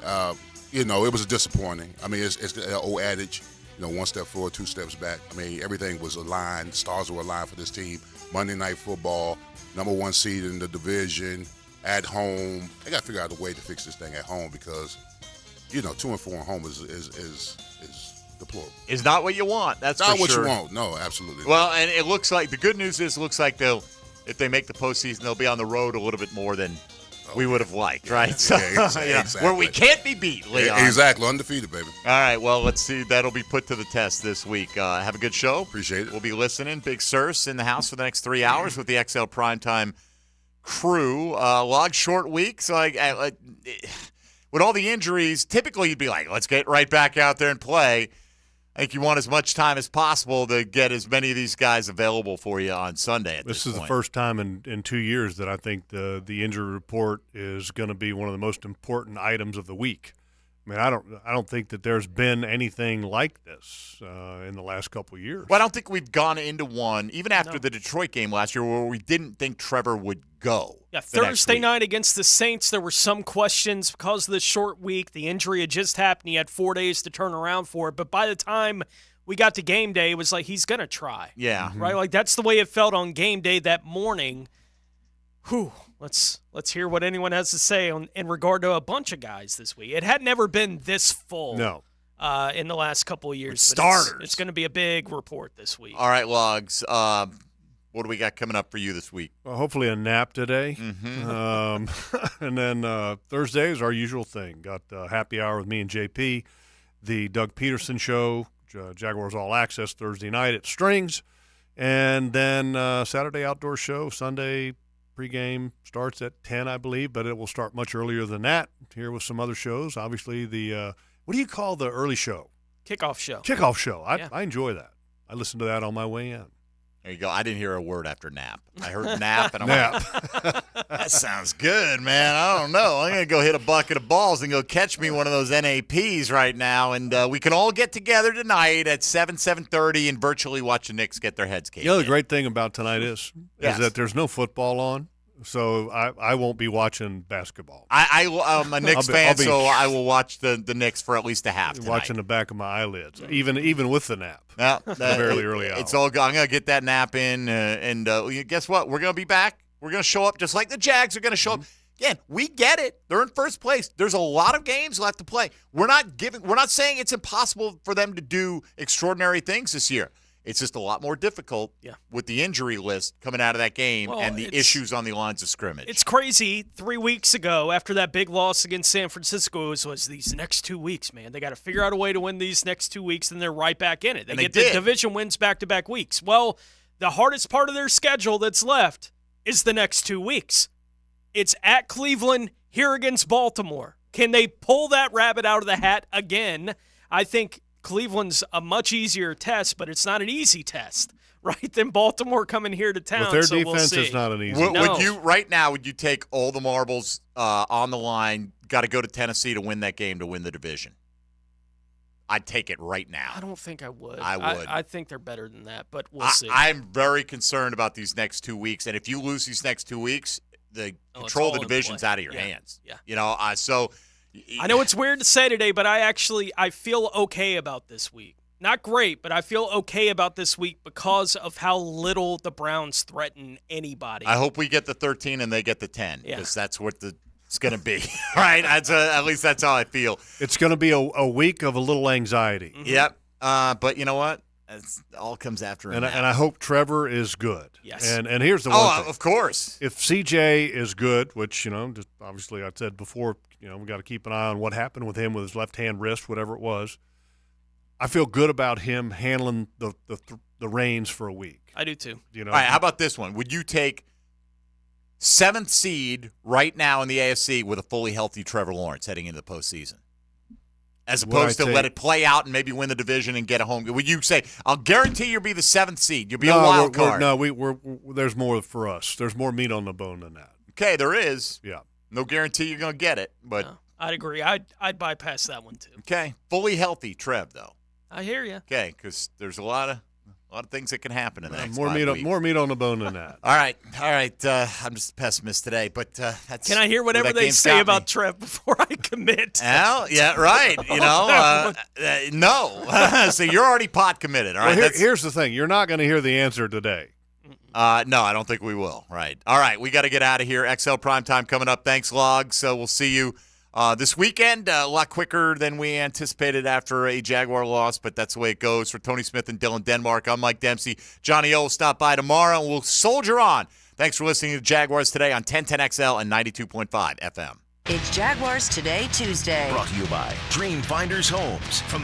It was disappointing. I mean, it's an old adage, one step forward, two steps back. I mean, everything was aligned. The stars were aligned for this team. Monday Night Football, number 1 seed in the division, at home. They got to figure out a way to fix this thing at home because, 2-4 at home is deplorable. Is not what you want. That's not for what sure. you want. No, absolutely. Well, and it looks like the good news is, if they make the postseason, they'll be on the road a little bit more than we would have liked, right? Exactly. Where we can't be beat, Leon. Exactly. Undefeated, baby. All right, well, let's see. That'll be put to the test this week. Have a good show. Appreciate it. We'll be listening. Big Sirs in the house for the next 3 hours with the XL Primetime crew. Log short week, so with all the injuries, typically you'd be like, let's get right back out there and play. I think you want as much time as possible to get as many of these guys available for you on Sunday at this is point. The first time in 2 years that I think the injury report is going to be one of the most important items of the week. I mean, I don't think that there's been anything like this in the last couple of years. Well, I don't think we've gone into one, even after the Detroit game last year, where we didn't think Trevor would go. Yeah, Thursday night against the Saints, there were some questions because of the short week. The injury had just happened. He had 4 days to turn around for it. But by the time we got to game day, it was like he's going to try. Yeah. Right? Like that's the way it felt on game day that morning. Whew. Let's hear what anyone has to say in regard to a bunch of guys this week. It had never been this full in the last couple of years. Starters. It's going to be a big report this week. All right, Logs. What do we got coming up for you this week? Well, hopefully a nap today. Mm-hmm. And then Thursday is our usual thing. Got happy hour with me and JP. The Doug Peterson Show, Jaguars All Access Thursday night at Strings. And then Saturday outdoor show, Sunday pregame starts at 10, I believe, but it will start much earlier than that. Here with some other shows. Obviously, the what do you call the early show? Kickoff show. Kickoff show. I enjoy that. I listen to that on my way in. There you go. I didn't hear a word after nap. I heard nap, and I'm nap. like, that sounds good, man. I don't know. I'm going to go hit a bucket of balls and go catch me one of those NAPs right now, and we can all get together tonight at 7:30 and virtually watch the Knicks get their heads caved in. The great thing about tonight is that there's no football on, so I won't be watching basketball. I'm a Knicks fan, so I will watch the Knicks for at least a half tonight. Watching the back of my eyelids, even with the nap. Yeah, fairly early hour. It's all good. I'm going to get that nap in, and guess what? We're going to be back. We're going to show up just like the Jags are going to show up. Again, we get it. They're in first place. There's a lot of games left to play. We're not saying it's impossible for them to do extraordinary things this year. It's just a lot more difficult with the injury list coming out of that game and the issues on the lines of scrimmage. It's crazy. 3 weeks ago, after that big loss against San Francisco, it was these next 2 weeks, man. They got to figure out a way to win these next 2 weeks, and they're right back in it. They get the division wins back-to-back weeks. Well, the hardest part of their schedule that's left is the next 2 weeks. It's at Cleveland, here against Baltimore. Can they pull that rabbit out of the hat again? I think Cleveland's a much easier test, but it's not an easy test, right? Than Baltimore coming here to town. With their so defense, we'll see. it's not an easy Would right now, would you take all the marbles on the line, got to go to Tennessee to win that game to win the division? I'd take it right now. I don't think I would. I would. I think they're better than that, but we'll see. I'm very concerned about these next 2 weeks, and if you lose these next 2 weeks, the control of the division's out of your hands. Yeah. So I know it's weird to say today, but I feel okay about this week. Not great, but I feel okay about this week because of how little the Browns threaten anybody. I hope we get the 13 and they get the 10 because that's what it's going to be, right? At least that's how I feel. It's going to be a week of a little anxiety. Mm-hmm. Yep. But you know what? It all comes after him. And I hope Trevor is good. Yes. And here's the one thing. Of course. If CJ is good, which, just obviously I said before, we got to keep an eye on what happened with him with his left-hand wrist, whatever it was. I feel good about him handling the reins for a week. I do too. All right, how about this one? Would you take 7th seed right now in the AFC with a fully healthy Trevor Lawrence heading into the postseason? As opposed to let it play out and maybe win the division and get a home. Would you say, I'll guarantee you'll be the 7th seed. You'll be a wild card. There's more for us. There's more meat on the bone than that. Okay, there is. Yeah. No guarantee you're going to get it, but No, I'd agree. I'd bypass that one too. Okay, fully healthy Trev though. I hear you. Okay, because there's a lot A lot of things that can happen in the next more 5 meat, weeks. more meat on the bone than that. All right. I'm just a pessimist today, but that's. Can I hear whatever they say about Trev before I commit? Well, yeah, right. No. So you're already pot committed. All right. Well, here's the thing: you're not going to hear the answer today. No, I don't think we will. Right. All right. We got to get out of here. XL Primetime coming up. Thanks, Log. So we'll see you this weekend. A lot quicker than we anticipated after a Jaguar loss, but that's the way it goes. For Tony Smith and Dylan Denmark, I'm Mike Dempsey. Johnny O will stop by tomorrow, and we'll soldier on. Thanks for listening to Jaguars Today on 1010XL and 92.5 FM. It's Jaguars Today Tuesday. Brought to you by Dream Finders Homes. From